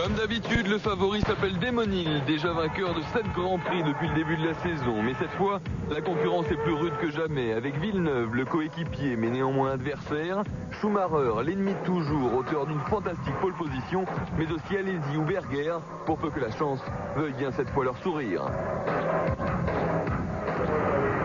Comme d'habitude, le favori s'appelle Démonil, déjà vainqueur de 7 grands prix depuis le début de la saison. Mais cette fois, la concurrence est plus rude que jamais, avec Villeneuve, le coéquipier mais néanmoins adversaire, Schumacher, l'ennemi de toujours, auteur d'une fantastique pole position, mais aussi Alesi ou Berger, pour peu que la chance veuille bien cette fois leur sourire.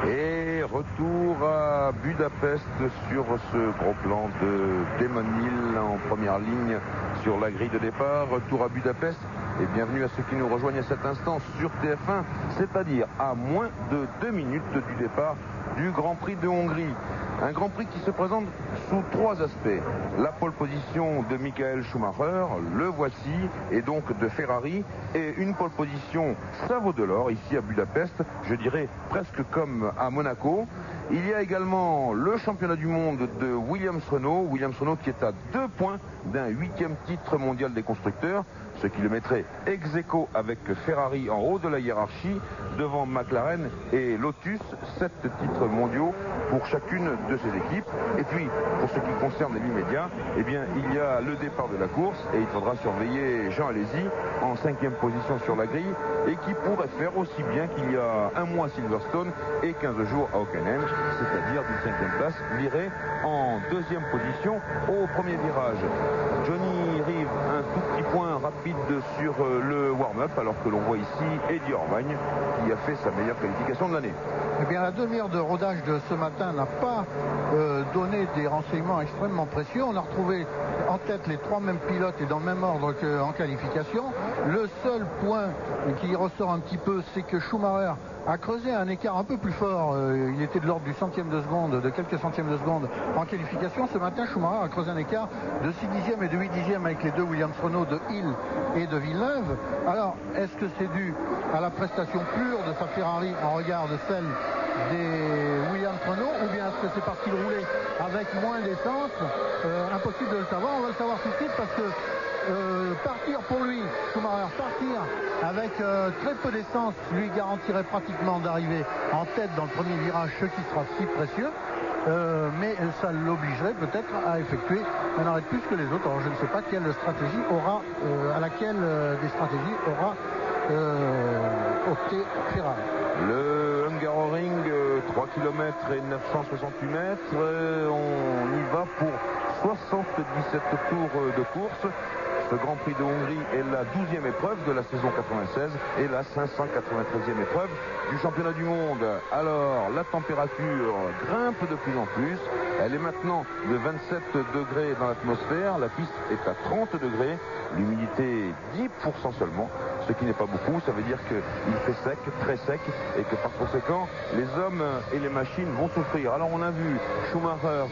Et retour à Budapest sur ce gros plan de Démonil en première ligne sur la grille de départ. Retour à Budapest et bienvenue à ceux qui nous rejoignent à cet instant sur TF1, c'est-à-dire à moins de 2 minutes du départ du Grand Prix de Hongrie. Un Grand Prix qui se présente sous 3 aspects. La pole position de Michael Schumacher, le voici, et donc de Ferrari, et une pole position, ça vaut de l'or, ici à Budapest, je dirais presque comme à Monaco. Il y a également le championnat du monde de Williams-Renault qui est à 2 points d'un 8e titre mondial des constructeurs, ce qui le mettrait ex aequo avec Ferrari en haut de la hiérarchie, devant McLaren et Lotus, 7 titres mondiaux pour chacune de ces équipes. Et puis, pour ce qui concerne l'immédiat, eh bien, il y a le départ de la course et il faudra surveiller Jean Alesi en 5e position sur la grille et qui pourrait faire aussi bien qu'il y a un mois à Silverstone et 15 jours à Hockenheim, c'est-à-dire d'une 5e place virée en 2e position au premier virage. Johnny Rive, un tout petit point rapide sur le warm-up, alors que l'on voit ici Eddie Orvagne qui a fait sa meilleure qualification de l'année. Eh bien, la demi-heure de rodage de ce matin n'a pas donné des renseignements extrêmement précieux. On a retrouvé en tête les 3 mêmes pilotes et dans le même ordre qu'en qualification. Le seul point qui ressort un petit peu, c'est que Schumacher a creusé un écart un peu plus fort. Il était de l'ordre du centième de seconde, de quelques centièmes de seconde en qualification. Ce matin, Schumacher a creusé un écart de 6 dixièmes et de 8 dixièmes avec les 2 Williams-Renault de Hill et de Villeneuve. Alors, est-ce que c'est dû à la prestation pure de sa Ferrari en regard de celle des Williams-Renault, ou bien est-ce que c'est parce qu'il roulait avec moins d'essence? Impossible de le savoir. On va le savoir tout de suite parce que partir pour lui, Schumacher, partir avec très peu d'essence lui garantirait pratiquement d'arriver en tête dans le premier virage, ce qui sera si précieux. Mais ça l'obligerait peut-être à effectuer un arrêt de plus que les autres. Alors je ne sais pas quelle stratégie aura, à laquelle des stratégies aura opté Ferrari. Le Hungaroring, 3 km et 968 mètres, on y va pour 77 tours de course. Ce Grand Prix de Hongrie est la 12e épreuve de la saison 96 et la 593e épreuve du championnat du monde. Alors, la température grimpe de plus en plus. Elle est maintenant de 27 degrés dans l'atmosphère. La piste est à 30 degrés. L'humidité 10% seulement, ce qui n'est pas beaucoup. Ça veut dire qu'il fait sec, très sec, et que par conséquent, les hommes et les machines vont souffrir. Alors, on a vu Schumacher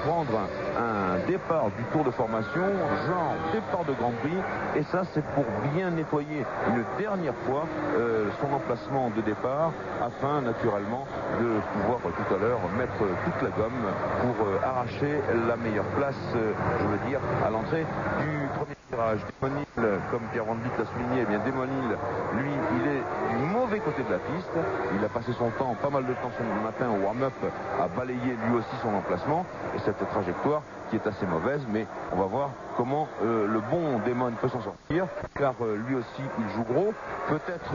prendre un départ du tour de formation, genre départ de Grand Prix, et ça c'est pour bien nettoyer une dernière fois son emplacement de départ, afin naturellement de pouvoir tout à l'heure mettre toute la gomme pour arracher la meilleure place, je veux dire, à l'entrée du premier virage. Démonil, comme Pierre Van Dijk l'a souligné, eh bien Démonil, lui, il est du mauvais côté de la piste. Il a passé son temps, pas mal de temps ce matin au warm-up, à balayer lui aussi son emplacement, et cette trajectoire qui est assez mauvaise, mais on va voir comment le bon Démon peut s'en sortir, car lui aussi il joue gros, peut-être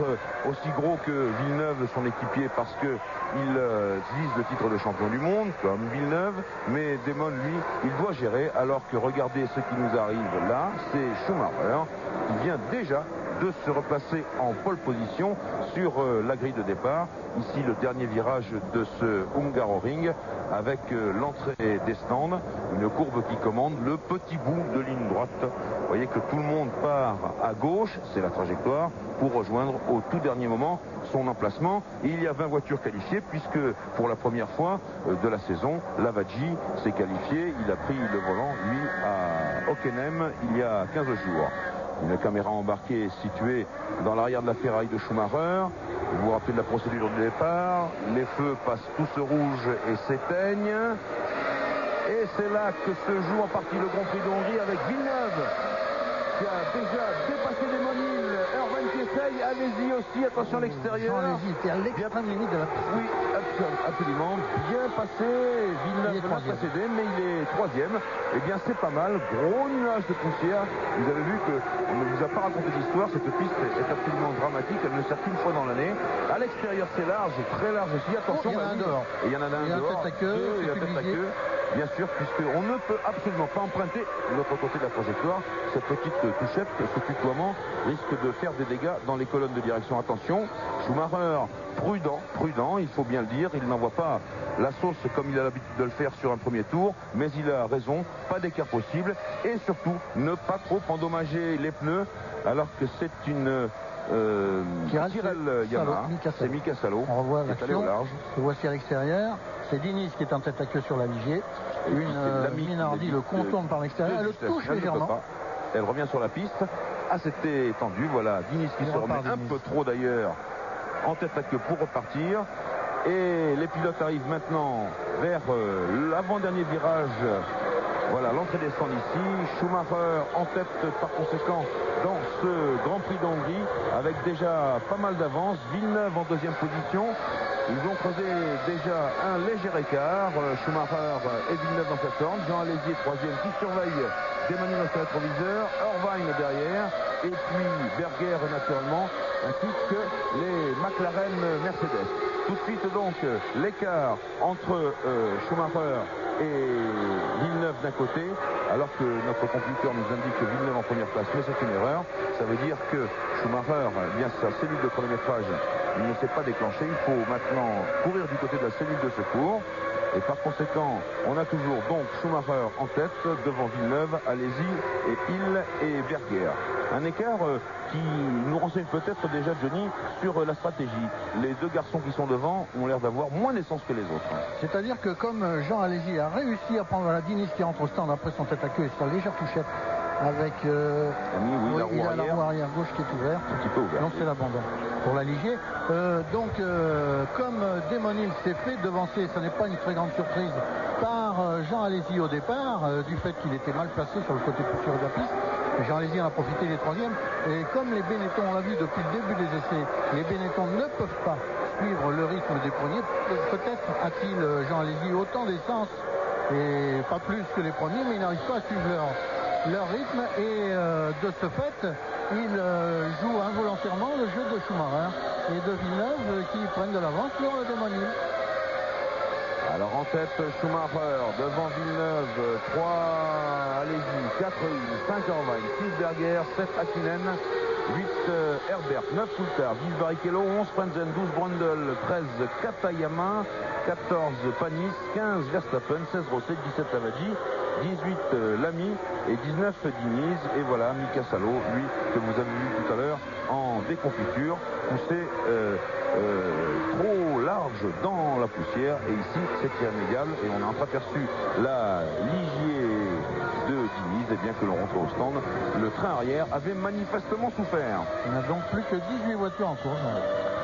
aussi gros que Villeneuve, son équipier, parce que il vise le titre de champion du monde comme Villeneuve, mais Démon lui il doit gérer, alors que regardez ce qui nous arrive là, c'est Schumacher qui vient déjà de se replacer en pole position sur la grille de départ. Ici le dernier virage de ce Hungaroring avec l'entrée des stands, une courbe qui commande le petit bout de ligne droite. Vous voyez que tout le monde part à gauche, c'est la trajectoire, pour rejoindre au tout dernier moment son emplacement. Et il y a 20 voitures qualifiées, puisque pour la première fois de la saison, Lavaggi s'est qualifié. Il a pris le volant, lui, à Hockenheim il y a 15 jours. Une caméra embarquée située dans l'arrière de la Ferrari de Schumacher. Vous vous rappelez de la procédure de départ. Les feux passent tous rouges et s'éteignent. Et c'est là que se joue en partie le Grand Prix de Hongrie avec Villeneuve qui a déjà dépassé des Monil. Irvine qui essaye, allez-y aussi, attention à l'extérieur. Allez-y, était à l'extrême limite de la piste. Oui, absolument, bien passé. Villeneuve l'a précédé, mais il est troisième. Eh bien, c'est pas mal. Gros nuage de poussière. Vous avez vu qu'on ne vous a pas raconté d'histoire. Cette piste est absolument dramatique. Elle ne sert qu'une fois dans l'année. À l'extérieur, c'est large, très large aussi. Attention, il y en a un dehors. Et il y en a un dehors. Tête à queue, Il y a tête à queue. Bien sûr, puisqu'on ne peut absolument pas emprunter l'autre côté de la trajectoire. Cette petite touchette, ce tutoiement risque de faire des dégâts dans les colonnes de direction. Attention, Schumacher, prudent, il faut bien le dire. Il n'envoie pas la sauce comme il a l'habitude de le faire sur un premier tour, mais il a raison, pas d'écart possible. Et surtout, ne pas trop endommager les pneus, alors que c'est une Tyrrell Yamaha. C'est Mika Salo. On revoit qui est allé au l'action. large. Le voici à l'extérieur. C'est Diniz qui est en tête à queue sur la Ligier. Minardi le contourne par l'extérieur. Elle le touche légèrement. Elle revient sur la piste. Ah, c'était tendu. Voilà. Diniz qui se remet un peu trop d'ailleurs en tête à queue pour repartir. Et les pilotes arrivent maintenant vers l'avant-dernier virage. Voilà, l'entrée descend ici. Schumacher en tête par conséquent dans ce Grand Prix d'Hongrie avec déjà pas mal d'avance. Villeneuve en deuxième position. Ils ont creusé déjà un léger écart. Schumacher et Villeneuve dans cette ordre. Jean Alesi troisième qui surveille Desmonil dans son rétroviseur. Irvine derrière. Et puis Berger naturellement, ainsi que les McLaren Mercedes. Tout de suite donc l'écart entre Schumacher et Villeneuve d'un côté, alors que notre computer nous indique que Villeneuve en première place, mais c'est une erreur. Ça veut dire que Schumacher, eh bien sa cellule de chronométrage ne s'est pas déclenchée. Il faut maintenant courir du côté de la cellule de secours. Et par conséquent, on a toujours donc Schumacher en tête, devant Villeneuve, Alesi et Hill et Berger. Un écart qui nous renseigne peut-être déjà, Johnny, sur la stratégie. Les deux garçons qui sont devant ont l'air d'avoir moins d'essence que les autres. C'est-à-dire que comme Jean Alesi a réussi à prendre la Diniz qui entre au stand après son tête à queue et sa légère touchette avec il a la roue arrière gauche qui est ouverte. Un petit peu ouvert. Donc c'est l'abandon pour la Ligier. Comme Desmonil s'est fait devancer, ce n'est pas une très grande surprise, par Jean Alesi au départ, du fait qu'il était mal placé sur le côté poussiéreux de la piste. Jean Alesi en a profité des troisièmes. Et comme les Benetton, on l'a vu depuis le début des essais, les Benetton ne peuvent pas suivre le rythme des premiers. Peut-être a-t-il Jean Alesi autant d'essence et pas plus que les premiers, mais il n'arrive pas à suivre leur rythme et de ce fait il joue involontairement le jeu de Schumacher et de Villeneuve qui prennent de l'avance sur le Desmonil. Alors en tête Schumacher, devant Villeneuve, 3 Alesi, 4 Hill, 5 Irvine, 6 Berger, 7 Hakkinen, 8 Herbert, 9 Coulthard, 10 Barrichello, 11 Frentzen, 12 Brundle, 13 Katayama, 14 Panis, 15 Verstappen, 16 Rosset, 17 Lavaggi, 18 Lamy et 19 Diniz. Et voilà Mika Salo, lui que vous avez vu tout à l'heure en déconfiture, poussé trop large dans la poussière. Et ici c'est inégal et on a entreaperçu la Ligier de Diniz. Et bien que l'on rentre au stand, le train arrière avait manifestement souffert. Il n'y a donc plus que 18 voitures en course.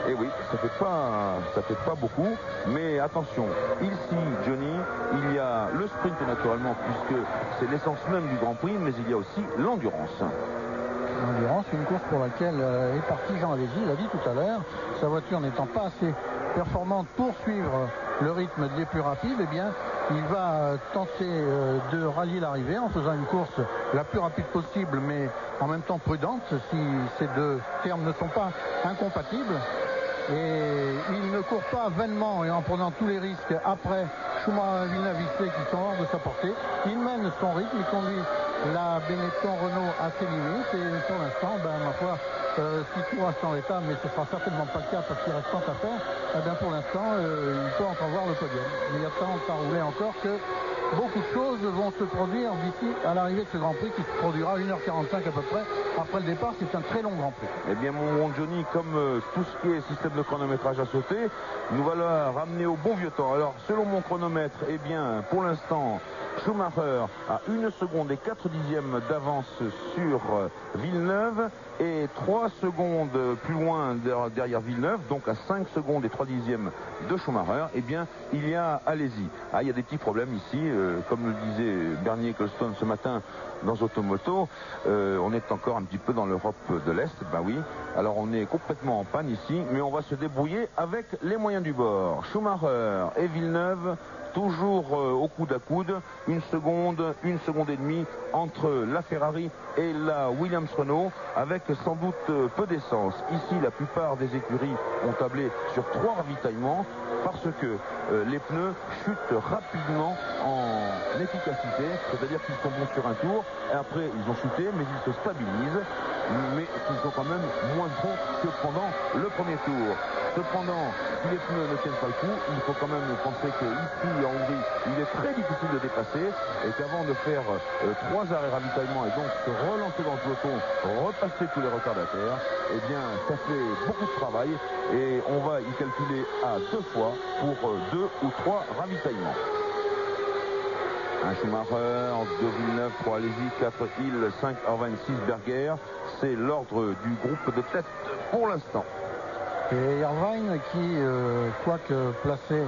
Et oui, ça fait pas beaucoup, mais attention, ici, Johnny, il y a le sprint naturellement, puisque c'est l'essence même du Grand Prix, mais il y a aussi l'endurance. L'endurance, une course pour laquelle est parti Jean Alesi, il l'a dit tout à l'heure, sa voiture n'étant pas assez performante pour suivre le rythme des plus rapides, eh bien, il va tenter de rallier l'arrivée en faisant une course la plus rapide possible, mais en même temps prudente, si ces deux termes ne sont pas incompatibles. Et il ne court pas vainement et en prenant tous les risques après Schumacher et Villeneuve qui sont hors de sa portée. Il mène son rythme, il conduit la Benetton Renault à ses limites et pour l'instant, ma foi, si tout reste en l'état, mais ce ne sera certainement pas le cas parce qu'il reste tant à faire, pour l'instant, il peut encore voir le podium. Mais il y a tant à rouler encore que beaucoup de choses vont se produire d'ici à l'arrivée de ce Grand Prix qui se produira 1h45 à peu près. Après le départ, c'est un très long Grand Prix. Eh bien, mon Johnny, comme tout ce qui est système de chronométrage à sauter, nous va la ramener au bon vieux temps. Alors, selon mon chronomètre, eh bien, pour l'instant, Schumacher a 1 seconde et 4 dixièmes d'avance sur Villeneuve et 3 secondes plus loin derrière Villeneuve, donc à 5 secondes et 3 dixièmes de Schumacher. Eh bien, il y a Alesi. Ah, il y a des petits problèmes ici. comme le disait Bernier Ecclestone ce matin dans Automoto, on est encore un petit peu dans l'Europe de l'Est. Ben oui, alors on est complètement en panne ici, mais on va se débrouiller avec les moyens du bord. Schumacher et Villeneuve, toujours au coude à coude, une seconde et demie entre la Ferrari et la Williams-Renault, avec sans doute peu d'essence. Ici, la plupart des écuries ont tablé sur 3 ravitaillements parce que les pneus chutent rapidement en efficacité, c'est-à-dire qu'ils sont bons sur un tour, et après ils ont chuté, mais ils se stabilisent, mais ils sont quand même moins bons que pendant le premier tour. Cependant, si les pneus ne tiennent pas le coup, il faut quand même penser qu'ici en Hongrie, il est très difficile de dépasser et qu'avant de faire 3 arrêts ravitaillement et donc se relancer dans le peloton, repasser tous les retardataires, eh bien ça fait beaucoup de travail et on va y calculer à 2 fois pour 2 ou 3 ravitaillements. Un Schumacher, 2 Villeneuve, 3 Alesi, 4 Hill, 5 Irvine, 6 Berger. C'est l'ordre du groupe de tête pour l'instant. Et Irvine qui, quoique placé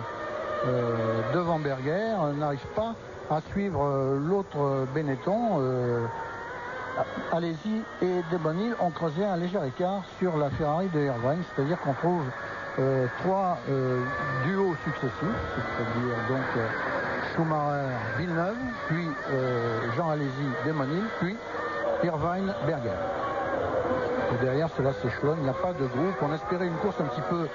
devant Berger, n'arrive pas à suivre l'autre Benetton. Alesi et Demon ont creusé un léger écart sur la Ferrari de Irvine, c'est-à-dire qu'on trouve 3 duos successifs, c'est-à-dire donc Schumacher, Villeneuve, puis Jean Alesi, Demon, puis Irvine, Berger. Et derrière cela s'échelonne, il n'y a pas de groupe. On espérait une course un petit peu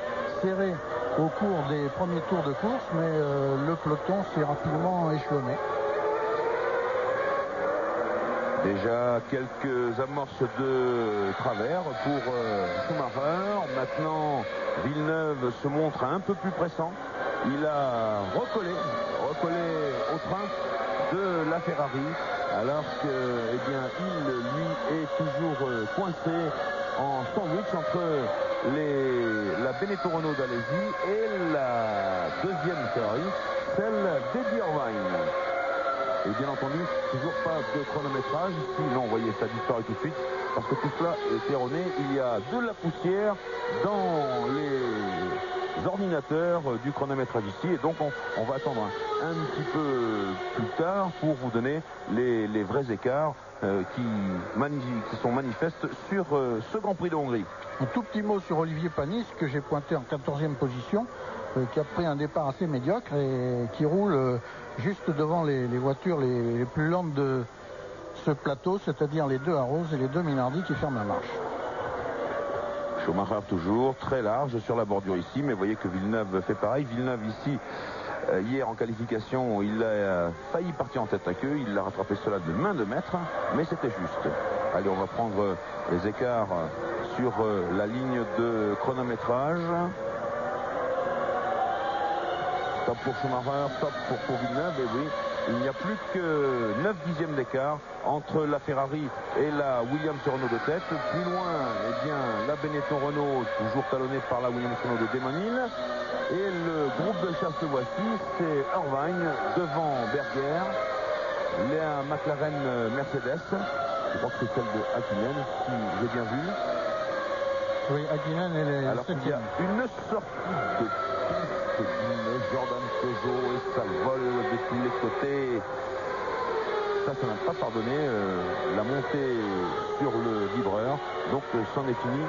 serrée au cours des premiers tours de course, mais le peloton s'est rapidement échelonné. Déjà quelques amorces de travers pour Schumacher. Maintenant, Villeneuve se montre un peu plus pressant. Il a recollé au train de la Ferrari, alors que il, lui, est toujours coincé en sandwich entre la Benetton Renault d'Alesi et la deuxième Ferrari, celle d'Eddie Irvine. Et bien entendu, toujours pas de chronométrage. Ici, non, vous voyez, ça disparaît tout de suite, parce que tout cela est erroné. Il y a de la poussière dans les ordinateurs du chronométrage ici, et donc on va attendre un petit peu plus tard pour vous donner les vrais écarts qui sont manifestes sur ce Grand Prix de Hongrie. Un tout petit mot sur Olivier Panis, que j'ai pointé en 14e position, qui a pris un départ assez médiocre et qui roule juste devant les voitures les plus lentes de ce plateau, c'est-à-dire les 2 Arrows et les 2 Minardi qui ferment la marche. Schumacher toujours très large sur la bordure ici, mais vous voyez que Villeneuve fait pareil. Villeneuve ici, hier en qualification, il a failli partir en tête à queue, il a rattrapé cela de main de maître, mais c'était juste. Allez, on va prendre les écarts sur la ligne de chronométrage. Top pour Schumacher, top pour Villeneuve, et oui, il n'y a plus que 9 dixièmes d'écart entre la Ferrari et la Williams Renault de tête. Plus loin, la Benetton Renault, toujours talonnée par la Williams Renault de Damon Hill. Et le groupe de chasse, voici, c'est Irvine devant Berger, la McLaren Mercedes, je crois que c'est celle de Hakkinen, si j'ai bien vu. Oui, Hakkinen, elle est alors qu'il y a une sortie de piste d'une Jordan Peugeot et ça vole de tous les côtés. Ça n'a pas pardonné la montée sur le vibreur. Donc c'en est fini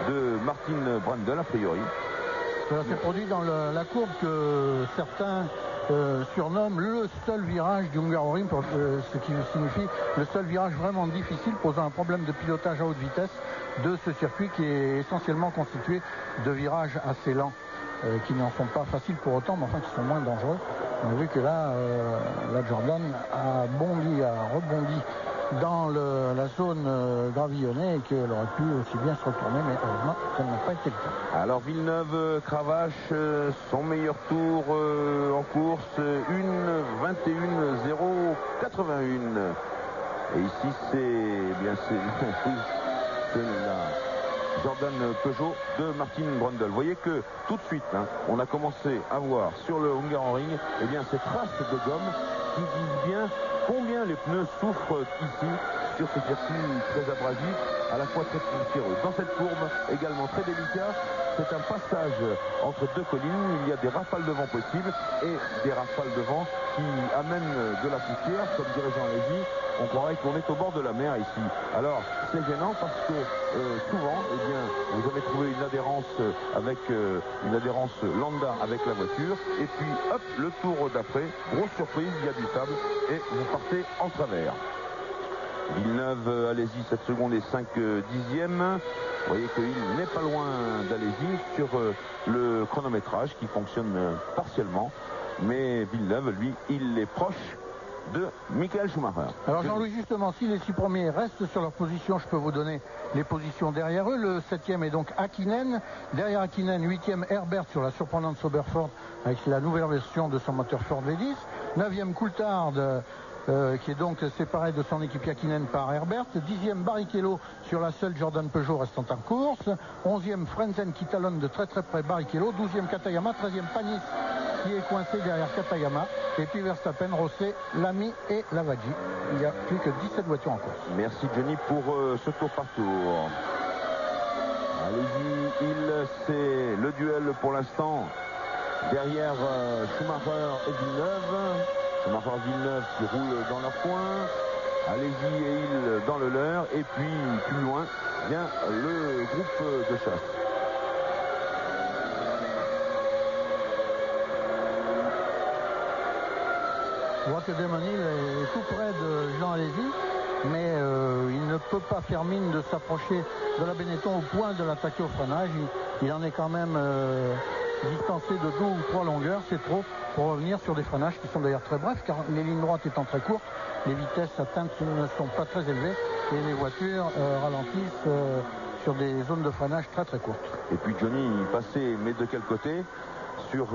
de Martin Brundle a priori. Cela s'est produit dans la courbe que certains surnomment le seul virage du Hungaroring, ce qui signifie le seul virage vraiment difficile, posant un problème de pilotage à haute vitesse de ce circuit qui est essentiellement constitué de virages assez lents, qui n'en sont pas faciles pour autant, mais enfin qui sont moins dangereux. On a vu que là, la Jordan a rebondi dans la zone gravillonnée et qu'elle aurait pu aussi bien se retourner, mais heureusement, ça n'a pas été le cas. Alors Villeneuve cravache son meilleur tour en course, 1:21.081. Et ici c'est la Jordan Peugeot de Martin Brundle. Vous voyez que tout de suite, on a commencé à voir sur le Hungaroring ces traces de gomme qui disent bien combien les pneus souffrent ici sur ce circuit très abrasif, à la fois très poussiéreux. Dans cette courbe, également très délicat, c'est un passage entre deux collines. Il y a des rafales de vent possibles et des rafales de vent qui amènent de la poussière. Comme dirait Jean Lévy, on croirait qu'on est au bord de la mer ici. Alors c'est gênant parce que souvent, eh bien, vous avez trouvé une adhérence avec une adhérence lambda avec la voiture. Et puis hop, le tour d'après, grosse surprise, il y a du sable et vous partez en travers. Villeneuve, allez-y, 7 secondes et 5 dixièmes. Vous voyez qu'il n'est pas loin d'Alési sur le chronométrage qui fonctionne partiellement. Mais Villeneuve, lui, il est proche de Michael Schumacher. Alors Jean-Louis, justement, si les 6 premiers restent sur leur position, je peux vous donner les positions derrière eux. Le 7e est donc Häkkinen. Derrière Häkkinen, 8e Herbert sur la surprenante Sauber-Ford avec la nouvelle version de son moteur Ford V10. 9e Coulthard, qui est donc séparé de son équipe Häkkinen par Herbert. 10e Barrichello sur la seule Jordan Peugeot restant en course. 11e Frentzen qui talonne de très très près Barrichello. 12e Katayama. 13e Panis qui est coincé derrière Katayama. Et puis Verstappen, Rosset, Lamy et Lavaggi. Il n'y a plus que 17 voitures en course. Merci Johnny pour ce tour par tour. Allez-y, c'est le duel pour l'instant. Derrière Schumacher et Villeneuve. Schumacher-Villeneuve qui roule dans leur coin. Allez-y et il dans le leur. Et puis plus loin vient le groupe de chasse. On voit que Demonil est tout près de Jean Alesi, mais il ne peut pas faire mine de s'approcher de la Benetton au point de l'attaquer au freinage. Il en est quand même distancé de 2 ou 3 longueurs, c'est trop pour revenir sur des freinages qui sont d'ailleurs très brefs, car les lignes droites étant très courtes, les vitesses atteintes ne sont pas très élevées et les voitures ralentissent sur des zones de freinage très très courtes. Et puis Johnny passait, mais de quel côté? Sur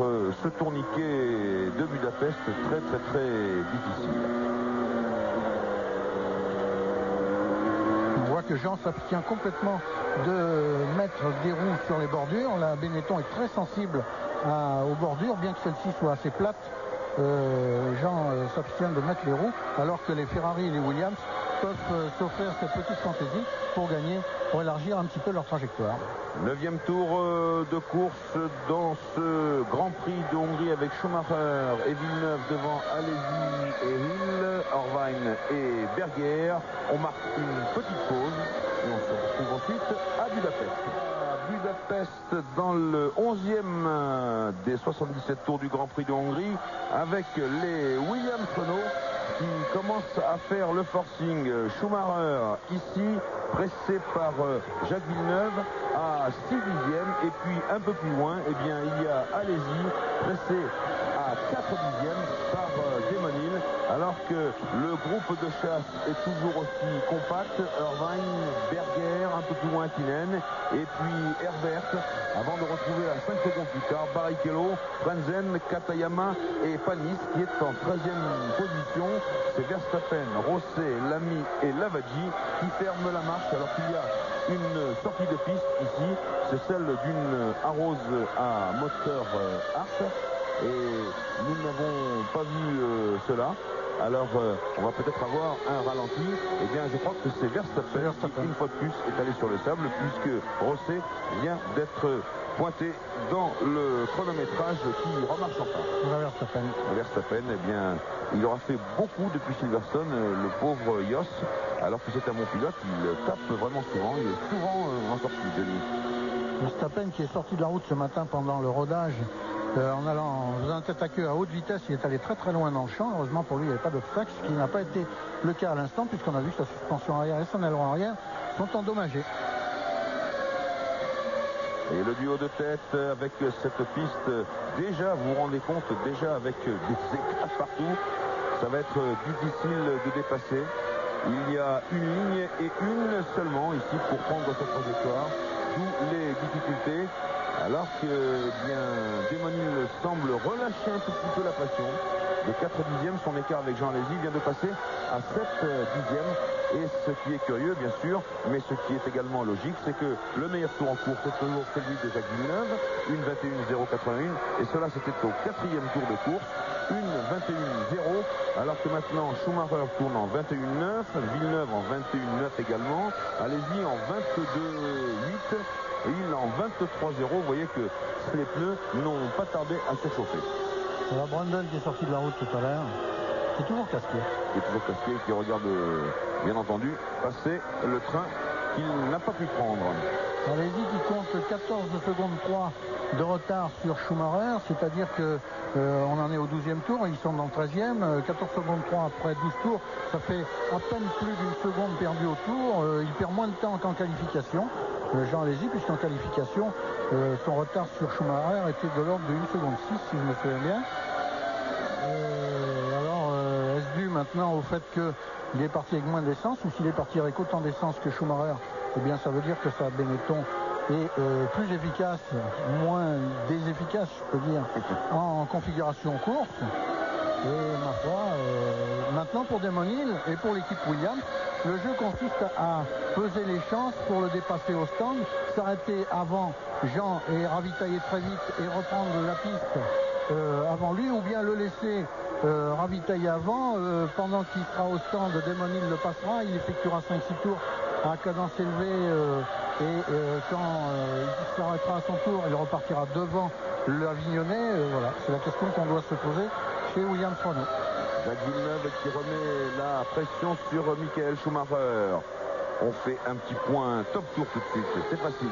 ce tourniquet de Budapest très très très difficile. On voit que Jean s'abstient complètement de mettre des roues sur les bordures. La Benetton est très sensible aux bordures, bien que celle-ci soit assez plate. Jean s'abstient de mettre les roues, alors que les Ferrari et les Williams peuvent s'offrir cette petite fantaisie pour gagner, pour élargir un petit peu leur trajectoire. 9e tour de course dans ce Grand Prix de Hongrie avec Schumacher et Villeneuve devant Alesi et Hill, Horvain et Berger. On marque une petite pause et on se retrouve ensuite à Budapest. Budapest dans le 11e des 77 tours du Grand Prix de Hongrie avec les Williams Renault qui commencent à faire le forcing. Schumacher ici pressé par Jacques Villeneuve à 6 dixièmes et puis un peu plus loin eh bien, il y a Alesi pressé à 4 dixièmes par Demonil, alors que le groupe de chasse est toujours aussi compact. Horvain, Berger, un peu plus loin Häkkinen et puis Herbert avant de retrouver à 5 secondes plus tard Barrichello, Frentzen, Katayama et Panis qui est en 13e position. C'est Verstappen, Rosset, Lamy et Lavaggi qui ferment la marche alors qu'il y a une sortie de piste ici. C'est celle d'une Arose à moteur Hart et nous n'avons pas vu cela. Alors on va peut-être avoir un ralenti. Eh bien je crois que c'est Verstappen qui une fois de plus est allé sur le sable puisque Rosset vient d'être pointé dans le chronométrage qui remarche enfin. Verstappen, eh bien, il aura fait beaucoup depuis Silverstone, le pauvre Jos, alors que c'est un bon pilote, il tape vraiment souvent, il est souvent en sortie, Denis. Verstappen qui est sorti de la route ce matin pendant le rodage, en faisant un tête à queue à haute vitesse, il est allé très très loin dans le champ. Heureusement pour lui, il n'y avait pas d'obstacle, ce qui n'a pas été le cas à l'instant, puisqu'on a vu que sa suspension arrière et son aileron arrière sont endommagés. Et le duo de tête avec cette piste, déjà, vous vous rendez compte, déjà avec des éclats partout, ça va être difficile de dépasser. Il y a une ligne et une seulement ici pour prendre cette trajectoire, d'où les difficultés. Alors que bien Demonil semble relâcher un tout petit peu la pression. De 4 dixièmes, son écart avec Jean Alesi vient de passer à 7 dixièmes. Et ce qui est curieux, bien sûr, mais ce qui est également logique, c'est que le meilleur tour en course est toujours celui de Jacques Villeneuve, une 21.081, et cela c'était au 4e tour de course, une 21.0, alors que maintenant Schumacher tourne en 21.9, Villeneuve en 21.9 également, allez-y en 22.8, et il en 23.0. Vous voyez que les pneus n'ont pas tardé à s'échauffer. La Brandon qui est sorti de la route tout à l'heure, qui est toujours casqué. Qui est toujours casqué, qui regarde bien entendu passer le train qu'il n'a pas pu prendre. Allez-y qui compte 14 secondes 3 de retard sur Schumacher, c'est-à-dire que on en est au 12e tour, ils sont dans le 13e, 14 secondes 3 après 12 tours, ça fait à peine plus d'une seconde perdue au tour, il perd moins de temps qu'en qualification, Jean Alesi, puisqu'en qualification, son retard sur Schumacher était de l'ordre de 1 seconde 6, si je me souviens bien. Alors, est-ce dû maintenant au fait qu'il est parti avec moins d'essence, ou s'il est parti avec autant d'essence que Schumacher, eh bien ça veut dire que sa Benetton est plus efficace, moins désefficace, je peux dire, en configuration course. Et ma foi, maintenant pour Damon Hill et pour l'équipe Williams, le jeu consiste à peser les chances pour le dépasser au stand, s'arrêter avant Jean et ravitailler très vite et reprendre la piste avant lui, ou bien le laisser ravitailler avant, pendant qu'il sera au stand, Damon Hill le passera, il effectuera 5-6 tours à cadence élevée et quand il s'arrêtera à son tour, il repartira devant l'Avignonnais. Voilà, c'est la question qu'on doit se poser chez Williams Renault. Jacques Villeneuve qui remet la pression sur Michael Schumacher. On fait un petit point top tour tout de suite, c'est facile.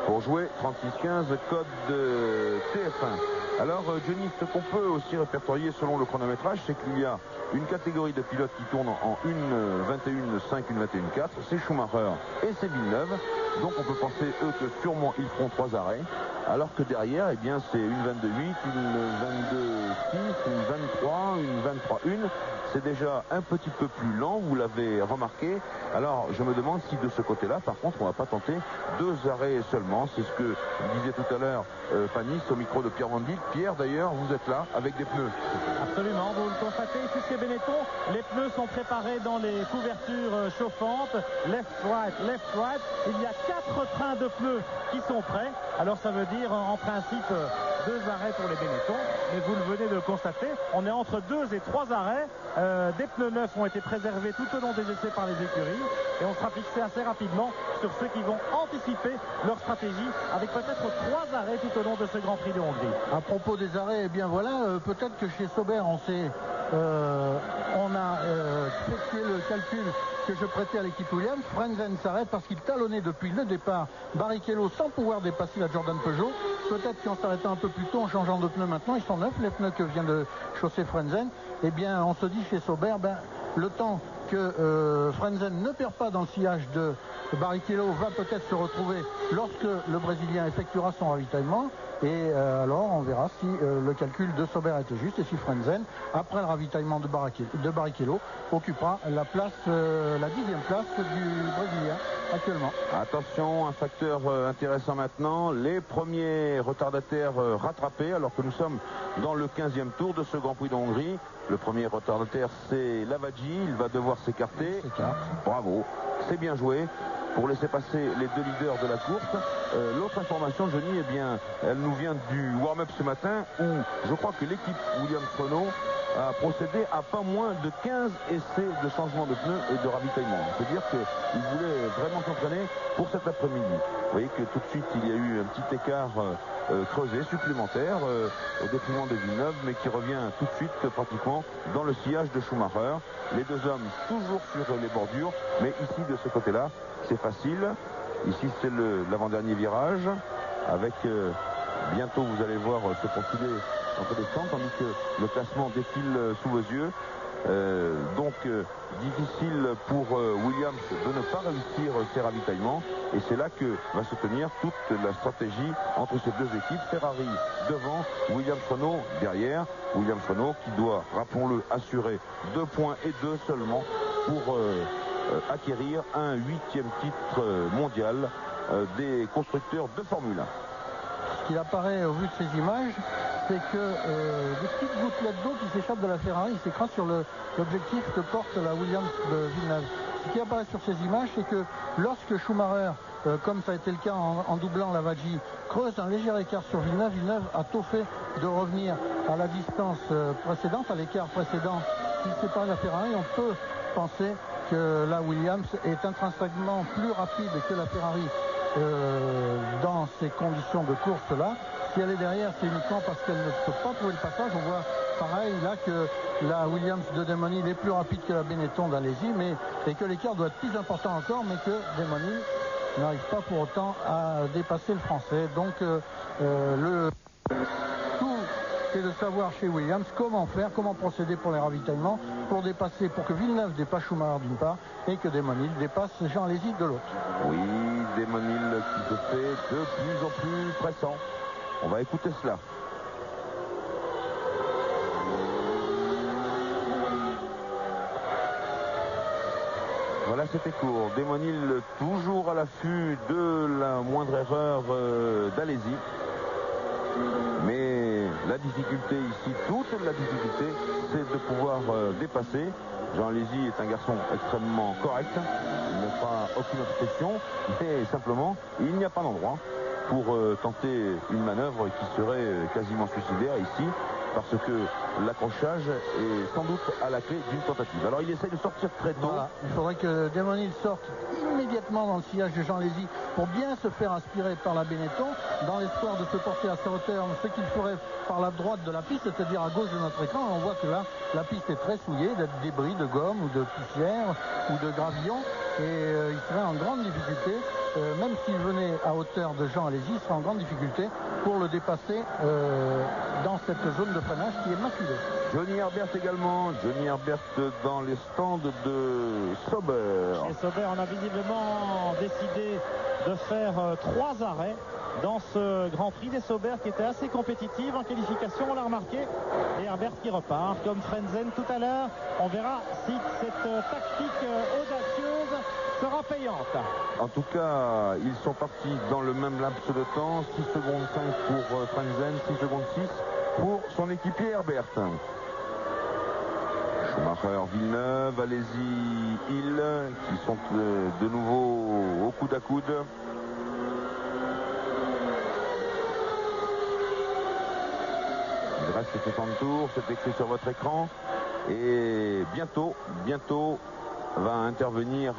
Pour jouer 36-15, code de TF1. Alors Johnny, ce qu'on peut aussi répertorier selon le chronométrage, c'est qu'il y a une catégorie de pilotes qui tournent en 1.21.5, 1.21.4, c'est Schumacher et c'est Villeneuve. Donc on peut penser eux que sûrement ils feront 3 arrêts, alors que derrière, eh bien c'est une 22.8, une 22.6, une 23, une 23.1. C'est déjà un petit peu plus lent, vous l'avez remarqué. Alors je me demande si de ce côté-là, par contre, on va pas tenter 2 arrêts seulement. C'est ce que disait tout à l'heure Panis au micro de Pierre Van Dijk. Pierre, d'ailleurs, vous êtes là avec des pneus. Absolument, vous le constatez ici chez Benetton, les pneus sont préparés dans les couvertures chauffantes, left, right. Il y a 4 trains de pneus qui sont prêts. Alors ça veut dire en principe 2 arrêts pour les Benetton, mais vous le venez de le constater, on est entre 2 et 3 arrêts. Des pneus neufs ont été préservés tout au long des essais par les écuries et on sera fixé assez rapidement sur ceux qui vont anticiper leur stratégie avec peut-être 3 arrêts tout au long de ce Grand Prix de Hongrie. À propos des arrêts, eh bien voilà, peut-être que chez Sauber on a fait le calcul que je prêtais à l'équipe Williams. Frenzen s'arrête parce qu'il talonnait depuis le départ Barrichello sans pouvoir dépasser la Jordan Peugeot. Peut-être qu'en s'arrêtant un peu plus tôt, en changeant de pneus maintenant, ils sont neufs les pneus que vient de chausser Frenzen. Eh bien on se dit chez Sauber, le temps que Frenzen ne perd pas dans le sillage de Barrichello va peut-être se retrouver lorsque le Brésilien effectuera son ravitaillement. Et alors on verra si le calcul de Sauber était juste et si Frenzen, après le ravitaillement de Barrichello, occupera la 10e place du Brésilien actuellement. Attention, un facteur intéressant maintenant, les premiers retardataires rattrapés alors que nous sommes dans le 15e tour de ce Grand Prix de Hongrie. Le premier retardataire c'est Lavaggi, il va devoir s'écarter. Bravo, c'est bien joué pour laisser passer les 2 leaders de la course. L'autre information, Johnny, eh bien, elle nous vient du warm-up ce matin où je crois que l'équipe Williams Renault a procédé à pas moins de 15 essais de changement de pneus et de ravitaillement. C'est-à-dire qu'ils voulaient vraiment s'entraîner pour cet après-midi. Vous voyez que tout de suite, il y a eu un petit écart creusé, supplémentaire, au détriment de Villeneuve, mais qui revient tout de suite pratiquement dans le sillage de Schumacher. Les 2 hommes toujours sur les bordures, mais ici, de ce côté-là, c'est facile. Ici, c'est l'avant-dernier virage, avec bientôt, vous allez voir se profiler entre les centres, tandis que le classement défile sous vos yeux. Donc difficile pour Williams de ne pas réussir ses ravitaillements, et c'est là que va se tenir toute la stratégie entre ces 2 équipes. Ferrari devant, Williams Renault derrière. Williams Renault qui doit, rappelons-le, assurer 2 points et 2 seulement pour acquérir un 8e titre mondial des constructeurs de Formule 1. qu'il apparaît au vu de ces images, c'est que des petites gouttelettes d'eau qui s'échappent de la Ferrari s'écrasent sur l'objectif que porte la Williams de Villeneuve. Ce qui apparaît sur ces images, c'est que lorsque Schumacher, comme ça a été le cas en doublant la Vaggi, creuse un léger écart sur Villeneuve, Villeneuve a tôt fait de revenir à la distance précédente, à l'écart précédent qui sépare la Ferrari. On peut penser que la Williams est intrinsèquement plus rapide que la Ferrari dans ces conditions de course-là. Si elle est derrière, c'est uniquement parce qu'elle ne peut pas trouver le passage. On voit pareil là que la Williams de Demonil est plus rapide que la Benetton d'Alesi, et que l'écart doit être plus important encore, mais que Demonil n'arrive pas pour autant à dépasser le Français. Donc tout c'est de savoir chez Williams comment faire, comment procéder pour les ravitaillements, pour que Villeneuve dépasse Schumacher d'une part et que Demonil dépasse Jean Alesi de l'autre. Oui, Demonil qui se fait de plus en plus pressant. On va écouter cela. Voilà, c'était court. Demonil toujours à l'affût de la moindre erreur d'Alesi. Mais la difficulté ici, toute la difficulté, c'est de pouvoir dépasser. Jean Alesi est un garçon extrêmement correct. Il ne fera aucune obstruction. Mais simplement, il n'y a pas d'endroit pour tenter une manœuvre qui serait quasiment suicidaire ici, parce que l'accrochage est sans doute à la clé d'une tentative. Alors il essaye de sortir très tôt. Voilà. Il faudrait que Demonil sorte immédiatement dans le sillage de Jean Alesi pour bien se faire aspirer par la Benetton, dans l'espoir de se porter à sa hauteur, ce qu'il ferait par la droite de la piste, c'est-à-dire à gauche de notre écran. On voit que là, la piste est très souillée, de débris, de gomme ou de poussière ou de gravillon, et il serait en grande difficulté. Même s'il venait à hauteur de Jean Alesi, il sera en grande difficulté pour le dépasser dans cette zone de freinage qui est maculée. Johnny Herbert également. Johnny Herbert dans les stands de Sauber. Chez Sauber, on a visiblement décidé de faire 3 arrêts dans ce Grand Prix des Sauber qui était assez compétitif en qualification, on l'a remarqué. Et Herbert qui repart comme Frentzen tout à l'heure. On verra si cette tactique audacieuse sera payante. En tout cas, ils sont partis dans le même laps de temps. 6 secondes 5 pour Frentzen, 6 secondes 6 pour son équipier Herbert. Schumacher, Villeneuve, Alesi, Hill qui sont de nouveau au coude à coude. Il reste 60 tours, c'est écrit sur votre écran. Et bientôt va intervenir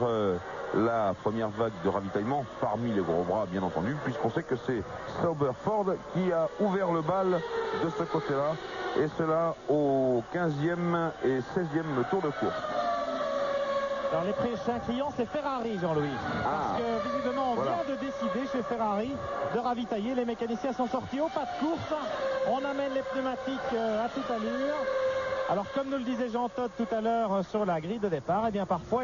la première vague de ravitaillement parmi les gros bras, bien entendu, puisqu'on sait que c'est Sauber Ford qui a ouvert le bal de ce côté-là, et cela au 15e et 16e tour de course. Alors les prochains clients, c'est Ferrari, Jean-Louis. Parce que visiblement, on vient de décider chez Ferrari de ravitailler. Les mécaniciens sont sortis au pas de course. On amène les pneumatiques à toute allure. Alors comme nous le disait Jean Todt tout à l'heure sur la grille de départ, eh bien parfois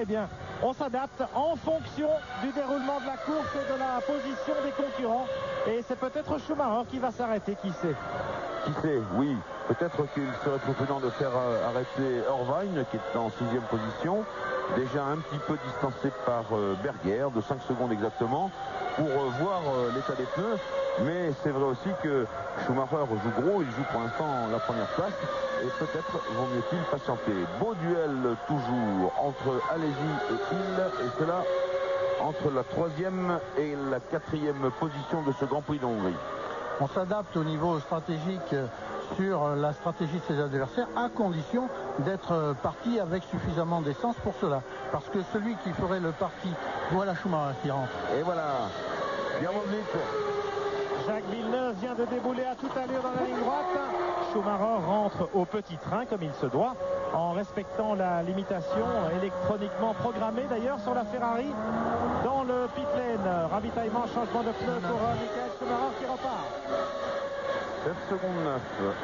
on s'adapte en fonction du déroulement de la course et de la position des concurrents. Et c'est peut-être Schumacher qui va s'arrêter, qui sait. Qui sait, oui. Peut-être qu'il serait plus prudent de faire arrêter Irvine, qui est en 6e position, déjà un petit peu distancé par Berger, de 5 secondes exactement, pour voir l'état des pneus. Mais c'est vrai aussi que Schumacher joue gros, il joue pour l'instant la première place, et peut-être vaut mieux-il patienter. Beau duel toujours entre Alesi et Hill, et cela entre la 3e et la 4e position de ce Grand Prix de Hongrie. On s'adapte au niveau stratégique sur la stratégie de ses adversaires, à condition d'être parti avec suffisamment d'essence pour cela. Parce que celui qui ferait le parti, voilà Schumacher qui rentre. Et voilà, bien vite. Jacques Villeneuve vient de débouler à toute allure dans la ligne droite. Schumacher rentre au petit train comme il se doit, en respectant la limitation électroniquement programmée d'ailleurs sur la Ferrari. Dans le pit lane, ravitaillement, changement de pneu pour Michael Schumacher qui repart. 7 secondes 9,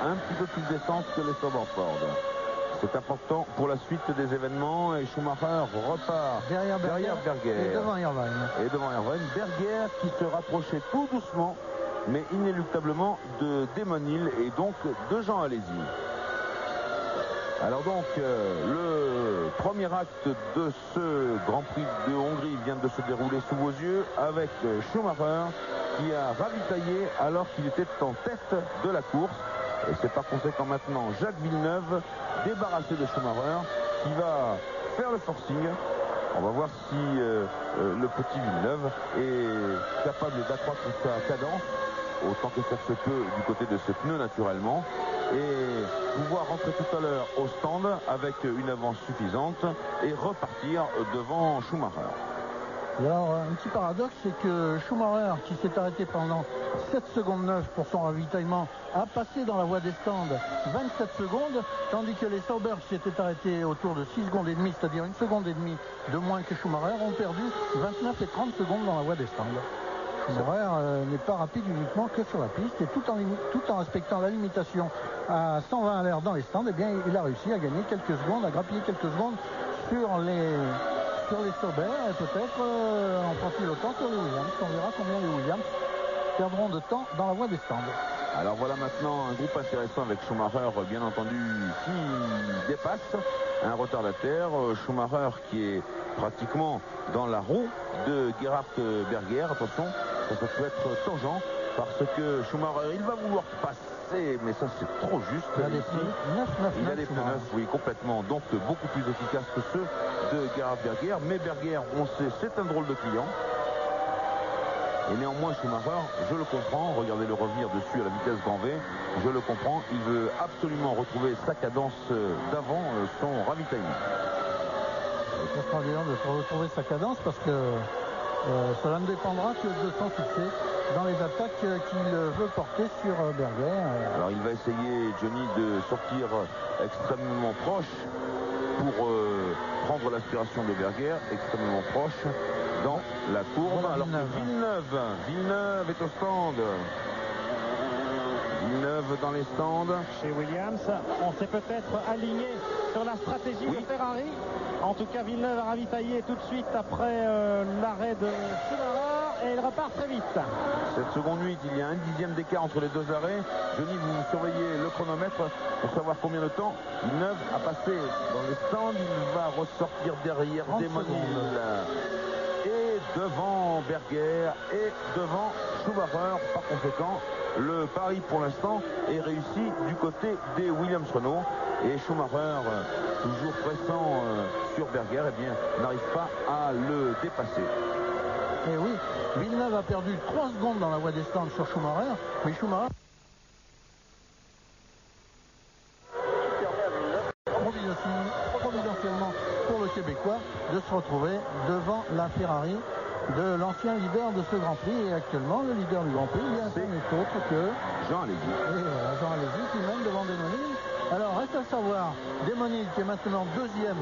un petit peu plus d'essence que les Sauber Ford. C'est important pour la suite des événements, et Schumacher repart derrière Berger et devant Irvine. Et devant Irvine, Berger qui se rapprochait tout doucement, mais inéluctablement de Demonil et donc de Jean Alesi. Alors donc, le premier acte de ce Grand Prix de Hongrie vient de se dérouler sous vos yeux avec Schumacher qui a ravitaillé alors qu'il était en tête de la course. Et c'est par conséquent maintenant Jacques Villeneuve, débarrassé de Schumacher, qui va faire le forcing. On va voir si le petit Villeneuve est capable d'accroître sa cadence, autant que faire se peut du côté de ses pneus naturellement, et pouvoir rentrer tout à l'heure au stand avec une avance suffisante et repartir devant Schumacher. Alors, un petit paradoxe, c'est que Schumacher, qui s'est arrêté pendant 7 secondes 9 pour son ravitaillement, a passé dans la voie des stands 27 secondes, tandis que les Sauber, qui s'étaient arrêtés autour de 6 secondes et demie, c'est-à-dire 1 seconde et demie de moins que Schumacher, ont perdu 29 et 30 secondes dans la voie des stands. Schumacher n'est pas rapide uniquement que sur la piste, et tout en respectant la limitation à 120 à l'heure dans les stands, eh bien, il a réussi à gagner quelques secondes, à grappiller quelques secondes sur les Sauber, et peut-être en fera-t-il autant sur les Williams. On verra combien les Williams perdront de temps dans la voie des stands. Alors voilà maintenant un groupe intéressant avec Schumacher, bien entendu, qui dépasse un retardataire. Schumacher qui est pratiquement dans la roue de Gerhard Berger. Attention, ça peut être tangent parce que Schumacher, il va vouloir passer, mais ça c'est trop juste. Il a des pneus 9. Il a des pneus 9, oui, complètement. Donc beaucoup plus efficaces que ceux de Gerhard Berger. Mais Berger, on sait, c'est un drôle de client. Et néanmoins, Schumacher, je le comprends, regardez le revenir dessus à la vitesse grand V, je le comprends, il veut absolument retrouver sa cadence d'avant son ravitaillement. Ça sera bien de retrouver sa cadence parce que cela ne dépendra que de son succès dans les attaques qu'il veut porter sur Berger. Alors il va essayer, Johnny, de sortir extrêmement proche pour prendre l'aspiration de Berger, extrêmement proche dans la courbe. Voilà, alors Villeneuve est au stand. Villeneuve dans les stands. Chez Williams, on s'est peut-être aligné sur la stratégie de Ferrari. En tout cas, Villeneuve a ravitaillé tout de suite après l'arrêt de Schumacher et il repart très vite. 7 secondes 8, il y a un dixième d'écart entre les deux arrêts. Johnny, vous surveillez le chronomètre pour savoir combien de temps Villeneuve a passé dans les stands. Il va ressortir derrière Demonil et devant Berger et devant Schumacher. Par conséquent, le pari pour l'instant est réussi du côté des Williams-Renault. Et Schumacher, toujours pressant sur Berger, eh bien, n'arrive pas à le dépasser. Et oui, Villeneuve a perdu 3 secondes dans la voie des stands sur Schumacher, mais Schumacher providentiellement pour le Québécois de se retrouver devant la Ferrari de l'ancien leader de ce Grand Prix. Et actuellement, le leader du Grand Prix, c'est autre que Jean Alesi. Et Jean Alesi qui mène devant Demonil. Alors reste à savoir, Demonil qui est maintenant deuxième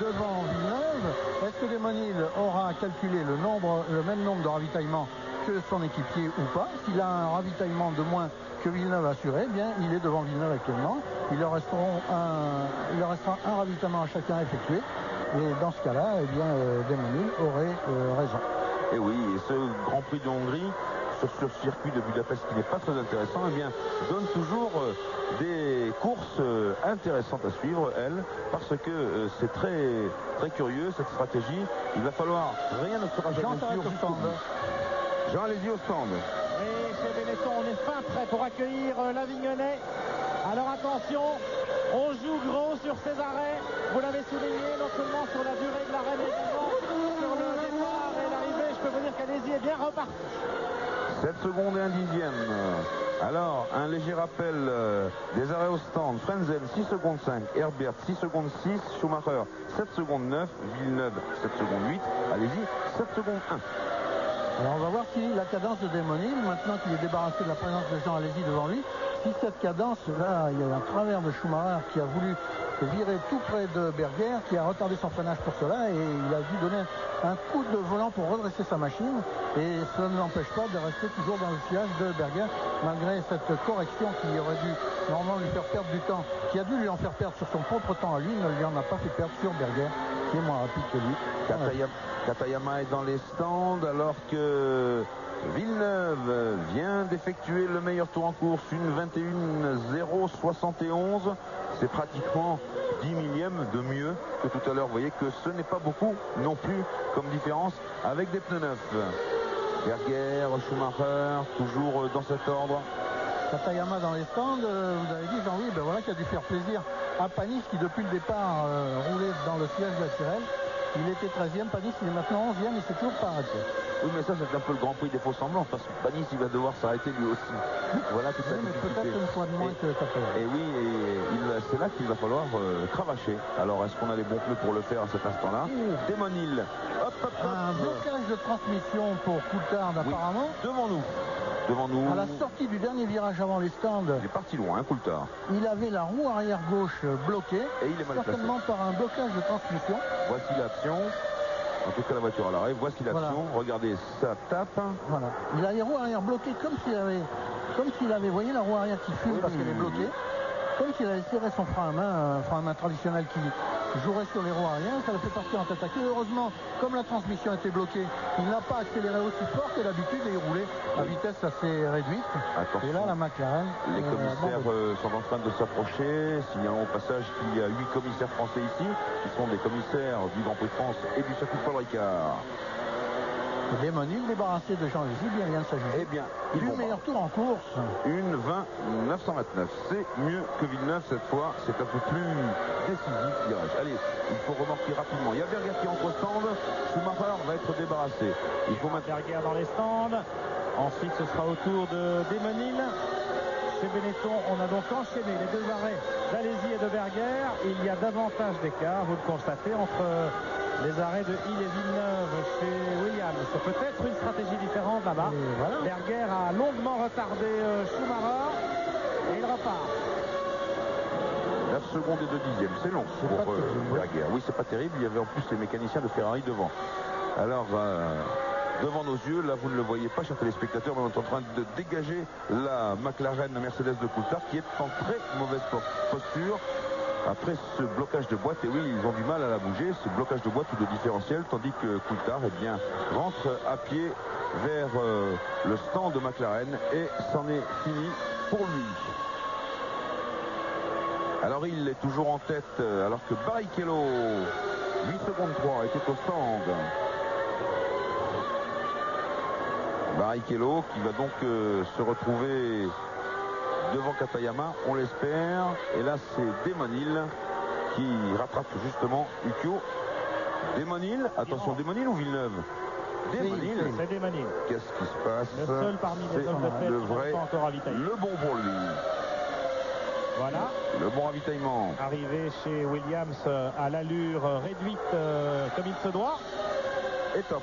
devant Villeneuve. Est-ce que Demonil aura calculé le même nombre de ravitaillements que son équipier ou pas? S'il a un ravitaillement de moins que Villeneuve assuré, eh bien il est devant Villeneuve actuellement. Il leur restera un ravitaillement à chacun effectué. Et dans ce cas-là, eh bien Demonil aurait raison. Et oui, et ce Grand Prix de Hongrie, sur ce circuit de Budapest qui n'est pas très intéressant, eh bien, donne toujours des courses intéressantes à suivre, elles, parce que c'est très, très curieux cette stratégie. Il va falloir, rien ne sera jamais sûr jusqu'au bout. Jean Alesi au stand. Et chez Benetton, on est fin prêt pour accueillir l'Avignonnais. Alors attention, on joue gros sur ces arrêts. Vous l'avez souligné, non seulement sur la durée de l'arrêt, mais également sur le départ et l'arrivée. Je peux vous dire qu'Alesi est bien reparti. 7 secondes et un dixième. Alors, un léger rappel des arrêts au stand. Frenzen, 6 secondes 5. Herbert, 6 secondes 6. Schumacher, 7 secondes 9. Villeneuve, 7 secondes 8. Alesi, 7 secondes 1. Alors on va voir si la cadence de Demonil, maintenant qu'il est débarrassé de la présence de Jean Alesi devant lui, si cette cadence, là, il y a un travers de Schumacher qui a voulu virer tout près de Berger, qui a retardé son freinage pour cela, et il a dû donner un coup de volant pour redresser sa machine, et cela ne l'empêche pas de rester toujours dans le sillage de Berger, malgré cette correction qui aurait dû normalement lui faire perdre du temps, qui a dû lui en faire perdre sur son propre temps à lui, ne lui en a pas fait perdre sur Berger, qui est moins rapide que lui. Katayama est dans les stands alors que Villeneuve vient d'effectuer le meilleur tour en course, une 21.071. C'est pratiquement 10 millièmes de mieux que tout à l'heure. Vous voyez que ce n'est pas beaucoup non plus comme différence avec des pneus neufs. Berger, Schumacher, toujours dans cet ordre. Katayama dans les stands, vous avez dit Jean-Louis, ben voilà qui a dû faire plaisir à Panis qui depuis le départ roulait dans le siège de la Tyrrell. Il était 13e, Panis il est maintenant 11e et c'est toujours pas arrêté. Oui, mais ça c'est un peu le Grand Prix des faux semblants parce que Panis il va devoir s'arrêter lui aussi. Voilà toute la difficulté. Peut-être une fois de moins que Katayama. Et oui, c'est là qu'il va falloir cravacher. Alors est-ce qu'on a les bons pneus pour le faire à cet instant-là? Démonil. Hop, hop, hop. Un blocage de transmission pour Coulthard apparemment. Devant nous. À la sortie du dernier virage avant les stands. Il est parti loin, Coulthard. Il avait la roue arrière gauche bloquée. Et il est mal placé. Certainement par un blocage de transmission. Voici l'action. En tout cas, la voiture à l'arrêt. Voici l'action. Voilà. Regardez, ça tape. Voilà. Il a les roues arrière bloquées comme s'il avait, vous voyez la roue arrière qui fume parce qu'elle est bloquée. Comme s'il avait serré son frein à main traditionnel qui jouerait sur les roues arrière, ça le fait partir en tête à queue. Heureusement, comme la transmission était bloquée, il n'a pas accéléré aussi fort que d'habitude et il roulait à vitesse assez réduite. Attention. Et là, la McLaren. Les commissaires sont en train de s'approcher. Signalons au passage qu'il y a 8 commissaires français ici, qui sont des commissaires du Grand Prix de France et du circuit Paul Ricard. Démonil débarrassé de Jean Lézy, bien vient de s'ajuster. Eh bien, du meilleur tour en course. Une 20-929. C'est mieux que Villeneuve cette fois. C'est un peu plus décisif, dirais-je. Allez, il faut remorquer rapidement. Il y a Berger qui entre au stand. Schumacher va être débarrassé. Il faut mettre Berger dans les stands. Ensuite, ce sera au tour de Démonil. Chez Benetton, on a donc enchaîné les deux arrêts d'Alesi et de Berger. Il y a davantage d'écart, vous le constatez, entre les arrêts de Hill et Villeneuve chez Williams. C'est peut-être une stratégie différente là-bas. Voilà. Berger a longuement retardé Schumacher et il repart. 9 secondes et 2 dixièmes, c'est long pour Berger. Oui, c'est pas terrible. Il y avait en plus les mécaniciens de Ferrari devant. Alors, devant nos yeux, là vous ne le voyez pas, chers téléspectateurs, mais on est en train de dégager la McLaren Mercedes de Coulthard qui est en très mauvaise posture. Après ce blocage de boîte, et oui, ils ont du mal à la bouger, ce blocage de boîte ou de différentiel, tandis que Coulthard rentre à pied vers le stand de McLaren et c'en est fini pour lui. Alors il est toujours en tête, alors que Barrichello, 8 secondes 3, était au stand. Barrichello qui va donc se retrouver devant Katayama, on l'espère. Et là, c'est Démonil qui rattrape justement Ukyo. Démonil, attention, Démonil ou Villeneuve? Démonil. C'est Démonil. Qu'est-ce qui se passe? Le seul parmi les hommes de tête le vrai, pas encore ravitaillé. Le bon pour lui. Voilà. Le bon ravitaillement. Arrivé chez Williams à l'allure réduite comme il se doit. Et top.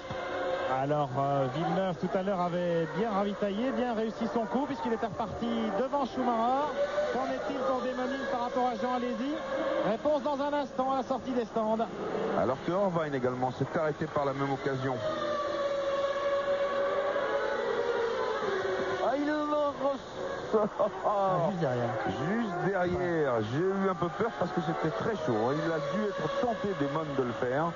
Alors Villeneuve tout à l'heure avait bien ravitaillé, bien réussi son coup puisqu'il était reparti devant Schumacher. Qu'en est-il pour Démonil par rapport à Jean Alesi? Réponse dans un instant à la sortie des stands. Alors que Irvine également s'est arrêté par la même occasion. Ah, il ressort. Juste derrière. J'ai eu un peu peur parce que c'était très chaud. Il a dû être tenté Démon de le faire.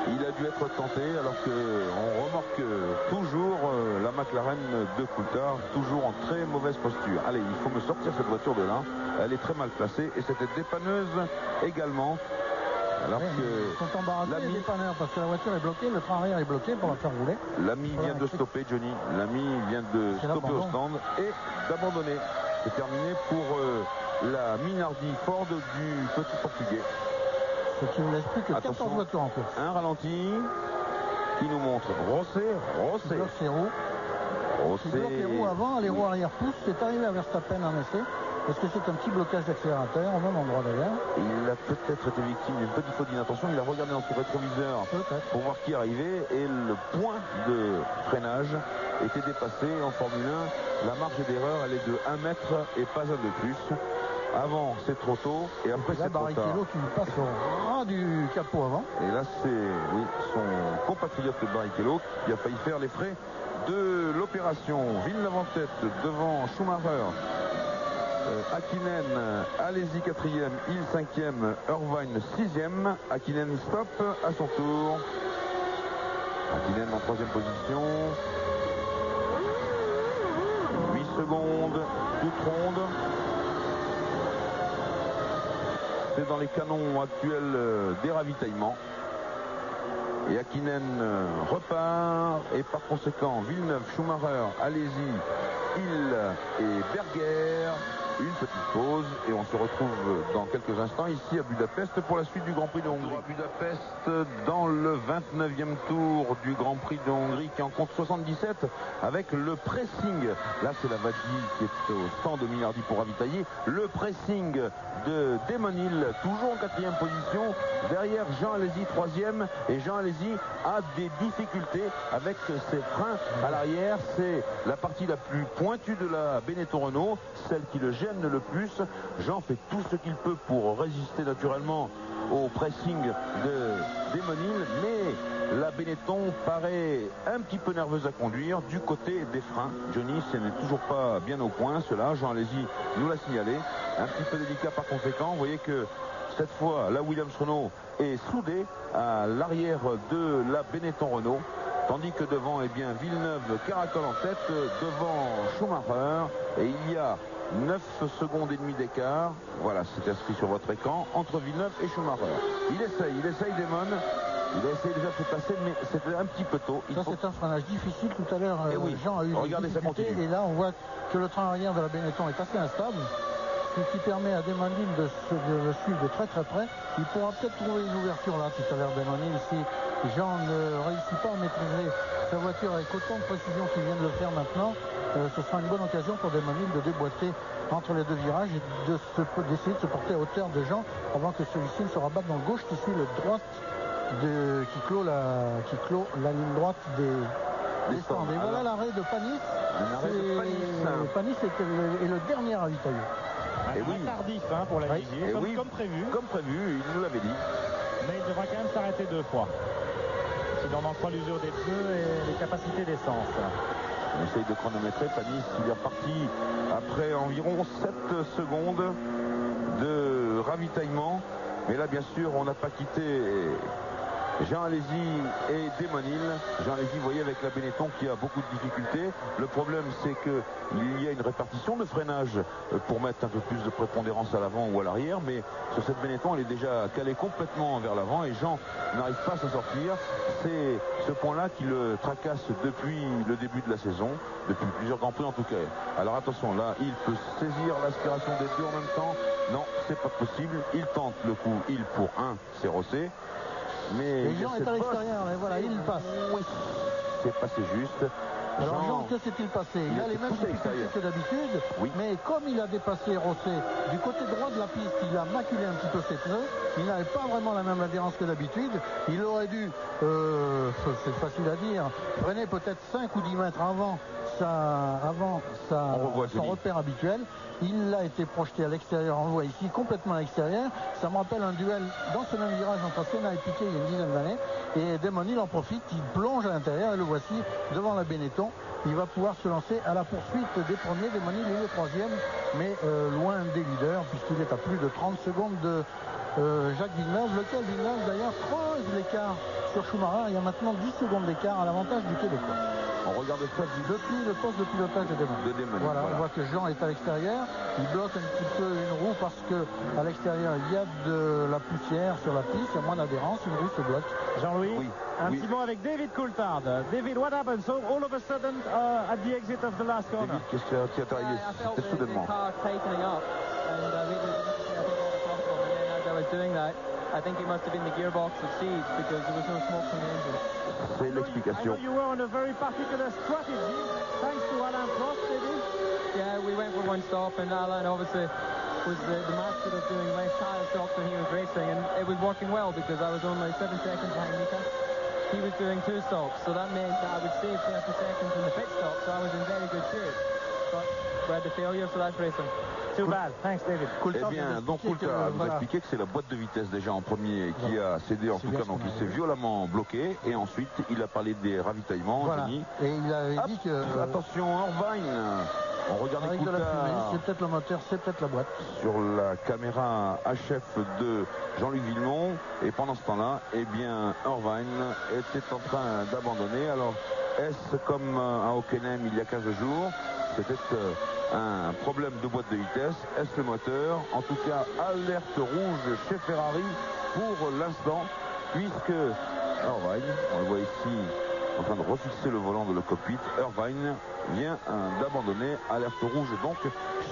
Il a dû être tenté alors qu'on remarque toujours la McLaren de Coulthard, toujours en très mauvaise posture. Allez, il faut me sortir cette voiture de là. Elle est très mal placée et c'était dépanneuse également. Alors que ils sont embarrassés les dépanneurs parce que la voiture est bloquée, le train arrière est bloqué pour la faire rouler. L'ami vient de stopper, Johnny. L'ami vient de stopper au stand et d'abandonner. C'est terminé pour la Minardi Ford du petit portugais. Ce qui ne laisse plus que 14 voitures en course. Un ralenti qui nous montre Rosset. Qui bloque les roues. Qui bloque les roues avant, les roues arrière poussent. C'est arrivé à Verstappen en essai. Est-ce que c'est un petit blocage d'accélérateur au même endroit d'ailleurs? Il a peut-être été victime d'une petite faute d'inattention. Il a regardé dans son rétroviseur pour voir qui arrivait et le point de freinage était dépassé. En Formule 1, la marge d'erreur elle est de 1 mètre et pas un de plus. Avant c'est trop tôt et après c'est trop tard. Barrichello qui passe au ras du capot avant. Et là c'est son compatriote Barrichello qui a failli faire les frais de l'opération. Villeneuve en tête devant Schumacher. Hakkinen, Alesi 4e, Hill 5e, Irvine 6e. Hakkinen stop à son tour. Hakkinen en 3e position. 8 secondes, toute ronde. c'est dans les canons actuels des ravitaillements. Et Hakkinen repart, et par conséquent Villeneuve, Schumacher, Alesi, Hill et Berger. Une petite pause et on se retrouve dans quelques instants ici à Budapest pour la suite du Grand Prix de Hongrie. À Budapest dans le 29e tour du Grand Prix de Hongrie qui en compte 77 avec le pressing. Là c'est la Vadji qui est au stand de Minardi pour ravitailler. Le pressing de Damon Hill toujours en 4e position. Derrière Jean Alesi 3e et Jean Alesi a des difficultés avec ses freins à l'arrière. C'est la partie la plus pointue de la Benetton Renault, celle qui le gêne le plus. Jean fait tout ce qu'il peut pour résister naturellement au pressing de Damon Hill, mais la Benetton paraît un petit peu nerveuse à conduire du côté des freins. Johnny, ce n'est toujours pas bien au point cela, Jean Alesi nous l'a signalé, un petit peu délicat par conséquent. Vous voyez que cette fois la Williams Renault est soudée à l'arrière de la Benetton Renault, tandis que devant, eh bien, Villeneuve caracole en tête devant Schumacher, et il y a 9 secondes et demie d'écart. Voilà, c'est inscrit sur votre écran entre Villeneuve et Schumacher. Il essaye Damon. Il a essayé déjà de se passer, mais c'était un petit peu tôt. C'est un freinage difficile. Tout à l'heure, oui, Jean a eu des difficultés. Et là, on voit que le train arrière de la Benetton est assez instable, ce qui permet à Damon Hill de le suivre de très très près. Il pourra peut-être trouver une ouverture là tout à l'heure, Damon Hill, si Jean ne réussit pas à maîtriser sa voiture avec autant de précision qu'il vient de le faire maintenant. Ce sera une bonne occasion pour Damon Hill de déboîter entre les deux virages et d'essayer de se porter à hauteur de Jean avant que celui-ci ne se rabatte dans le gauche qui suit le droite qui clôt la ligne droite des stands. Et voilà l'arrêt de Panis. Panis est le dernier ravitaillé. Et oui, tardif pour la Ligier, comme prévu. Comme prévu, il nous l'avait dit. Mais il devra quand même s'arrêter 2 fois. S'il en manque pas l'usure des pneus et les capacités d'essence. On essaye de chronométrer. Panis, il est reparti après environ 7 secondes de ravitaillement. Mais là, bien sûr, on n'a pas quitté Jean Alesi et Damon Hill. Jean Alesi, vous voyez, avec la Benetton qui a beaucoup de difficultés. Le problème, c'est qu'il y a une répartition de freinage pour mettre un peu plus de prépondérance à l'avant ou à l'arrière. Mais sur cette Benetton, elle est déjà calée complètement vers l'avant et Jean n'arrive pas à s'en sortir. C'est ce point-là qui le tracasse depuis le début de la saison, depuis plusieurs Grands Prix en tout cas. Alors attention, là, il peut saisir l'aspiration des deux en même temps. Non, c'est pas possible. Il tente le coup, il pour 1, c'est Rosset. Mais Jean est à l'extérieur, et voilà, il passe. Oui, c'est passé juste. Alors Jean, que s'est-il passé? Il a les mêmes difficultés que d'habitude, mais comme il a dépassé Rosset du côté droit de la piste, il a maculé un petit peu ses pneus. Il n'avait pas vraiment la même adhérence que d'habitude. Il aurait dû, c'est facile à dire, freiner peut-être 5 ou 10 mètres avant son repère habituel. Il a été projeté à l'extérieur, on le voit ici, complètement à l'extérieur. Ça me rappelle un duel dans ce même virage entre Senna et Piquet il y a une dizaine d'années. Et Damon Hill en profite, il plonge à l'intérieur et le voici devant la Benetton. Il va pouvoir se lancer à la poursuite des premiers. Damon Hill est le 3e, mais loin des leaders, puisqu'il est à plus de 30 secondes de Jacques Villeneuve, lequel Villeneuve d'ailleurs creuse l'écart sur Schumacher. Il y a maintenant 10 secondes d'écart à l'avantage du Québécois. On regarde ça depuis le poste de pilotage de Damon. Voilà, on voit que Jean est à l'extérieur. Il bloque un petit peu une roue parce que à l'extérieur il y a de la poussière sur la piste, il y a moins d'adhérence, une roue se bloque. Jean-Louis, un petit mot avec David Coulthard. David, what happened? So all of a sudden at the exit of the last corner. David, qu'est-ce qui est arrivé? C'était soudainement. I think it must have been the gearbox of seeds because there was no smoke from the engine. C'est l'explication. I know you were on a very particular strategy, thanks to Alain Prost, maybe? Yeah, we went for one stop, and Alain obviously was the master of doing less tyre stops when he was racing, and it was working well because I was only 7 seconds behind Mika. He was doing 2 stops, so that meant that I would save 30 seconds in the pit stop, so I was in very good shape. But we had the failure, so that's racing. Too bad. Thanks, David. Eh bien, donc Coulthard vous a expliqué que c'est la boîte de vitesse déjà en premier qui a cédé, en tout cas, donc il s'est violemment bloqué. Et ensuite, il a parlé des ravitaillements. Voilà. Et il avait dit que... Attention, Irvine. On regarde Coulthard. C'est peut-être le moteur, c'est peut-être la boîte. Sur la caméra HF de Jean-Luc Villemont. Et pendant ce temps-là, eh bien, Irvine était en train d'abandonner. Alors, est-ce comme à Hockenheim il y a 15 jours? C'était un problème de boîte de vitesse. Est-ce le moteur? En tout cas, alerte rouge chez Ferrari pour l'instant, puisque Irvine, on le voit ici en train de refixer le volant de le cockpit, Irvine vient d'abandonner. Alerte rouge donc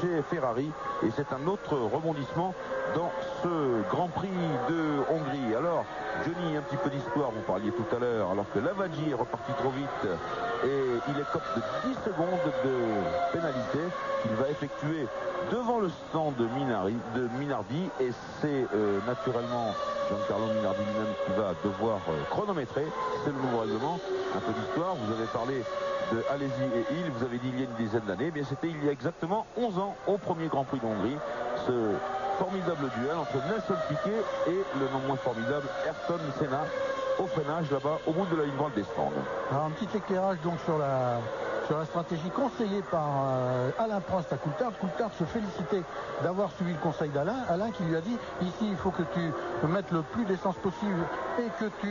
chez Ferrari, et c'est un autre rebondissement dans ce Grand Prix de Hongrie. Alors Johnny, un petit peu d'histoire, vous parliez tout à l'heure, alors que Lavaggi est reparti trop vite et il écope de 10 secondes de pénalité qu'il va effectuer devant le stand de Minardi, et c'est naturellement Giancarlo Minardi lui-même qui va devoir chronométrer. C'est le nouveau règlement. Un peu d'histoire, vous avez parlé de Alesi et Hill, vous avez dit il y a une dizaine d'années, bien c'était il y a exactement 11 ans au premier Grand Prix d'Hongrie, ce formidable duel entre Nelson Piquet et le non moins formidable Ayrton Senna au freinage là-bas au bout de la ligne droite des stands. Alors un petit éclairage donc sur la stratégie conseillée par Alain Prost à Coulthard. Coulthard se félicitait d'avoir suivi le conseil d'Alain. Alain qui lui a dit ici il faut que tu mettes le plus d'essence possible et que tu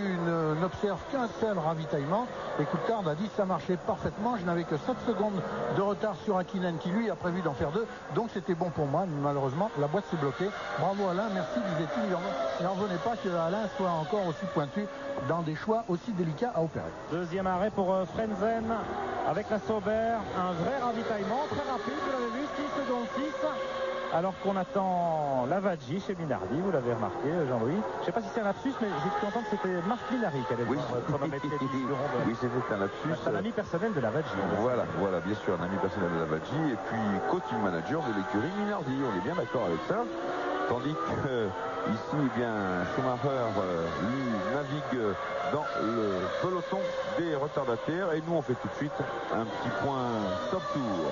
n'observes qu'un seul ravitaillement. Et Coulthard a dit ça marchait parfaitement, je n'avais que 7 secondes de retard sur Hakkinen qui lui a prévu d'en faire 2, donc c'était bon pour moi. Malheureusement la boîte s'est bloquée. Bravo Alain, merci, disait-il. Il n'en venait pas que Alain soit encore aussi pointu dans des choix aussi délicats à opérer. Deuxième arrêt pour Frentzen avec la Sauber, un vrai ravitaillement très rapide, vous l'avez vu, 6 secondes 6, alors qu'on attend Lavaggi chez Minardi, vous l'avez remarqué Jean-Louis. Je ne sais pas si c'est un lapsus, mais j'ai cru entendre que c'était Marc Minardi qui allait chronométrer 10 secondes. Oui, c'était un lapsus. C'est un ami personnel de Lavaggi. Voilà, bien sûr, un ami personnel de Lavaggi, et puis coaching manager de l'écurie Minardi, on est bien d'accord avec ça. Tandis que ici, eh bien, Schumacher lui navigue dans le peloton des retardataires, et nous on fait tout de suite un petit point top tour.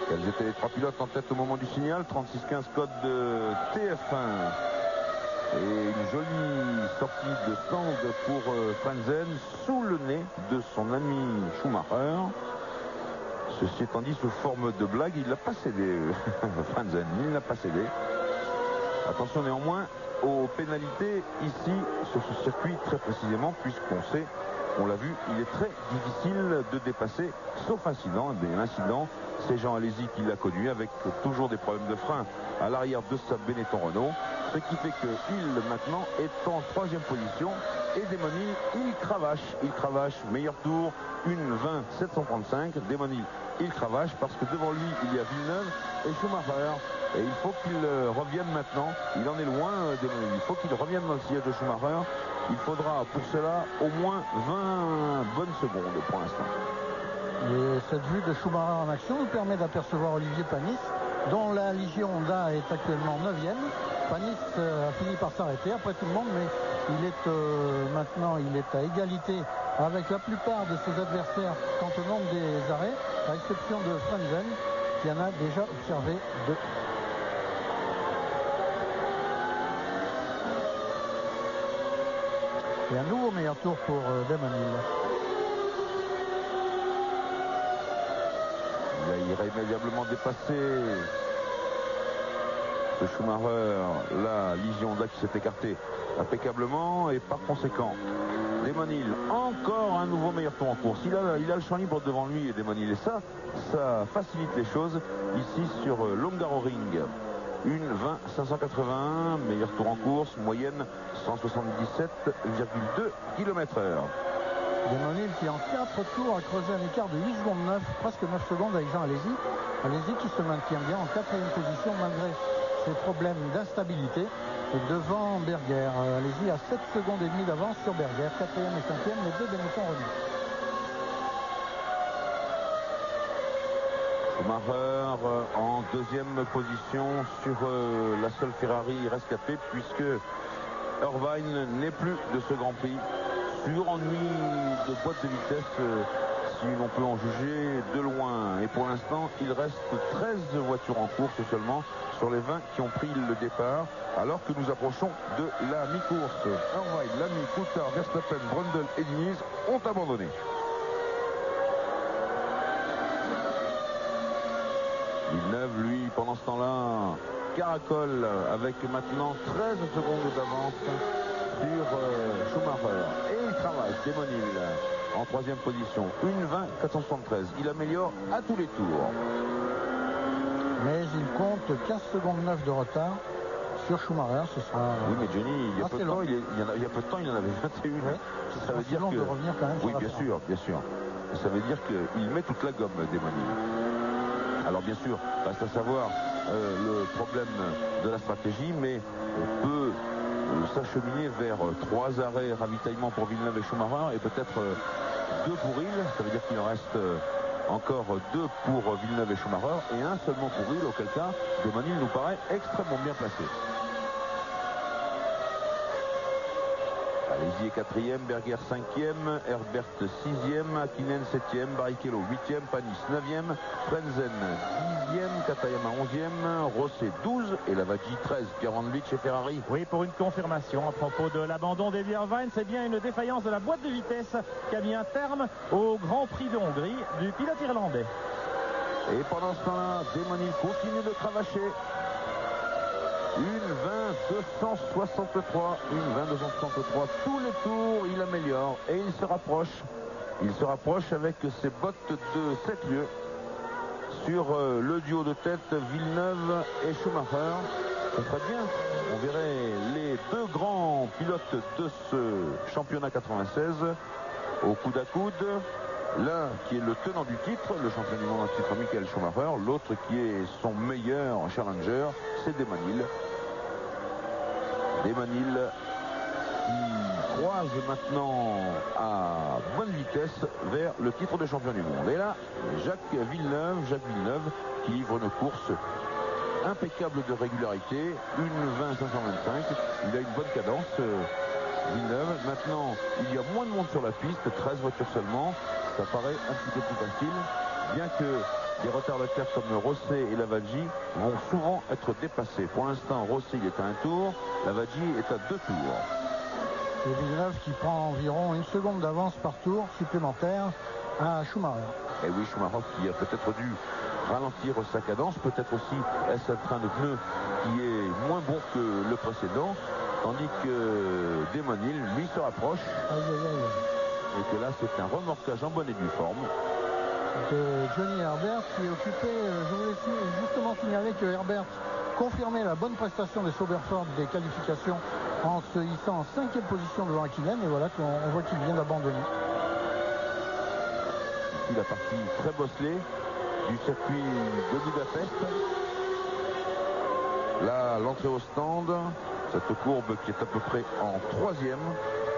Quels étaient les trois pilotes en tête au moment du signal? 36-15 code de TF1. Et une jolie sortie de stand pour Frentzen sous le nez de son ami Schumacher. Ceci étant dit, sous forme de blague, il n'a pas cédé. Frentzen, il n'a pas cédé. Attention néanmoins aux pénalités ici sur ce circuit très précisément, puisqu'on sait, on l'a vu, il est très difficile de dépasser, sauf incident. Et l'incident, c'est Jean Alesi qui l'a connu, avec toujours des problèmes de frein à l'arrière de sa Benetton Renault, ce qui fait que Hill maintenant est en 3e position, et Damon Hill, il cravache, meilleur tour, une 20-735. Damon Hill, il cravache parce que devant lui il y a Villeneuve et Schumacher, et il faut qu'il revienne maintenant. Il en est loin, Damon Hill. Il faut qu'il revienne dans le sillage de Schumacher. Il faudra pour cela au moins 20 bonnes secondes pour l'instant. Et cette vue de Schumacher en action nous permet d'apercevoir Olivier Panis, dont la Légion Honda est actuellement 9e. Panis a fini par s'arrêter après tout le monde, mais il est maintenant à égalité avec la plupart de ses adversaires quant au nombre des arrêts, à exception de Frentzen, qui en a déjà observé 2. Et un nouveau meilleur tour pour Damon Hill. Il a irrémédiablement dépassé ce Schumacher, la Légion Honda qui s'est écartée impeccablement, et par conséquent Damon Hill, encore un nouveau meilleur tour en course. Il a le champ libre devant lui, et Damon Hill, et ça facilite les choses ici sur Hungaroring. Une 20-581, meilleur tour en course, moyenne 177,2 km/h. Damon Hill qui en 4 tours a creusé un écart de 8 secondes 9, presque 9 secondes avec Jean Alesi. Alesi qui se maintient bien en 4e position malgré ses problèmes d'instabilité devant Berger. Alesi a 7 secondes et demie d'avance sur Berger, 4e et 5e, les deux Benetton Renault. Schumacher en 2e position sur la seule Ferrari rescapée, puisque Irvine n'est plus de ce Grand Prix. Sur ennui de boîte de vitesse, si l'on peut en juger de loin. Et pour l'instant, il reste 13 voitures en course seulement sur les 20 qui ont pris le départ, alors que nous approchons de la mi-course. Irvine, Lamy, Coulthard, Verstappen, Brundle et Diniz ont abandonné. Villeneuve, lui, pendant ce temps-là, caracole avec maintenant 13 secondes d'avance sur Schumacher. Et il travaille, Demonil, en 3e position. 1:20,473. Il améliore à tous les tours. Mais il compte 15 secondes 9 de retard sur Schumacher. Ce sera. Oui, mais Johnny, il y a peu de temps, long. il y a peu de temps, il en avait 21. Ouais. Ça veut dire long que. de revenir quand même Oui, sur la bien Ferrari. sûr, bien sûr. Ça veut dire qu'il met toute la gomme, Demonil. Alors bien sûr, reste à savoir le problème de la stratégie, mais on peut s'acheminer vers 3 arrêts ravitaillement pour Villeneuve et Schumacher et peut-être 2 pour Hill. Ça veut dire qu'il en reste encore 2 pour Villeneuve et Schumacher et 1 seulement pour Hill, auquel cas Demonil nous paraît extrêmement bien placé. Alési est 4e, Berger 5e, Herbert 6e, Hakkinen 7e, Barrichello 8e, Panis 9e, Frenzen 10e, Katayama 11e, Rosset 12 et Lavaggi 13. Pierre Andlich chez Ferrari. Oui, pour une confirmation à propos de l'abandon d'Eddie Irvine, c'est bien une défaillance de la boîte de vitesse qui a mis un terme au Grand Prix de Hongrie du pilote irlandais. Et pendant ce temps-là, Demonil continue de cravacher. 1:20,263, 1:20,263. Tous les tours, il améliore et il se rapproche. Il se rapproche avec ses bottes de 7 lieues sur le duo de tête Villeneuve et Schumacher. Ce serait bien. On verrait les 2 grands pilotes de ce championnat 96 au coude à coude. L'un qui est le tenant du titre, le champion du monde en titre Michael Schumacher. L'autre qui est son meilleur challenger, c'est Demonil. Demonil qui croise maintenant à bonne vitesse vers le titre de champion du monde. Et là, Jacques Villeneuve qui livre une course impeccable de régularité, 1:20,525. Il a une bonne cadence, Villeneuve. Maintenant, il y a moins de monde sur la piste, 13 voitures seulement. Ça paraît un petit peu plus facile, bien que les retardataires comme Rosset et Lavaggi vont souvent être dépassés. Pour l'instant, Rosset il est à 1 tour, Lavaggi est à 2 tours. Et Villeneuve qui prend environ 1 seconde d'avance par tour supplémentaire à Schumacher. Et oui, Schumacher qui a peut-être dû ralentir sa cadence, peut-être aussi est-ce un train de pneus qui est moins bon que le précédent, tandis que Demonil, lui, se rapproche. Aïe, aïe, aïe. Et que là, c'est un remorquage en bonne et due forme. De Johnny Herbert qui est occupé, je voulais justement signaler que Herbert confirmait la bonne prestation des Sauberford des qualifications en se hissant en 5e position devant Hakkinen, et voilà qu'on voit qu'il vient d'abandonner. Ici la partie très bosselée du circuit de Budapest. Là, l'entrée au stand, cette courbe qui est à peu près en 3e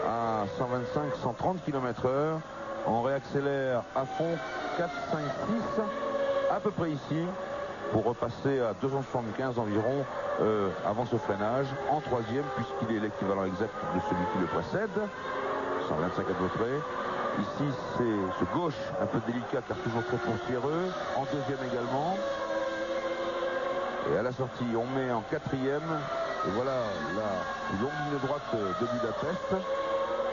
à 125-130 km/h. On réaccélère à fond 4, 5, 6 à peu près ici pour repasser à 275 environ avant ce freinage en 3e puisqu'il est l'équivalent exact de celui qui le précède, 125 à peu près. Ici c'est ce gauche un peu délicat car toujours très poussiéreux, en 2e également. Et à la sortie on met en 4e et voilà la longue ligne droite de Budapest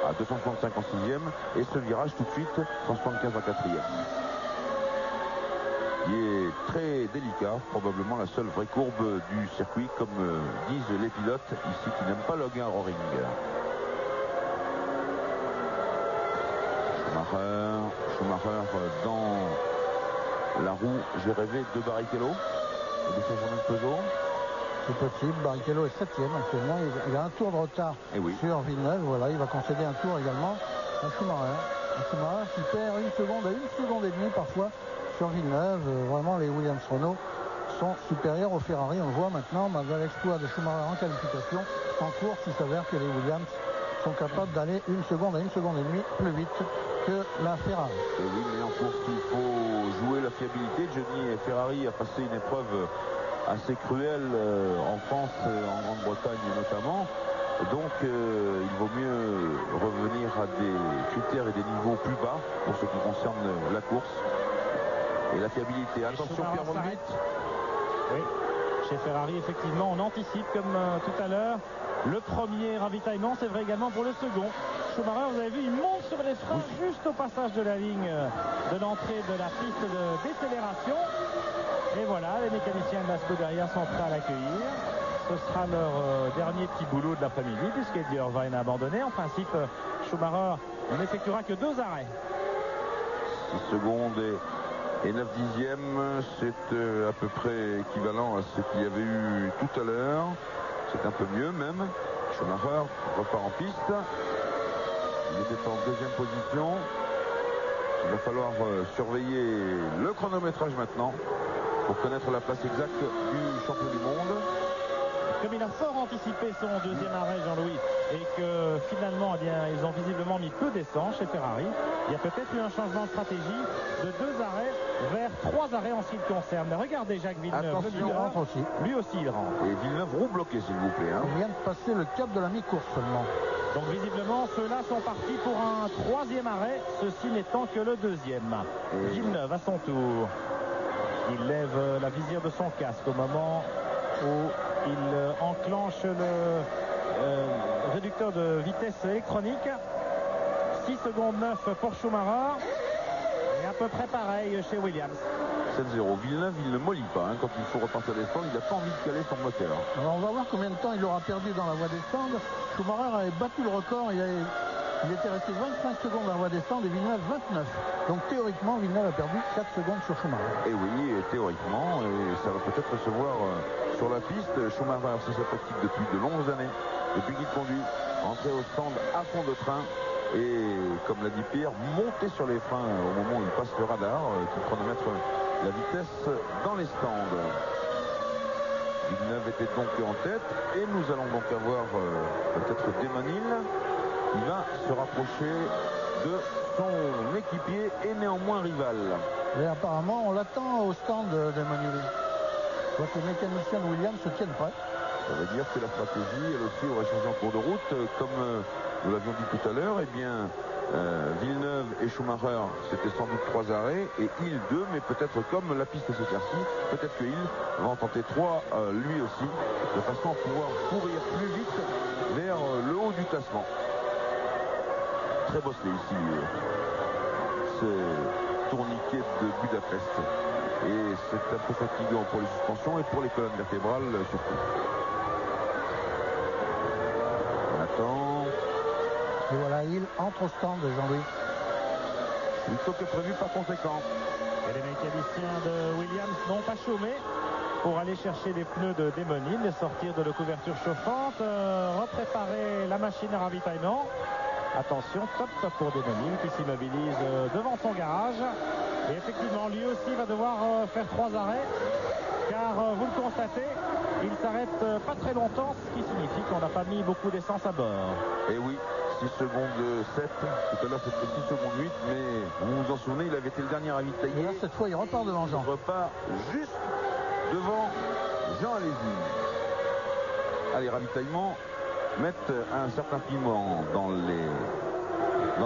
à 265 en 6e et ce virage tout de suite 175 en 4e. Qui est très délicat, probablement la seule vraie courbe du circuit, comme disent les pilotes ici qui n'aiment pas le gain au ring. Schumacher dans la roue, j'ai rêvé de Barrichello et de Saint-Germain de Peugeot. C'est possible, Barrichello est 7e actuellement, il a un tour de retard sur Villeneuve, voilà, il va concéder un tour également à Schumacher. Schumacher qui perd 1 seconde à 1 seconde et demie parfois sur Villeneuve. Vraiment les Williams Renault sont supérieurs aux Ferrari, on le voit maintenant, malgré l'exploit de Schumacher en qualification. En course, il s'avère que les Williams sont capables d'aller 1 seconde à 1 seconde et demie plus vite que la Ferrari. Et oui, mais en course il faut jouer la fiabilité. Johnny Ferrari a passé une épreuve assez cruelle en France, en Grande-Bretagne notamment. Donc il vaut mieux revenir à des critères et des niveaux plus bas pour ce qui concerne la course et la fiabilité. Attention Pierre Volvic. Oui, chez Ferrari effectivement on anticipe comme tout à l'heure le premier ravitaillement, c'est vrai également pour le second. Schumacher, vous avez vu, il monte sur les freins juste au passage de la ligne de l'entrée de la piste de décélération. Et voilà, les mécaniciens de la Scuderia sont prêts à l'accueillir. ce sera leur dernier petit boulot de l'après-midi, puisqu'Eddie Irvine a abandonné. En principe, Schumacher n'effectuera que 2 arrêts. 6 secondes et 9 dixièmes, c'est à peu près équivalent à ce qu'il y avait eu tout à l'heure. C'est un peu mieux même. Schumacher repart en piste. Il était en deuxième position. Il va falloir surveiller le chronométrage maintenant pour connaître la place exacte du champion du monde. Comme il a fort anticipé son deuxième arrêt, Jean-Louis, et que finalement, eh bien, ils ont visiblement mis peu d'essence chez Ferrari, il y a peut-être eu un changement de stratégie de 2 arrêts vers 3 arrêts en ce qui le concerne. Mais regardez Jacques Villeneuve, attention, il rentre aussi. Lui aussi, il rentre. Et Villeneuve, roue bloquée, s'il vous plaît. Il vient de passer le cap de la mi-course seulement. Donc visiblement, ceux-là sont partis pour un 3e arrêt, ceci n'étant que le 2e. Villeneuve à son tour. Il lève la visière de son casque au moment où il enclenche le réducteur de vitesse électronique. 6 secondes 9 pour Schumacher. Et à peu près pareil chez Williams. 7-0. Villeneuve, il ne mollit pas. Quand il faut repartir des stands, il n'a pas envie de caler son moteur. Alors on va voir combien de temps il aura perdu dans la voie des stands. Schumacher avait battu le record. Il était resté 25 secondes dans la voie des stands et Villeneuve 29. Donc théoriquement, Villeneuve a perdu 4 secondes sur Schumacher. Et oui, et théoriquement, et ça va peut-être se voir sur la piste. Schumacher, c'est sa tactique depuis de longues années. Depuis qu'il conduit, entrer au stand à fond de train. Et comme l'a dit Pierre, monter sur les freins au moment où il passe le radar, qui chronomètre la vitesse dans les stands. Villeneuve était donc en tête et nous allons donc avoir peut-être Damon Hill qui va se rapprocher de son équipier et néanmoins rival. Et apparemment on l'attend au stand de Damon Hill. Je vois que les mécaniciens de Williams se tiennent prêts. Ça veut dire que la stratégie, elle aussi, aurait changé en cours de route. Comme nous l'avions dit tout à l'heure, eh bien, Villeneuve et Schumacher, c'était sans doute 3 arrêts, et Hill 2, mais peut-être comme la piste s'éclaircit, peut-être que Hill va en tenter 3 lui aussi, de façon à pouvoir courir plus vite vers le haut du classement. Très bosselé ici, ce tourniquet de Budapest. Et c'est un peu fatigant pour les suspensions et pour les colonnes vertébrales surtout. On attend. Et voilà, il entre au stand de Jean-Louis. Plutôt que prévu par conséquent. Et les mécaniciens de Williams n'ont pas chômé pour aller chercher les pneus de Damon Hill, les sortir de la couverture chauffante, repréparer la machine à ravitaillement. Attention, top pour Damon Hill qui s'immobilise devant son garage. Et effectivement, lui aussi va devoir faire 3 arrêts, car vous le constatez, il s'arrête pas très longtemps, ce qui signifie qu'on n'a pas mis beaucoup d'essence à bord. Et oui, 6 secondes 7, tout à l'heure c'était 6 secondes 8, mais vous vous en souvenez, il avait été le dernier ravitaillé. Et là, cette fois, il repart devant Jean. Il repart juste devant Jean Alesi. Allez, ravitaillement, mettre un certain piment dans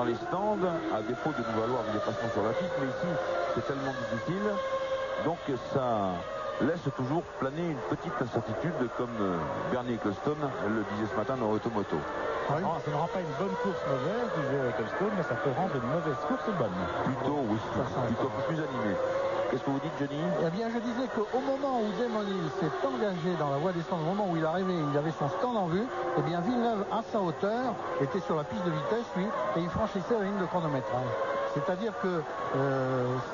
les stands, à défaut de nous valoir des dépassements sur la piste, mais ici c'est tellement difficile, donc ça laisse toujours planer une petite incertitude, comme Bernie Ecclestone le disait ce matin dans Automoto. Oui. Ça ne rend pas une bonne course mauvaise, disait Ecclestone, mais ça peut rendre une mauvaise course bonne. Plutôt, oui, plutôt un peu plus animé. Qu'est-ce que vous dites, Johnny? Eh bien, je disais qu'au moment où Damon Hill s'est engagé dans la voie des stands, au moment où il arrivait, il avait son stand en vue, eh bien, Villeneuve, à sa hauteur, était sur la piste de vitesse, lui, et il franchissait la ligne de chronométrage. C'est-à-dire que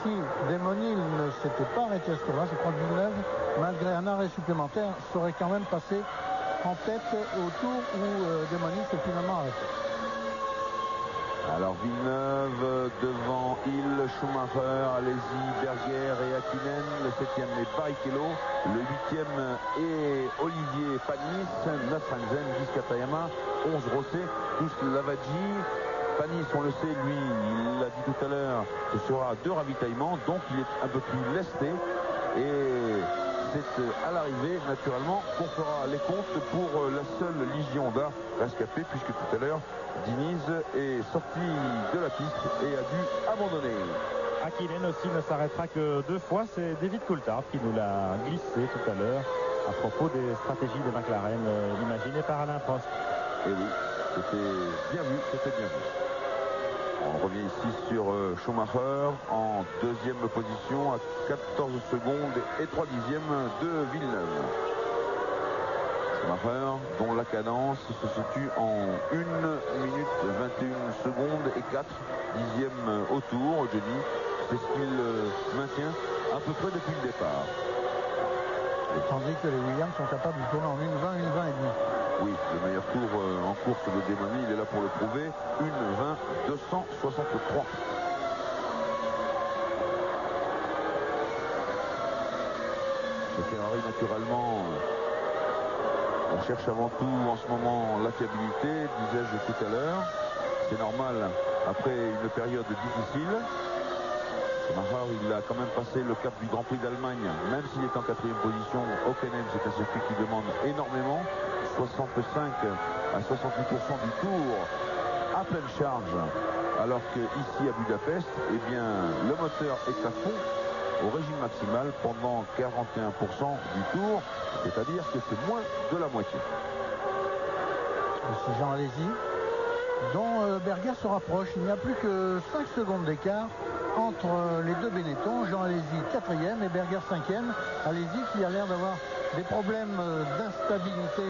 si Damon Hill ne s'était pas arrêté à ce tour-là, je crois que Villeneuve, malgré un arrêt supplémentaire, serait quand même passé en tête au tour où Damon Hill s'est finalement arrêté. Alors Villeneuve devant Hill, Schumacher, Alesi, Berger et Hakkinen. Le 7e est Barrichello. Le 8e est Olivier Panis. 9 Hansen, 10 Katayama, 11 Rosset, 12 Lavaggi. Panis, on le sait, lui, il l'a dit tout à l'heure, ce sera 2 ravitaillements, donc il est un peu plus lesté. Et c'est à l'arrivée, naturellement, qu'on fera les comptes pour la seule Légion d'A rescapée, puisque tout à l'heure, Diniz est sorti de la piste et a dû abandonner. Hakkinen aussi ne s'arrêtera que 2 fois, c'est David Coulthard qui nous l'a glissé tout à l'heure à propos des stratégies des McLaren imaginées par Alain Prost. Et oui, c'était bien vu, c'était bien vu. On revient ici sur Schumacher en 2e position à 14 secondes et 3 dixièmes de Villeneuve. Schumacher, dont la cadence se situe en 1 minute 21 secondes et 4 dixièmes au tour. Johnny, c'est ce qu'il maintient à peu près depuis le départ. Tandis que les Williams sont capables de tourner en 1,20, 1,20 et demi. Oui, le meilleur tour en course de Demoni, il est là pour le prouver. 1,20, 263. Le Ferrari, naturellement, on cherche avant tout en ce moment la fiabilité, disais-je tout à l'heure. C'est normal après une période difficile. Schumacher, il a quand même passé le cap du Grand Prix d'Allemagne, même s'il est en 4e position. Hockenheim, c'est un circuit qui demande énormément, 65 à 68% du tour à pleine charge, alors qu'ici à Budapest, eh bien, le moteur est à fond au régime maximal pendant 41% du tour, c'est-à-dire que c'est moins de la moitié. C'est Jean Alesi, dont Berger se rapproche. Il n'y a plus que 5 secondes d'écart entre les deux Benetton. Jean Alesi 4e et Berger 5e. Alesi qui a l'air d'avoir des problèmes d'instabilité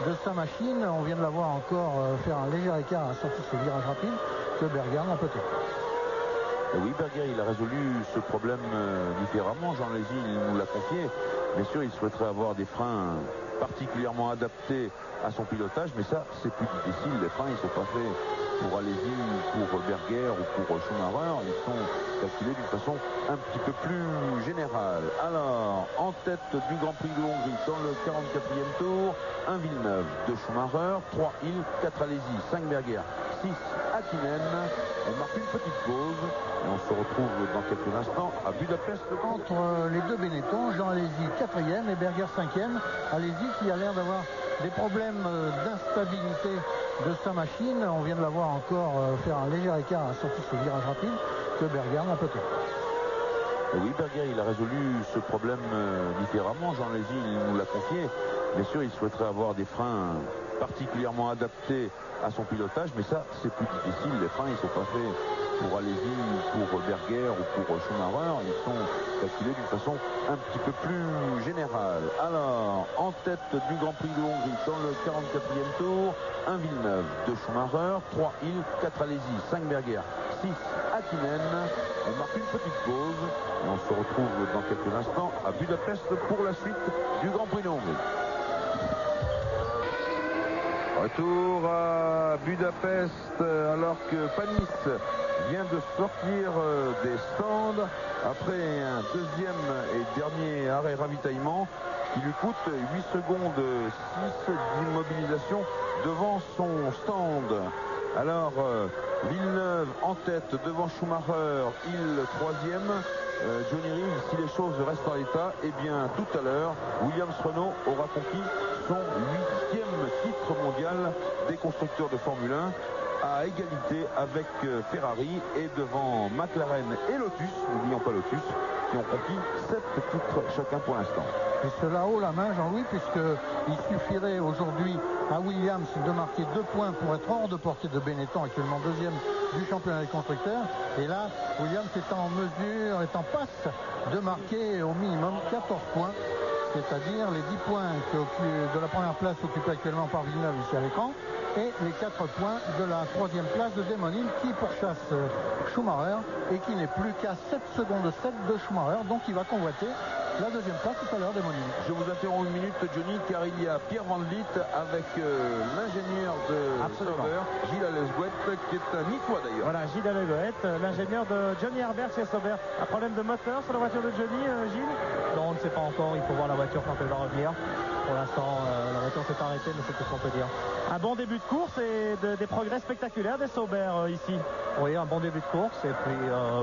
de sa machine. On vient de la voir encore faire un léger écart à la sortie de ses virages rapides que Berger n'a peut-être. Oui, Berger, il a résolu ce problème différemment. Jean Alesi, il nous l'a confié. Bien sûr, il souhaiterait avoir des freins particulièrement adaptés à son pilotage, mais ça, c'est plus difficile. Les freins, ils ne sont pas faits pour Alesi, pour Berger ou pour Schumacher. Ils sont calculés d'une façon un petit peu plus générale. Alors, en tête du Grand Prix de Hongrie, dans le 44e tour, 1 Villeneuve, 2 Schumacher, 3 Hill, 4 Alesi, 5 Berger, 6 Hakkinen. On marque une petite pause et on se retrouve dans quelques instants à Budapest. Entre les deux Benetton, Jean Alesi 4e et Berger 5e. Alesi qui a l'air d'avoir des problèmes d'instabilité de sa machine. On vient de la voir encore faire un léger écart à la sortie de ses virages rapides que Berger n'a peut-être. Oui, Berger, il a résolu ce problème différemment. Jean Alesi, il nous l'a confié. Bien sûr, il souhaiterait avoir des freins particulièrement adaptés à son pilotage, mais ça, c'est plus difficile. Les freins, ils ne sont pas faits pour Alesi, pour Berger ou pour Schumacher. Ils sont calculés d'une façon un petit peu plus générale. Alors, en tête du Grand Prix de Hongrie, dans le 44e tour, 1 Villeneuve, 2 Schumacher, 3 Hill, 4 Alesi, 5 Berger, 6 Hakkinen. On marque une petite pause et on se retrouve dans quelques instants à Budapest pour la suite du Grand Prix de Hongrie. Retour à Budapest alors que Panis vient de sortir des stands après un deuxième et dernier arrêt ravitaillement qui lui coûte 8 secondes 6 d'immobilisation devant son stand. Alors Villeneuve en tête devant Schumacher, Hill 3e. Johnny Reeves, si les choses restent en l'état, eh bien tout à l'heure, Williams-Renault aura conquis son 8e titre mondial des constructeurs de Formule 1 à égalité avec Ferrari et devant McLaren et Lotus, n'oublions pas Lotus, qui ont conquis 7 titres chacun pour l'instant. Et cela haut la main, Jean-Louis, puisqu'il suffirait aujourd'hui à Williams de marquer 2 points pour être hors de portée de Benetton, actuellement 2e du championnat des constructeurs. Et là, Williams est en mesure, est en passe de marquer au minimum 14 points, c'est-à-dire les 10 points de la première place occupée actuellement par Villeneuve ici à l'écran, et les 4 points de la 3e place de Demoni qui pourchasse Schumacher et qui n'est plus qu'à 7 secondes 7 de Schumacher, donc il va convoiter la 2e place tout à l'heure, Demoni. Je vous interromps une minute, Johnny, car il y a Pierre Van Vliet avec l'ingénieur de Sauber, Gilles Allesgouet, qui est un Niçois d'ailleurs. Voilà, Gilles Allesgouet, l'ingénieur de Johnny Herbert chez Sauber. Un problème de moteur sur la voiture de Johnny, Gilles? Non, on ne sait pas encore. Il faut voir la voiture quand elle va revenir. Pour l'instant, la voiture s'est arrêtée, mais c'est tout ce qu'on peut dire. Un bon début de course et des progrès spectaculaires des Sauber ici. Oui, un bon début de course. Et puis,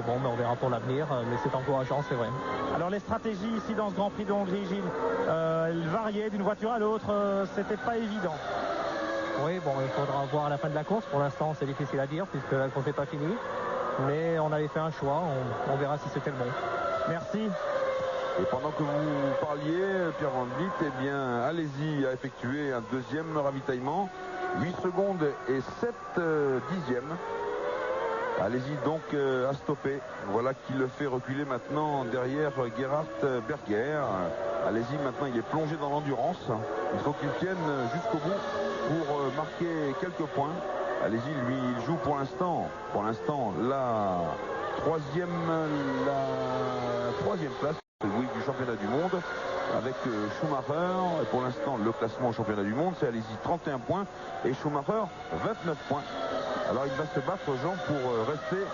bon, mais on verra pour l'avenir. Mais c'est encourageant, c'est vrai. Alors, les stratégies ici dans ce Grand Prix de Hongrie, Gilles, elles variaient d'une voiture à l'autre. C'était pas évident. Oui, bon, il faudra voir à la fin de la course. Pour l'instant, c'est difficile à dire puisque la course n'est pas finie. Mais on avait fait un choix. On verra si c'était le bon. Merci. Et pendant que vous parliez, Pierre Van Vliet, eh bien, Alesi a effectué un 2e ravitaillement, 8 secondes et 7 dixièmes. Allez-y donc à stopper. Voilà qui le fait reculer maintenant derrière Gerhard Berger. Allez-y, maintenant il est plongé dans l'endurance. Il faut qu'il tienne jusqu'au bout pour marquer quelques points. Allez-y, lui, il joue pour l'instant la troisième place, oui, du championnat du monde avec Schumacher. Et pour l'instant, le classement au championnat du monde, c'est allez-y 31 points et Schumacher 29 points. Alors il va se battre, Jean, pour rester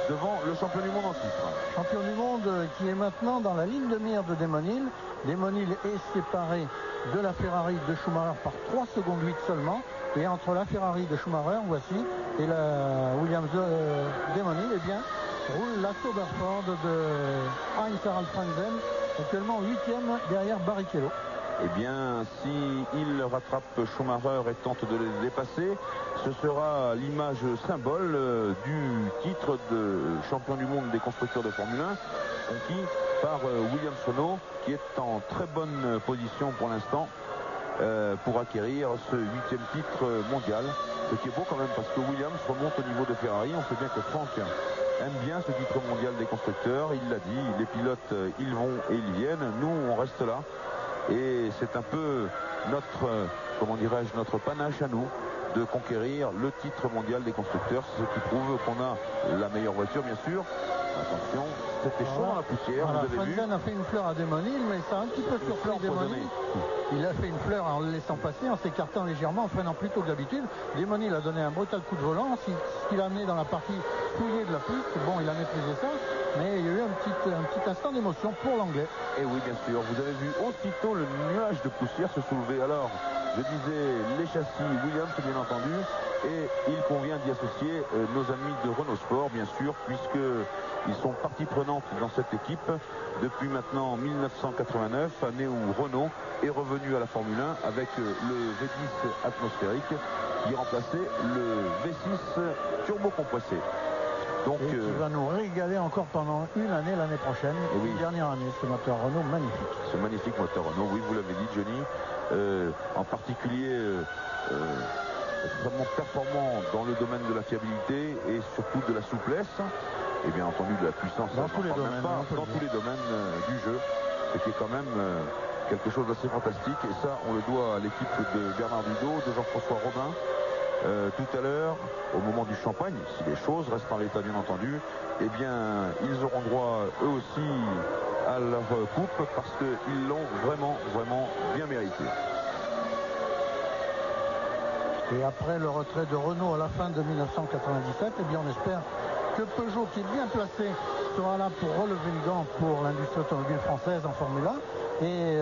devant le champion du monde en titre. Champion du monde qui est maintenant dans la ligne de mire de Damon Hill. Damon Hill est séparé de la Ferrari de Schumacher par 3 secondes 8 seulement. Et entre la Ferrari de Schumacher, voici, et la Williams Damon Hill, eh bien, roule la Sauberford de Heinz-Harald Frentzen, actuellement 8e derrière Barrichello. Eh bien, s'il rattrape Schumacher et tente de le dépasser, ce sera l'image symbole du titre de champion du monde des constructeurs de Formule 1, conquis par Williams Renault, qui est en très bonne position pour l'instant pour acquérir ce 8e titre mondial. Ce qui est beau quand même, parce que Williams remonte au niveau de Ferrari. On sait bien que Franck aime bien ce titre mondial des constructeurs. Il l'a dit, les pilotes, ils vont et ils viennent. Nous, on reste là. Et c'est un peu notre panache à nous de conquérir le titre mondial des constructeurs. C'est ce qui prouve qu'on a la meilleure voiture, bien sûr. Attention, c'était chaud dans la poussière, voilà, vous avez vu. Frentzen a fait une fleur à Damon Hill, mais ça a un petit peu surpris Damon Hill. Il a fait une fleur en le laissant passer, en s'écartant légèrement, en freinant plus tôt que d'habitude. Damon Hill a donné un brutal coup de volant, ce qu'il a amené dans la partie fouillée de la piste. Bon, il a maîtrisé ça, mais il y a eu un petit instant d'émotion pour l'anglais. Et oui, bien sûr, vous avez vu aussitôt le nuage de poussière se soulever. Alors, je disais les châssis Williams, bien entendu, et il convient d'y associer nos amis de Renault Sport, bien sûr, puisqu'ils sont partie prenante dans cette équipe depuis maintenant 1989, année où Renault est revenu à la Formule 1 avec le V10 atmosphérique qui remplaçait le V6 turbo-compressé. Donc, et qui va nous régaler encore pendant une année l'année prochaine, oui. Une dernière année, ce moteur Renault magnifique. Ce magnifique moteur Renault, oui, vous l'avez dit, Johnny, en particulier extrêmement performant dans le domaine de la fiabilité et surtout de la souplesse, et bien entendu de la puissance dans tous les domaines, dans tous les domaines du jeu, ce qui est quand même quelque chose d'assez fantastique. Et ça, on le doit à l'équipe de Bernard Didot, de Jean-François Robin. Tout à l'heure, au moment du champagne, si les choses restent en l'état bien entendu, eh bien ils auront droit eux aussi à leur coupe, parce qu'ils l'ont vraiment bien mérité. Et après le retrait de Renault à la fin de 1997, eh bien on espère que Peugeot, qui est bien placé, sera là pour relever le gant pour l'industrie automobile française en Formule 1. Et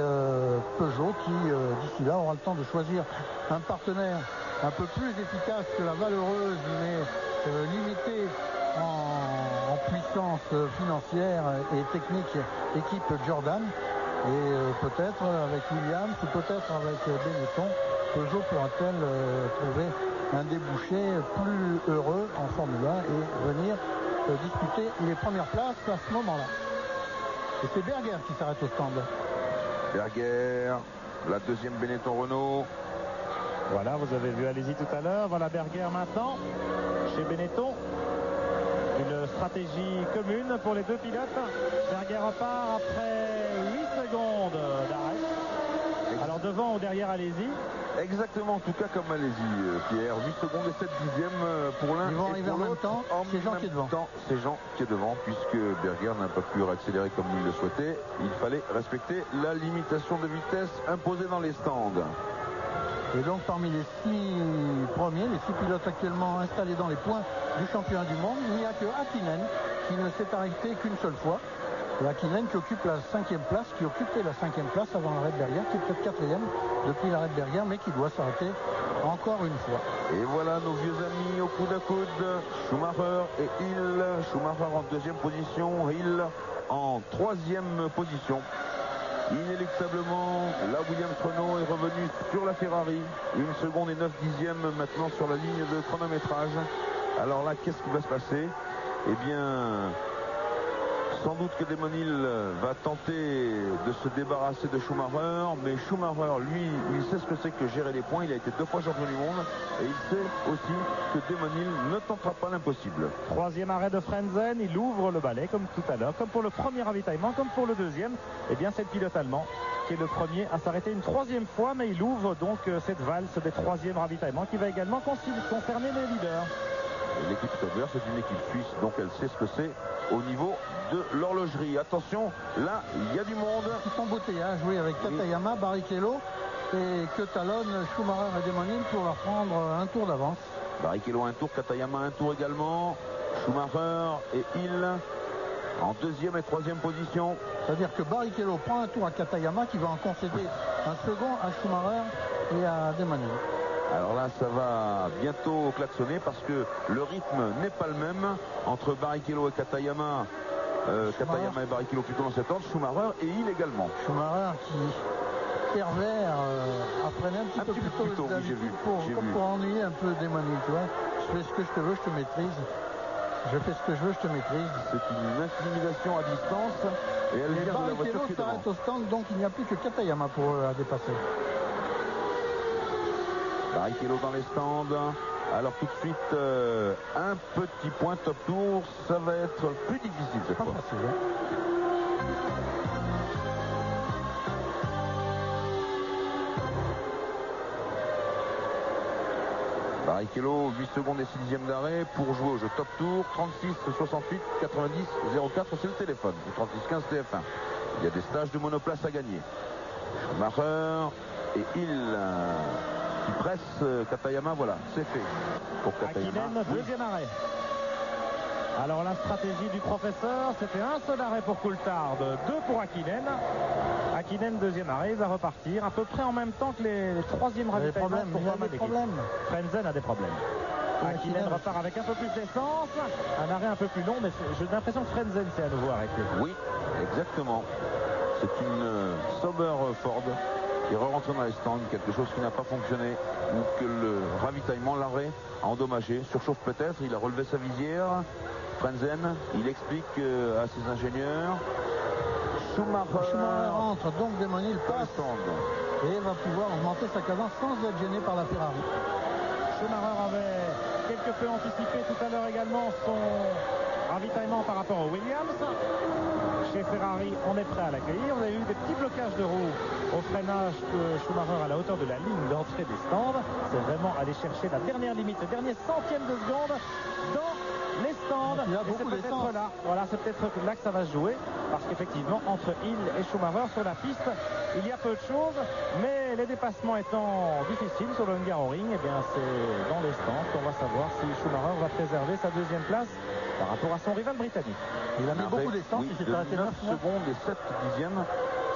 Peugeot qui, d'ici là, aura le temps de choisir un partenaire un peu plus efficace que la valeureuse, mais limitée en puissance financière et technique équipe Jordan. Et peut-être avec Williams ou peut-être avec Benetton, Peugeot pourra-t-elle trouver un débouché plus heureux en Formule 1 et venir disputer les premières places à ce moment-là. Et c'est Berger qui s'arrête au stand. Berger, la deuxième Benetton Renault. Voilà, vous avez vu Allez-y tout à l'heure. Voilà Berger maintenant chez Benetton. Une stratégie commune pour les deux pilotes. Berger repart après 8 secondes d'arrêt. Alors devant ou derrière Allez-y. Exactement, en tout cas comme Allez-y, Pierre. 8 secondes et 7 dixièmes pour l'un. Ils vont arriver en même temps. C'est Jean qui est devant. C'est Jean qui est devant, puisque Berger n'a pas pu accélérer comme il le souhaitait. Il fallait respecter la limitation de vitesse imposée dans les stands. Et donc parmi les 6 premiers, les 6 pilotes actuellement installés dans les points du championnat du monde, il n'y a que Häkkinen qui ne s'est arrêté qu'une seule fois. Et Häkkinen qui occupe la 5e place, qui occupait la 5e place avant l'arrêt de Berger, qui est peut-être 4e depuis l'arrêt de Berger, mais qui doit s'arrêter encore une fois. Et voilà nos vieux amis au coude à coude, Schumacher et Hill. Schumacher en 2e position, Hill en 3e position. Inéluctablement, la Williams Renault est revenue sur la Ferrari. 1 seconde et 9 dixièmes maintenant sur la ligne de chronométrage. Alors là, qu'est-ce qui va se passer? Eh bien, Sans doute que Demonil va tenter de se débarrasser de Schumacher, mais Schumacher, lui, il sait ce que c'est que gérer les points. Il a été 2 fois champion du monde et il sait aussi que Demonil ne tentera pas l'impossible. 3e arrêt de Frentzen, il ouvre le balai comme tout à l'heure, comme pour le premier ravitaillement, comme pour le deuxième. Eh bien, c'est le pilote allemand qui est le premier à s'arrêter une 3e fois, mais il ouvre donc cette valse des 3e ravitaillements qui va également concerner les leaders. L'équipe Sauber, c'est une équipe suisse, donc elle sait ce que c'est au niveau de l'horlogerie. Attention, là, il y a du monde. Petit embouteillage, oui, avec Katayama, Barrichello et que talonne Schumacher et Demonil pour leur prendre un tour d'avance. Barrichello un tour, Katayama un tour également. Schumacher et Hill en 2e et 3e position. C'est-à-dire que Barrichello prend un tour à Katayama qui va en concéder un second à Schumacher et à Demonil. Alors là, ça va bientôt klaxonner parce que le rythme n'est pas le même entre Barrichello et Katayama. Katayama et Barrichello plutôt dans cet ordre, Schumacher et Hill également. Schumacher qui pervers a freiné un petit peu plus tôt oui, j'ai vu. Pour ennuyer un peu Demonil, tu vois. Je fais ce que je te veux, je te maîtrise. Je fais ce que je veux, je te maîtrise. C'est une intimidation à distance et elle vient de la voiture qui s'arrête au stand, donc il n'y a plus que Katayama pour à dépasser. Barrichello dans les stands. Alors tout de suite, un petit point top tour. Ça va être plus difficile cette fois. Barrichello, 8 secondes et 6e d'arrêt pour jouer au jeu top tour. 36, 68, 90, 04, c'est le téléphone. 36, 15 TF1. Il y a des stages de monoplace à gagner. Schumacher et Hill qui presse Katayama, voilà, c'est fait pour Katayama. Hakkinen, 2e arrêt. Alors la stratégie du professeur, c'était un seul arrêt pour Coulthard, 2 pour Hakkinen. Hakkinen, 2e arrêt, il va repartir à peu près en même temps que les 3e ravitaillements pour pas mal d'équipes. Frentzen a des problèmes. Hakkinen repart avec un peu plus d'essence, un arrêt un peu plus long, mais j'ai l'impression que Frentzen s'est à nouveau arrêté. Oui, exactement. C'est une Sauber Ford qui est rentré dans les stands, quelque chose qui n'a pas fonctionné ou que le ravitaillement, l'arrêt a endommagé. Surchauffe peut-être, il a relevé sa visière. Frentzen, il explique à ses ingénieurs. Schumacher rentre, donc Demonil passe et va pouvoir augmenter sa cadence sans être gêné par la Ferrari. Schumacher avait quelque peu anticipé tout à l'heure également son ravitaillement par rapport au Williams. Chez Ferrari, on est prêt à l'accueillir. On a eu des petits blocages de roues au freinage de Schumacher à la hauteur de la ligne d'entrée des stands. C'est vraiment aller chercher la dernière limite, le dernier centième de seconde dans les stands. Et c'est peut-être là, voilà, c'est peut-être là que ça va se jouer, parce qu'effectivement, entre Hill et Schumacher sur la piste, il y a peu de choses, mais les dépassements étant difficiles sur le Hungaroring, eh bien c'est dans les stands qu'on va savoir si Schumacher va préserver sa 2e place par rapport à son rival britannique. Il a mis beaucoup d'essence, il s'est arrêté 9 secondes et 7 dixièmes.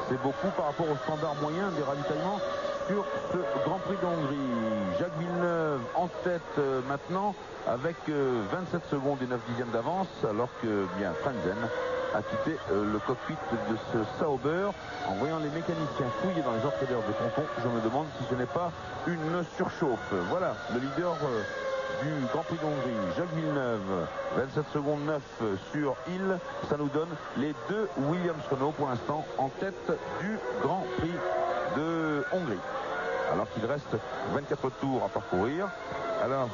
C'est beaucoup par rapport au standard moyen des ravitaillements sur ce Grand Prix de Hongrie. Jacques Villeneuve en tête maintenant avec 27 secondes et 9 dixièmes d'avance, alors que bien Frentzen a quitté le cockpit de ce Sauber. En voyant les mécaniciens fouiller dans les entraîneurs des pontons, je me demande si ce n'est pas une surchauffe. Voilà le leader du Grand Prix d'Hongrie, Jacques Villeneuve, 27 secondes 9 sur Hill. Ça nous donne les 2 Williams-Renault pour l'instant en tête du Grand Prix de Hongrie. Alors qu'il reste 24 tours à parcourir. Alors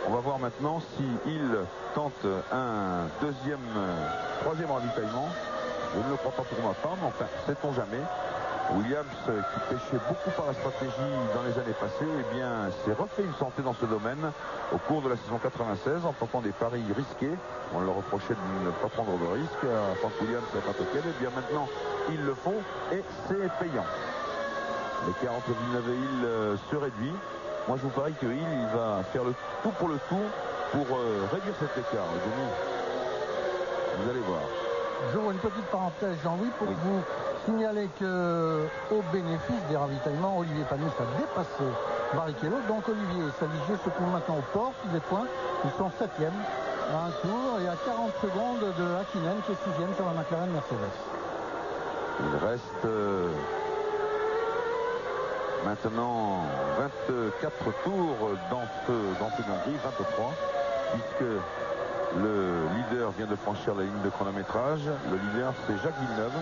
on va voir maintenant si Hill tente un 3e ravitaillement. Je ne le crois pas pour ma part, mais enfin, sait-on jamais. Williams, qui pêchait beaucoup par la stratégie dans les années passées, eh bien, s'est refait une santé dans ce domaine au cours de la saison 96 en tentant des paris risqués. On leur reprochait de ne pas prendre de risques. Frank Williams et Patrick Hell, eh bien maintenant, ils le font et c'est payant. L'écart entre Villeneuve et Hill se réduit. Moi, je vous parie que Hill, il va faire le tout pour le tout pour réduire cet écart. Denis, vous allez voir. J'ouvre une petite parenthèse, Jean-Louis, pour vous signaler que au bénéfice des ravitaillements, Olivier Panis a dépassé Barrichello. Donc Olivier et Salisieux se trouvent maintenant aux portes des points. Ils sont 7e à un tour et à 40 secondes de Hakkinen qui est 6e sur la McLaren Mercedes. Il reste maintenant 24 tours dans ce Grand Prix d'Hongrie, 23, puisque Le leader vient de franchir la ligne de chronométrage. Le leader, c'est Jacques Villeneuve,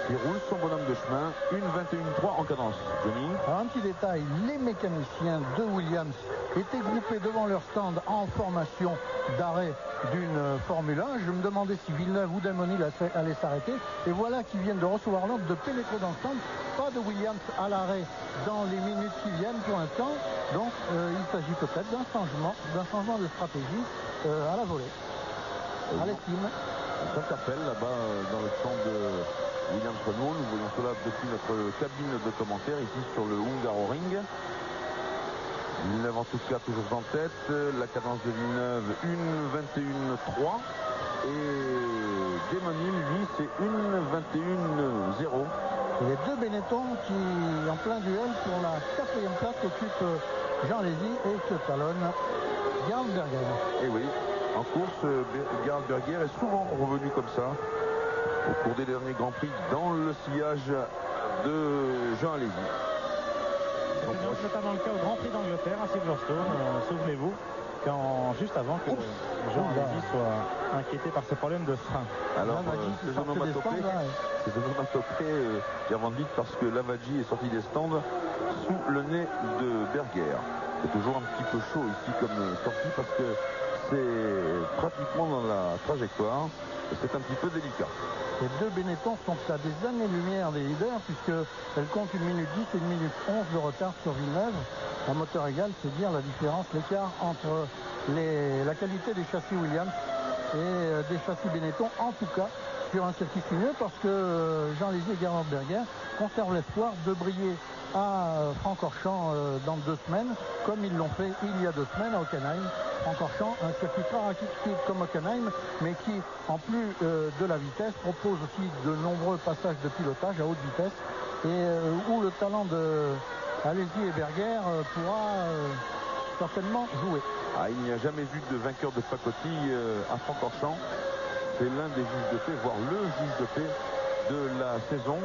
qui roule son bonhomme de chemin, 1:21.3 en cadence. Johnny. Alors, un petit détail, les mécaniciens de Williams étaient groupés devant leur stand en formation d'arrêt d'une Formule 1. Je me demandais si Villeneuve ou Damonil allaient s'arrêter. Et voilà qu'ils viennent de recevoir l'ordre de pénétrer dans le stand. Pas de Williams à l'arrêt dans les minutes qui viennent pour l'instant. Donc il s'agit peut-être d'un changement de stratégie à la volée, à l'estime. On s'interpelle là-bas dans le stand de Williams Renault. Nous voyons cela depuis notre cabine de commentaires ici sur le Hungaroring. Villeneuve en tout cas toujours en tête. La cadence de Villeneuve 1:21.3 et Damonil lui c'est 1:21.0. Les deux Benetton qui en plein duel pour la 4e place qu'occupent Jean Lézy et que talonne Gerhard Berger. Et oui, en course, Gerhard Berger est souvent revenu comme ça au cours des derniers Grands Prix dans le sillage de Jean Lézy. C'est notamment le cas au Grand Prix d'Angleterre à Silverstone, souvenez-vous, juste avant que Jean Lézy soit inquiété par ses problèmes de frein. Alors, ces onomatopées, j'avance vite parce que Lavaggi est sorti des stands sous le nez de Berger. C'est toujours un petit peu chaud ici comme sortie parce que c'est pratiquement dans la trajectoire et c'est un petit peu délicat. Les deux Benetton sont à des années-lumière des leaders puisqu'elles comptent 1 minute 10 et 1 minute 11 de retard sur Villeneuve. En moteur égal, c'est dire la différence, l'écart entre la qualité des châssis Williams et des châssis Benetton, en tout cas sur un circuit sinueux, parce que Jean Lézy et Gerhard Berger conservent l'espoir de briller à Francorchamps dans 2 semaines, comme ils l'ont fait il y a 2 semaines à Hockenheim. Francorchamps, un circuit très rapide comme Hockenheim, mais qui, en plus de la vitesse, propose aussi de nombreux passages de pilotage à haute vitesse, et où le talent de Lézy et Berger pourra certainement jouer. Il n'y a jamais eu de vainqueur de pacotille à Francorchamps. C'est l'un des juges de paix, voire le juge de paix de la saison.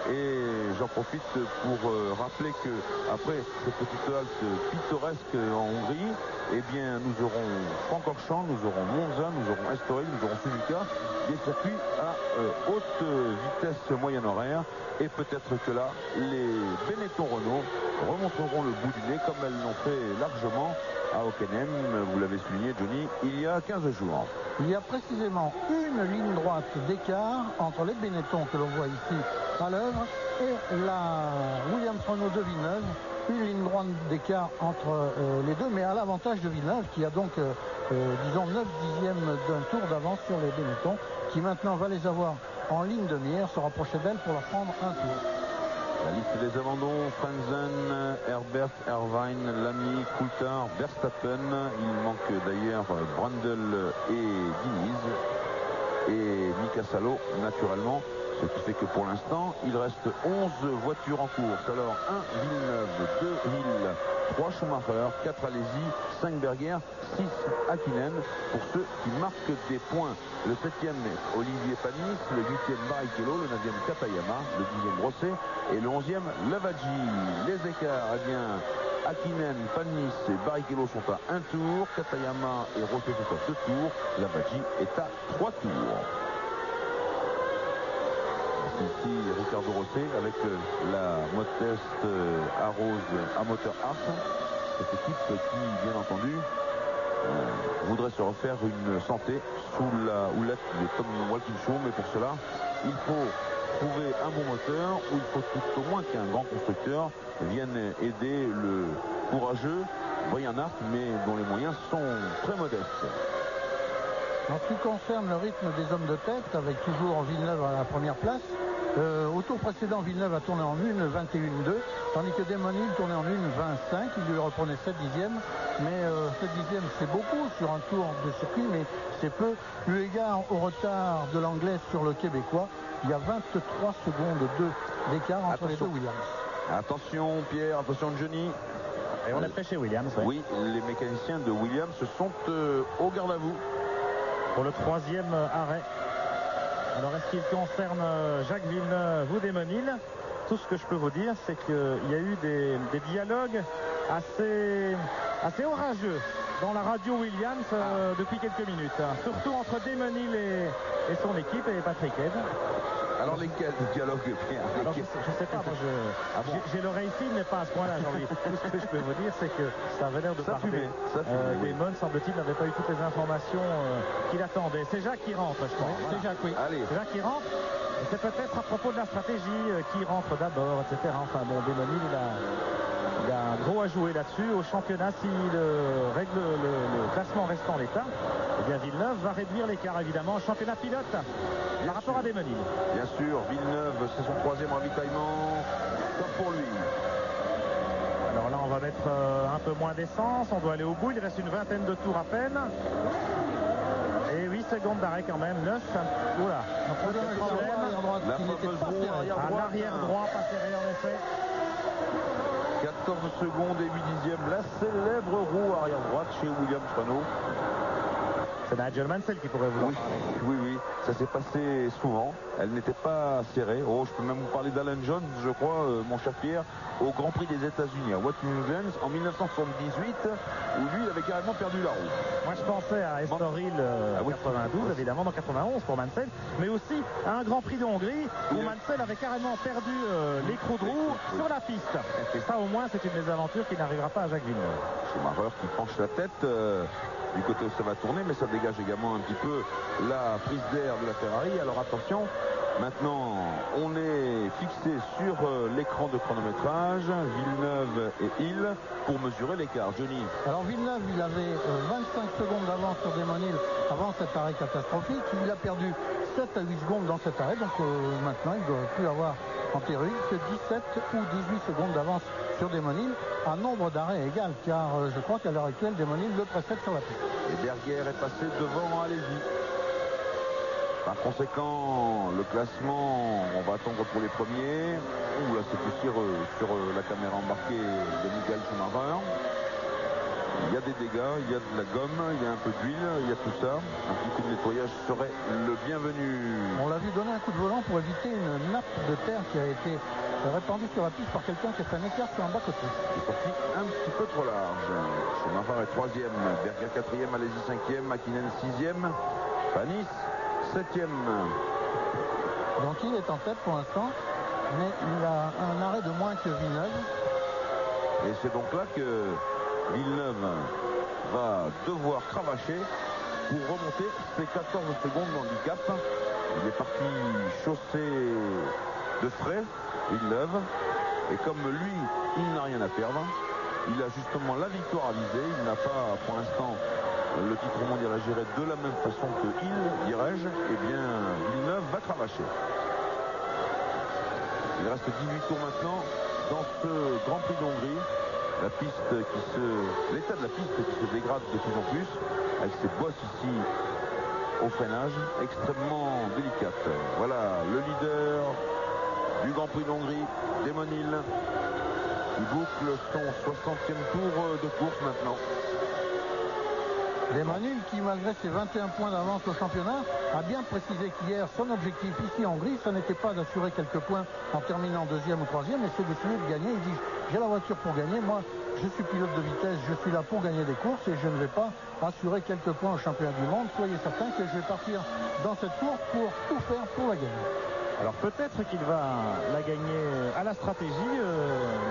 Et j'en profite pour rappeler que après cette petite halte pittoresque en Hongrie, eh bien nous aurons Francorchamps, nous aurons Monza, nous aurons Estoril, nous aurons Suzuka, des circuits à haute vitesse moyenne horaire. Et peut-être que là, les Benetton Renault remonteront le bout du nez comme elles l'ont fait largement à Hockenheim, vous l'avez souligné Johnny, il y a 15 jours. Il y a précisément une ligne droite d'écart entre les Benetton que l'on voit ici à l'œuvre et la Williams Renault de Villeneuve. Une ligne droite d'écart entre les deux, mais à l'avantage de Villeneuve qui a donc, disons, 9 dixièmes d'un tour d'avance sur les Benetton, qui maintenant va les avoir en ligne de mire, se rapprocher d'elle pour leur prendre un tour. La liste des abandons, Frenzen, Herbert, Irvine, Lamy, Coulthard, Verstappen. Il manque d'ailleurs Brundle et Diniz. Et Mika Salo, naturellement. Ce qui fait que pour l'instant, il reste 11 voitures en course. Alors 1 Villeneuve, 2 Hill, 3 Schumacher, 4 Alesi, 5 Berger, 6 Hakkinen. Pour ceux qui marquent des points. Le 7e est Olivier Panis, le 8e Barrichello, le 9e Katayama, le 10e Rosset et le 11e Lavaggi. Les écarts, eh bien, Hakkinen, Panis et Barrichello sont à 1 tour, Katayama et Rosset sont à 2 tours, Lavaggi est à 3 tours. Ici Ricardo Rosset avec la modeste Arrose à moteur Art, cette équipe qui bien entendu voudrait se refaire une santé sous la houlette de Tom Walkinshaw, mais pour cela il faut trouver un bon moteur ou il faut tout au moins qu'un grand constructeur vienne aider le courageux Brian Hart, mais dont les moyens sont très modestes. En ce qui concerne le rythme des hommes de tête, avec toujours Villeneuve à la première place, au tour précédent, Villeneuve a tourné en 1:21.2, tandis que Damonil tournait en 1:25. Il lui reprenait 7 dixièmes, mais 7 dixièmes c'est beaucoup sur un tour de circuit, mais c'est peu eu égard au retard de l'Anglais sur le Québécois. Il y a 23 secondes d'écart entre les deux Williams. Attention Pierre, attention Johnny. Et on est près chez Williams. Oui, les mécaniciens de Williams sont au garde à vous. Pour le 3e arrêt. Alors est-ce qu'il concerne Jacques Villeneuve ou Damonil? Tout ce que je peux vous dire, c'est qu'il y a eu des dialogues assez assez orageux dans la radio Williams depuis quelques minutes. Surtout entre Damon Hill et son équipe et Patrick Head. Alors lesquels dialoguent bien? Alors, je sais pas, moi j'ai l'oreille fine, mais pas à ce point-là, Jean-Louis. Tout ce que je peux vous dire, c'est que ça avait l'air de parler. Damon, semble-t-il, n'avait pas eu toutes les informations qu'il attendait. C'est Jacques qui rentre, je crois. C'est Jacques, oui. Allez. C'est Jacques qui rentre. Et c'est peut-être à propos de la stratégie qui rentre d'abord, etc. Enfin bon, Damon Hill, il a gros à jouer là-dessus. Au championnat, s'il règle le classement restant en l'état, eh bien Villeneuve va réduire l'écart évidemment au championnat pilote par rapport à Damon Hill. Bien sûr, Villeneuve, c'est son 3e ravitaillement. Top pour lui. Alors là, on va mettre un peu moins d'essence. On doit aller au bout. Il reste une vingtaine de tours à peine. Et 8 secondes d'arrêt quand même. 9. Oula. Un problème. La fameuse roue arrière droite. L'arrière droit, pas serré en effet. 14 secondes et 8 dixièmes. La célèbre roue arrière droite chez Williams Renault. C'est Nigel Mansell qui pourrait vous en parler. Oui, ça s'est passé souvent. Elle n'était pas serrée. Oh, je peux même vous parler d'Alan Jones, je crois, mon cher Pierre, au Grand Prix des États-Unis à Watkins en 1978, où lui, il avait carrément perdu la roue. Moi, je pensais à Estoril 92, évidemment, dans 91 pour Mansell, mais aussi à un Grand Prix de Hongrie où Mansell avait carrément perdu l'écrou de roue sur la piste. Et ça, au moins, c'est une mésaventure qui n'arrivera pas à Jacques Villeneuve. Schumacher qui penche la tête du côté où ça va tourner, mais ça dégage également un petit peu la prise d'air de la Ferrari. Alors attention, maintenant on est fixé sur l'écran de chronométrage, Villeneuve et Hill, pour mesurer l'écart. Johnny. Alors Villeneuve, il avait 25 secondes d'avance sur Damon Hill avant cet arrêt catastrophique. Il a perdu 7 à 8 secondes dans cet arrêt, donc maintenant il ne doit plus avoir en théorie que 17 ou 18 secondes d'avance sur Damon Hill, un nombre d'arrêts égal, car je crois qu'à l'heure actuelle, Damon Hill le précède sur la piste. Et Berger est passé devant Alési. Par conséquent, le classement, on va attendre pour les premiers. Ouh, là c'est poussiéreux sur la caméra embarquée de Michael Schumacher. Il y a des dégâts, il y a de la gomme, il y a un peu d'huile, il y a tout ça. Un petit coup de nettoyage serait le bienvenu. On l'a vu donner un coup de volant pour éviter une nappe de terre qui a été répandue sur la piste par quelqu'un qui a fait un écart sur un bas-côté. Il est sorti un petit peu trop large. Schumacher est 3e, Berger 4e, Alési 5e, Mäkinen 6e, Panis 7e. Donc il est en tête pour l'instant, mais il a un arrêt de moins que Villeneuve. Et c'est donc là que Villeneuve va devoir cravacher pour remonter ses 14 secondes d'handicap. Il est parti chausser de frais, Villeneuve. Et comme lui, il n'a rien à perdre, il a justement la victoire à viser. Il n'a pas, pour l'instant, le titre mondial à gérer de la même façon que Hill, dirais-je. Eh bien, Villeneuve va cravacher. Il reste 18 tours maintenant dans ce Grand Prix d'Hongrie. La piste l'état de la piste qui se dégrade de plus en plus, avec ses bosses ici au freinage, extrêmement délicate. Voilà le leader du Grand Prix d'Hongrie, Damon Hill, qui boucle son 60e tour de course maintenant. Damon Hill qui, malgré ses 21 points d'avance au championnat, a bien précisé qu'hier, son objectif ici en Hongrie, ce n'était pas d'assurer quelques points en terminant 2e ou 3e, mais c'est d'essayer de gagner. Il dit, j'ai la voiture pour gagner, moi je suis pilote de vitesse, je suis là pour gagner des courses et je ne vais pas assurer quelques points au championnat du monde. Soyez certains que je vais partir dans cette course pour tout faire pour la gagner. Alors peut-être qu'il va la gagner à la stratégie,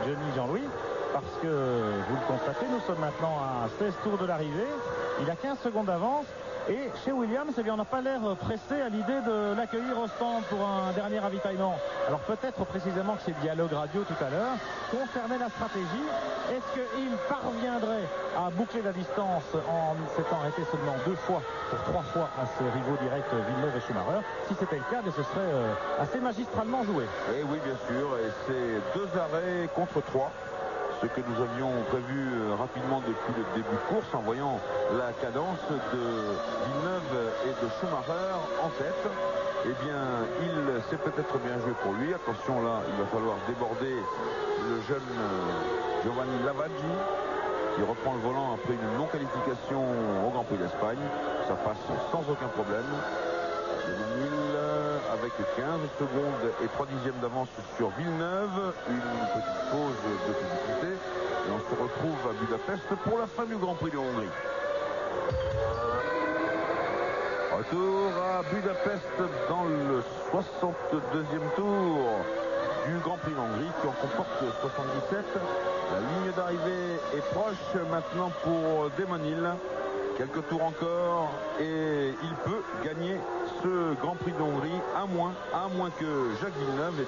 Johnny, Jean-Louis, parce que vous le constatez, nous sommes maintenant à 16 tours de l'arrivée. Il a 15 secondes d'avance. Et chez Williams, eh bien, on n'a pas l'air pressé à l'idée de l'accueillir au stand pour un dernier ravitaillement. Alors peut-être précisément que ces dialogues radio tout à l'heure concernaient la stratégie. Est-ce qu'il parviendrait à boucler la distance en s'étant arrêté seulement 2 fois pour 3 fois à ses rivaux directs Villeneuve et Schumacher? Si c'était le cas, ce serait assez magistralement joué. Et oui, bien sûr, et c'est 2 arrêts contre 3. Ce que nous avions prévu rapidement depuis le début de course en voyant la cadence de Villeneuve et de Schumacher en tête. Eh bien, c'est peut-être bien joué pour lui. Attention là, il va falloir déborder le jeune Giovanni Lavaggi qui reprend le volant après une non-qualification au Grand Prix d'Espagne. Ça passe sans aucun problème. Hill avec 15 secondes et 3 dixièmes d'avance sur Villeneuve. Une petite pause de publicité et on se retrouve à Budapest pour la fin du Grand Prix de Hongrie. Retour à Budapest dans le 62e tour du Grand Prix d'Hongrie qui en comporte 77. La ligne d'arrivée est proche maintenant pour Damon Hill. Quelques tours encore et il peut gagner ce Grand Prix d'Hongrie à moins que Jacques Villeneuve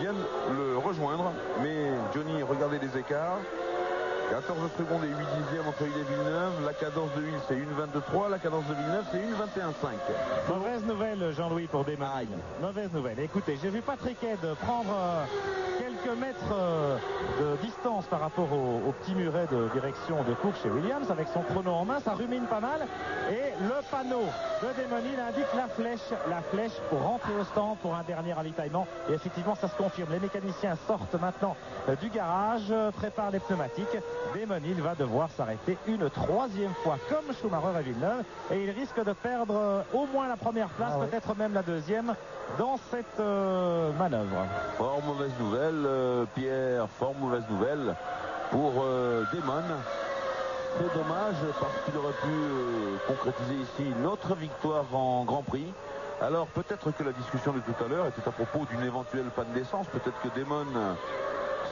vienne le rejoindre. Mais Johnny, regardez les écarts. 14 secondes et 8 dixièmes entre Hill et Villeneuve. La cadence de Hill, c'est 1,23. La cadence de Villeneuve, c'est 1,21,5. Mauvaise nouvelle, Jean-Louis, pour Damon. Mauvaise nouvelle. Écoutez, j'ai vu Patrick Head prendre quelques mètres de distance par rapport au petit muret de direction de course chez Williams avec son chrono en main. Ça rumine pas mal. Et le panneau de Damon Hill indique la flèche pour rentrer au stand pour un dernier ravitaillement. Et effectivement, ça se confirme. Les mécaniciens sortent maintenant du garage, préparent les pneumatiques. Damon Hill va devoir s'arrêter une troisième fois comme Schumacher et Villeneuve et il risque de perdre au moins la première place, peut-être même la deuxième dans cette manœuvre. Fort mauvaise nouvelle, Pierre, fort mauvaise nouvelle pour Damon. C'est dommage parce qu'il aurait pu concrétiser ici une autre victoire en Grand Prix. Alors peut-être que la discussion de tout à l'heure était à propos d'une éventuelle panne d'essence, peut-être que Damon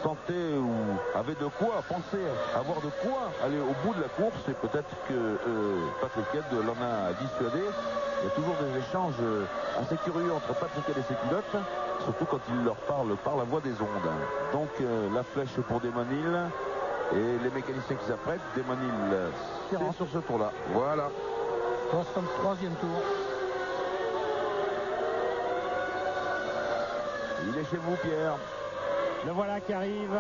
sentait ou avait de quoi penser, avoir de quoi aller au bout de la course et peut-être que Patrick Head l'en a dissuadé. Il y a toujours des échanges assez curieux entre Patrick Head et ses pilotes, surtout quand il leur parle par la voie des ondes. Donc la flèche pour Damon Hill et les mécaniciens qui s'apprêtent. Damon Hill, c'est sur ce tour-là. Voilà. 63e tour. Il est chez vous, Pierre. Le voilà qui arrive.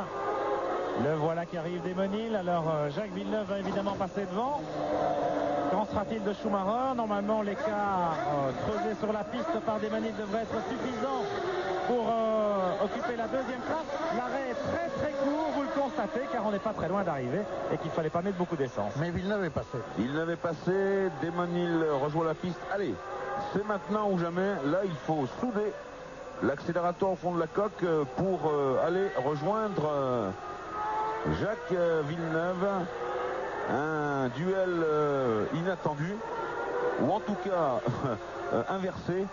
Damon Hill. Alors Jacques Villeneuve va évidemment passer devant. Qu'en sera-t-il de Schumacher? Normalement l'écart creusé sur la piste par Damon Hill devrait être suffisant pour occuper la deuxième place. L'arrêt est très très court, vous le constatez, car on n'est pas très loin d'arriver et qu'il ne fallait pas mettre beaucoup d'essence. Mais Villeneuve est passé. Villeneuve est passé, Damon Hill rejoint la piste. Allez, c'est maintenant ou jamais. Là, il faut souder l'accélérateur au fond de la coque pour aller rejoindre Jacques Villeneuve. Un duel inattendu, ou en tout cas inversé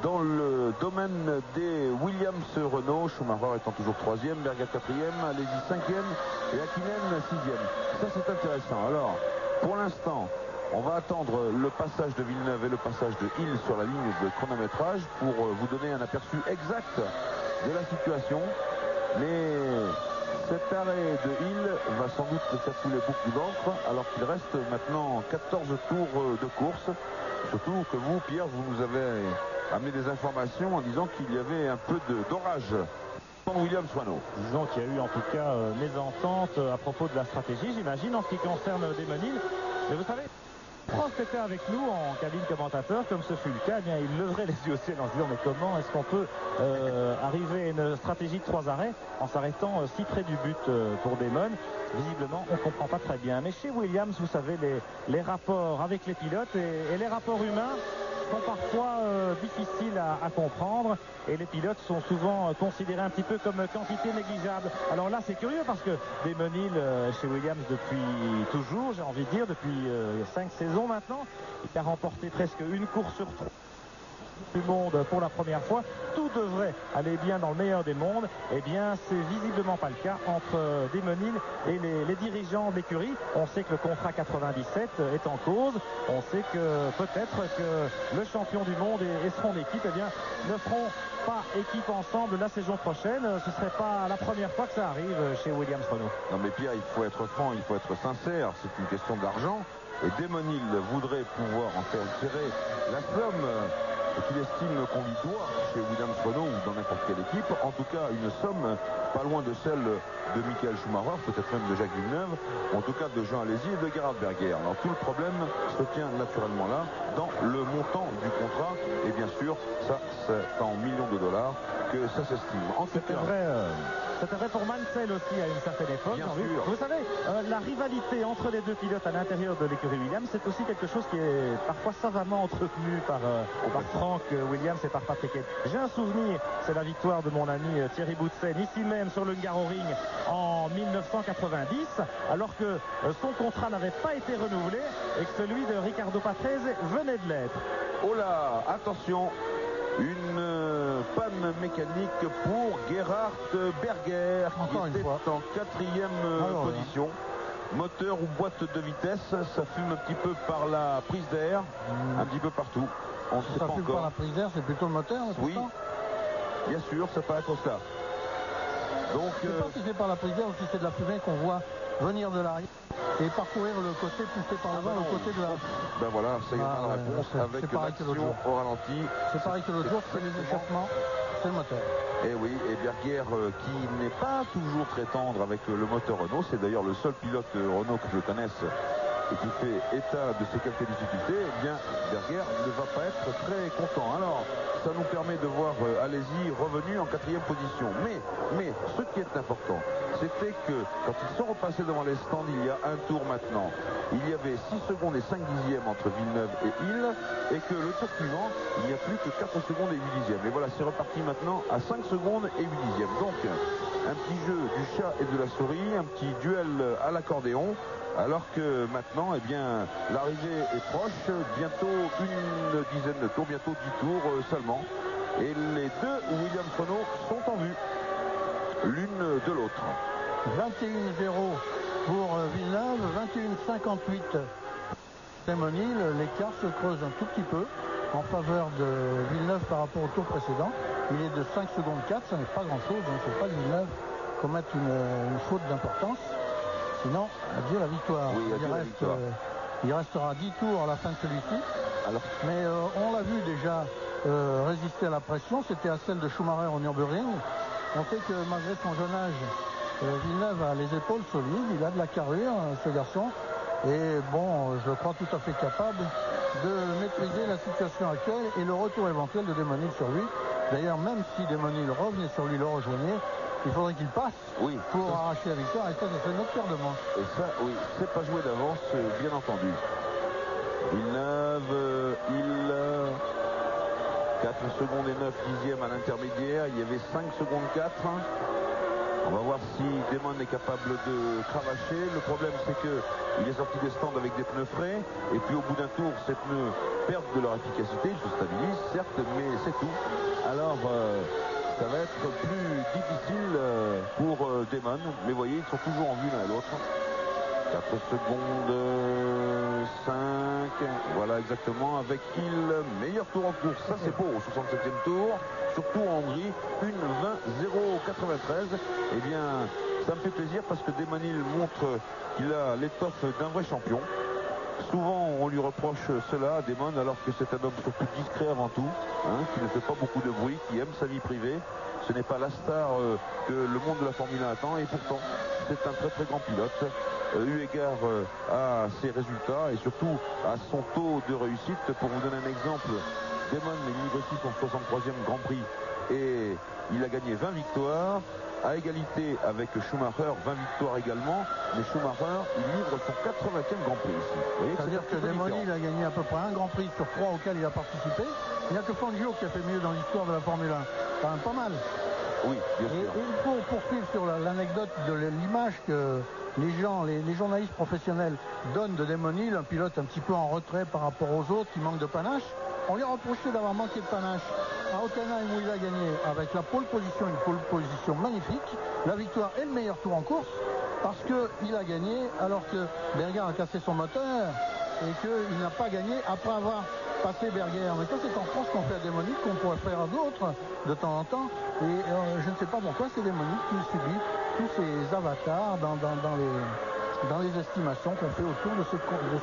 dans le domaine des Williams-Renault. Schumacher étant toujours 3e, Berger 4e, Alesi 5e et Hakkinen 6e. Ça c'est intéressant. Alors pour l'instant on va attendre le passage de Villeneuve et le passage de Hill sur la ligne de chronométrage pour vous donner un aperçu exact de la situation. Mais cet arrêt de Hill va sans doute faire couler beaucoup d'encre alors qu'il reste maintenant 14 tours de course. Surtout que vous, Pierre, vous nous avez amené des informations en disant qu'il y avait un peu d'orage dans Williams-Renault. Disons qu'il y a eu en tout cas mésentente à propos de la stratégie, j'imagine, en ce qui concerne Damon Hill. Mais vous savez, Prost était avec nous en cabine commentateur, comme ce fut le cas. Eh bien, il leverait les yeux au ciel en se disant mais comment est-ce qu'on peut arriver à une stratégie de 3 arrêts en s'arrêtant si près du but pour Damon. Visiblement, on ne comprend pas très bien. Mais chez Williams, vous savez, les rapports avec les pilotes et les rapports humains sont parfois difficiles à comprendre et les pilotes sont souvent considérés un petit peu comme quantité négligeable. Alors là c'est curieux parce que Damon Hill chez Williams depuis toujours, j'ai envie de dire depuis 5 saisons maintenant, il a remporté presque une course sur 3 du monde pour la première fois. Tout devrait aller bien dans le meilleur des mondes. Eh bien, c'est visiblement pas le cas entre Damon Hill et les dirigeants de l'écurie. On sait que le contrat 97 est en cause. On sait que peut-être que le champion du monde et son équipe, eh bien, ne feront pas équipe ensemble la saison prochaine. Ce serait pas la première fois que ça arrive chez Williams-Renault. Non mais Pierre, il faut être franc, il faut être sincère. C'est une question d'argent. Et Damon Hill voudrait pouvoir en faire tirer la somme qu'il estime qu'on lui doit chez Williams-Renault ou dans n'importe quelle équipe, en tout cas une somme pas loin de celle de Michael Schumacher, peut-être même de Jacques Villeneuve, en tout cas de Jean Alesi et de Gerhard Berger. Alors tout le problème se tient naturellement là, dans le montant du contrat, et bien sûr, ça c'est en millions de dollars, ça s'estime. En tout C'était cas, vrai pour Mansell aussi à une certaine époque. Bien Henri. sûr. Vous savez, la rivalité entre les deux pilotes à l'intérieur de l'écurie Williams, c'est aussi quelque chose qui est parfois savamment entretenu par Frank Williams et par Patrick Head. J'ai un souvenir, c'est la victoire de mon ami Thierry Boutsen, ici même sur le Hungaroring en 1990, alors que son contrat n'avait pas été renouvelé et que celui de Riccardo Patrese venait de l'être. oh là, attention, une panne mécanique pour Gerhard Berger, Encore qui une était fois. en 4e position. Moteur ou boîte de vitesse, ça fume un petit peu par la prise d'air, un petit peu partout. On ne sait Ça pas fume par encore. la prise d'air, c'est plutôt le moteur. Oui, bien sûr, ça paraît être cela. Donc, Je ne sais pas si c'est par la prise d'air ou si c'est de la fumée qu'on voit venir de l'arrière et parcours le côté poussé par le vent, le côté de la... ben voilà, c'est Ah, la ouais, réponse c'est avec pareil que l'autre l'action jour. au ralenti. C'est pareil que l'autre jour, c'est les échappements, c'est le moteur. Et oui, et Berger qui n'est pas toujours très tendre avec le moteur Renault, c'est d'ailleurs le seul pilote Renault que je connaisse et qui fait état de ces quelques difficultés, eh bien Berger ne va pas être très content. Alors, ça nous permet de voir Alesi revenu en 4e position. Mais ce qui est important, c'était que quand ils sont repassés devant les stands il y a un tour maintenant, il y avait 6 secondes et 5 dixièmes entre Villeneuve et Hill, et que le tour suivant, il n'y a plus que 4 secondes et 8 dixièmes. Et voilà, c'est reparti maintenant à 5 secondes et 8 dixièmes. Donc, un petit jeu du chat et de la souris, un petit duel à l'accordéon, alors que maintenant, eh bien, l'arrivée est proche, bientôt une dizaine de tours, bientôt 10 tours seulement. Et les deux Williams Renault sont en vue, l'une de l'autre. 21-0 pour Villeneuve, 21-58 Hill. L'écart se creuse un tout petit peu en faveur de Villeneuve par rapport au tour précédent. Il est de 5 secondes 4, ça n'est pas grand chose, il ne faut pas que Villeneuve commette une faute d'importance. Sinon, adieu la victoire. Oui, adieu la victoire. Il restera 10 tours à la fin de celui-ci. Mais on l'a vu déjà résister à la pression. C'était à celle de Schumacher au Nürburgring. On sait que malgré son jeune âge, Villeneuve a les épaules solides. Il a de la carrure, ce garçon. Et bon, je le crois tout à fait capable de maîtriser la situation actuelle et le retour éventuel de Damon Hill sur lui. D'ailleurs, même si Damon Hill revenait sur lui, le rejoignait, il faudrait qu'il passe pour arracher la victoire. Et ça, ce serait notre paire de manches. Et ça, oui, c'est pas joué d'avance, bien entendu. Villeneuve, Hill, 4 secondes et 9 dixièmes à l'intermédiaire. Il y avait 5 secondes 4. On va voir si Damon est capable de cravacher. Le problème, c'est qu'il est sorti des stands avec des pneus frais. Et puis au bout d'un tour, ces pneus perdent de leur efficacité. Ils se stabilisent, certes, mais c'est tout. Alors, ça va être plus difficile pour Damon. Mais voyez, ils sont toujours en vue l'un et l'autre. 4 secondes 5. Voilà exactement. Avec Hill, meilleur tour en course. Ça, c'est beau au 67e tour. Surtout en Hongrie. Une 20-0-93. Eh bien, ça me fait plaisir parce que Damon Hill montre qu'il a l'étoffe d'un vrai champion. Souvent, on lui reproche cela à Damon, alors que c'est un homme surtout discret avant tout, qui ne fait pas beaucoup de bruit, qui aime sa vie privée. Ce n'est pas la star que le monde de la Formule 1 attend, et pourtant, c'est un très très grand pilote. Eu égard à ses résultats et surtout à son taux de réussite. Pour vous donner un exemple, Damon est livré ici son 63e Grand Prix et il a gagné 20 victoires. À égalité avec Schumacher, 20 victoires également, mais Schumacher, il livre son 80e Grand Prix ici. C'est-à-dire que Damon Hill a gagné à peu près un Grand Prix sur 3 auxquels il a participé. Il n'y a que Fangio qui a fait mieux dans l'histoire de la Formule 1. Quand même pas mal. Oui, bien sûr. Et pour poursuivre sur l'anecdote de l'image que les journalistes professionnels donnent de Damon Hill, un pilote un petit peu en retrait par rapport aux autres qui manque de panache, on lui a reproché d'avoir manqué de panache à Hockenheim où il a gagné avec la pole position, une pole position magnifique, la victoire et le meilleur tour en course, parce qu'il a gagné alors que Berger a cassé son moteur et qu'il n'a pas gagné après avoir passé Berger. Mais ça, c'est en France qu'on fait à Damon Hill, qu'on pourrait faire à d'autres de temps en temps. Et je ne sais pas pourquoi c'est Damon Hill qui subit tous ces avatars dans les estimations qu'on fait autour de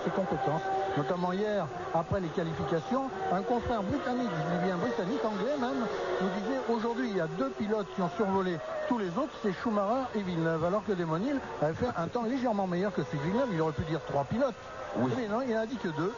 ses compétences. Notamment hier, après les qualifications, un confrère britannique, je dis bien britannique, anglais même, nous disait aujourd'hui il y a 2 pilotes qui ont survolé tous les autres, c'est Schumacher et Villeneuve, alors que Damon Hill avait fait un temps légèrement meilleur que celui de Villeneuve. Il aurait pu dire 3 pilotes. Oui. Mais non, il en a dit que 2.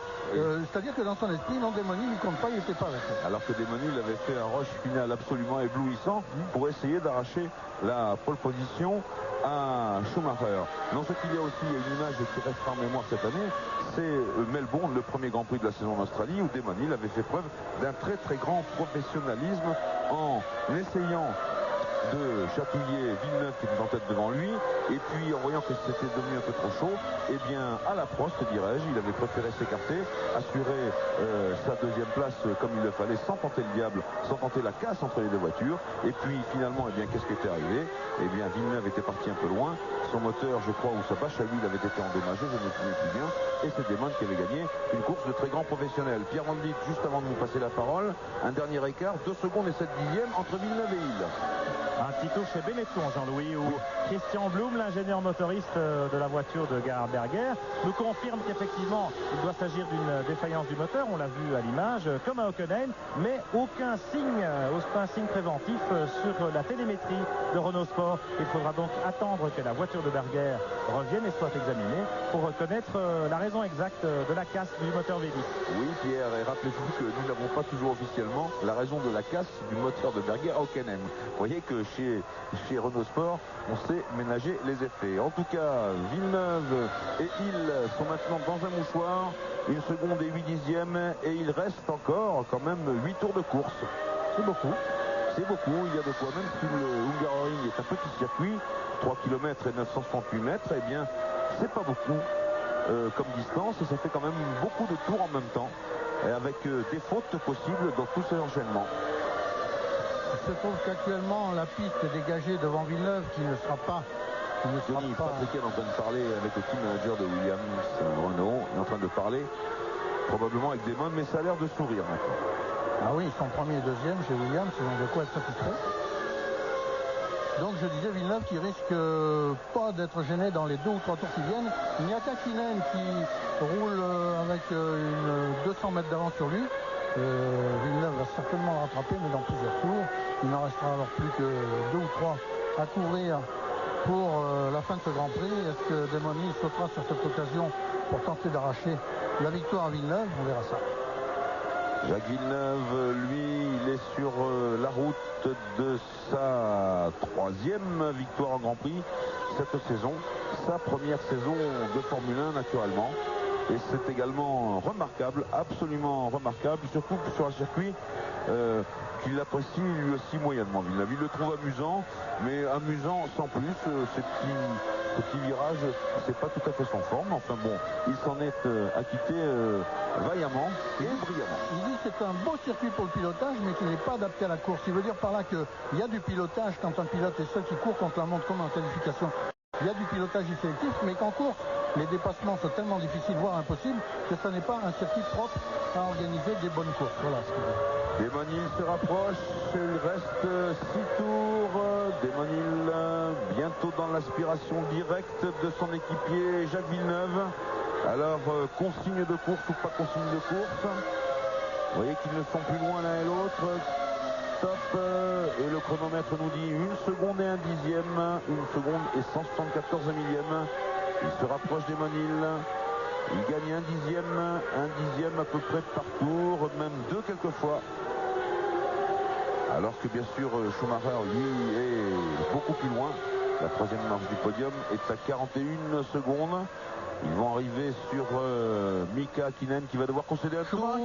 C'est-à-dire que dans son esprit, non, Demoni ne compte pas, il n'était pas avec eux. Alors que Demoni avait fait un rush final absolument éblouissant pour essayer d'arracher la pole position à Schumacher. Non, ce qu'il y a aussi, il y a une image qui restera en mémoire cette année, c'est Melbourne, le premier Grand Prix de la saison en Australie, où Demoni avait fait preuve d'un très très grand professionnalisme en essayant de chatouiller Villeneuve qui était en tête devant lui, et puis en voyant que c'était devenu un peu trop chaud, eh bien à la Prost, dirais-je, il avait préféré s'écarter, assurer sa deuxième place comme il le fallait, sans tenter le diable, sans tenter la casse entre les deux voitures. Et puis finalement, eh bien qu'est-ce qui était arrivé? Eh bien Villeneuve était parti un peu loin, son moteur, je crois, ou sa bâche à huile avait été endommagée, je ne me souviens plus bien, et c'est Damon qui avait gagné une course de très grand professionnel. Pierre Van Dijk, juste avant de vous passer la parole, un dernier écart, 2 secondes et 7 dixièmes entre Villeneuve et Hill. Un petit tour chez Benetton, Jean-Louis, où Christian Blum, l'ingénieur motoriste de la voiture de Gerhard Berger, nous confirme qu'effectivement, il doit s'agir d'une défaillance du moteur, on l'a vu à l'image, comme à Hockenheim, mais aucun signe préventif sur la télémétrie de Renault Sport. Il faudra donc attendre que la voiture de Berger revienne et soit examinée pour reconnaître la raison exacte de la casse du moteur V10. Oui, Pierre, et rappelez-vous que nous n'avons pas toujours officiellement la raison de la casse du moteur de Berger à Hockenheim. Vous voyez que chez Renault Sport, on sait ménager les effets. En tout cas, Villeneuve et Hill sont maintenant dans un mouchoir, 1 seconde et 8 dixièmes, et il reste encore quand même 8 tours de course. C'est beaucoup. C'est beaucoup, il y a de quoi, même si le Hungaroring est un petit circuit, 3 km et 968 mètres, eh bien, c'est pas beaucoup comme distance, et ça fait quand même beaucoup de tours en même temps, et avec des fautes possibles dans tous ces enchaînements. Il se trouve qu'actuellement la piste est dégagée devant Villeneuve qui ne sera pas. Denis Patrick est en train de parler avec le team manager de Williams Renault. Il est en train de parler probablement avec Damon, mais ça a l'air de sourire maintenant. Ah oui, ils sont premier et deuxième chez Williams, ils ont de quoi être satisfaits. Donc je disais Villeneuve qui risque pas d'être gêné dans les 2 ou 3 tours qui viennent. Il n'y a qu'Hakkinen qui roule avec une 200 mètres d'avance sur lui. Villeneuve va certainement le rattraper, mais dans plusieurs tours. Il n'en restera alors plus que 2 ou 3 à couvrir pour la fin de ce Grand Prix. Est-ce que Damon Hill sautera sur cette occasion pour tenter d'arracher la victoire à Villeneuve? On verra ça. Jacques Villeneuve, lui, il est sur la route de sa 3e victoire en Grand Prix cette saison. Sa première saison de Formule 1, naturellement. Et c'est également remarquable, absolument remarquable, surtout sur un circuit qu'il apprécie lui aussi moyennement. Il le trouve amusant, mais amusant sans plus. Ces petits virages, c'est pas tout à fait son forme. Enfin bon, il s'en est acquitté vaillamment et brillamment. Il dit que c'est un beau circuit pour le pilotage, mais qu'il n'est pas adapté à la course. Il veut dire par là qu'il y a du pilotage quand un pilote est seul qui court contre la montre comme en qualification. Il y a du pilotage sélectif, mais qu'en course, les dépassements sont tellement difficiles, voire impossibles, que ce n'est pas un circuit propre à organiser des bonnes courses. Voilà ce qu'il dit. Damon Hill se rapproche, il reste 6 tours. Damon Hill bientôt dans l'aspiration directe de son équipier Jacques Villeneuve. Alors, consigne de course ou pas consigne de course. Vous voyez qu'ils ne sont plus loin l'un et l'autre. Top, et le chronomètre nous dit 1 seconde et 1 dixième, 1 seconde et 174 millième. Il se rapproche des Damon Hill. Il gagne 1 dixième à peu près par tour, même 2 quelquefois. Alors que bien sûr Schumacher lui est beaucoup plus loin. La 3e marche du podium est à 41 secondes. Ils vont arriver sur Mika Hakkinen qui va devoir concéder un tour.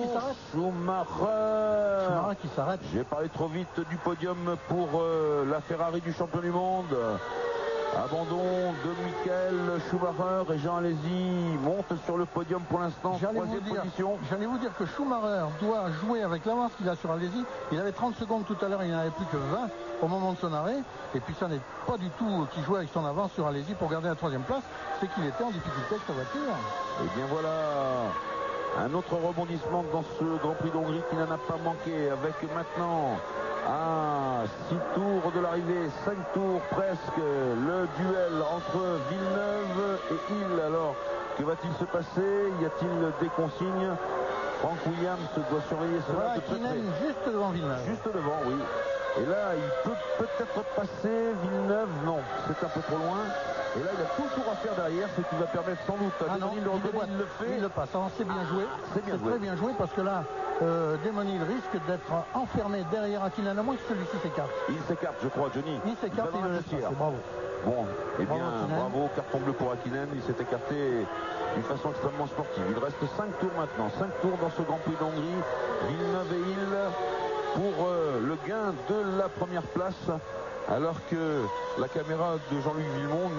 Schumacher qui s'arrête. J'ai parlé trop vite du podium pour la Ferrari du champion du monde. Abandon de Michael Schumacher et Jean Alesi monte sur le podium pour l'instant. 3e position. J'allais vous dire que Schumacher doit jouer avec l'avance qu'il a sur Alesi. Il avait 30 secondes tout à l'heure, il n'en avait plus que 20 au moment de son arrêt. Et puis ça n'est pas du tout qu'il jouait avec son avance sur Alesi pour garder la 3e place. C'est qu'il était en difficulté avec sa voiture. Et bien voilà, un autre rebondissement dans ce Grand Prix d'Hongrie qui n'en a pas manqué, avec maintenant à 6 tours de l'arrivée, 5 tours presque, le duel entre Villeneuve et Hill. Alors, que va-t-il se passer? Y a-t-il des consignes? Frank Williams doit surveiller cela de très près. Juste devant Villeneuve. Juste devant, oui. Et là, il peut peut-être passer Villeneuve. Non, c'est un peu trop loin. Et là, il a tout le tour à faire derrière, ce qui va permettre sans doute à Demonil de reculer. Il le fait. Il le passe. C'est bien joué. C'est bien joué. Très bien joué parce que là, Demonil risque d'être enfermé derrière Hakkinen, à moins que celui-ci s'écarte. Il s'écarte, je crois, Johnny. Il s'écarte, il le laisse passer. Bravo. Bon, eh bien, bravo, carton bleu pour Hakkinen. Il s'est écarté d'une façon extrêmement sportive. Il reste 5 tours maintenant. 5 tours dans ce Grand Prix d'Hongrie. Villeneuve et Hill pour le gain de la première place. Alors que la caméra de Jean-Luc Villemont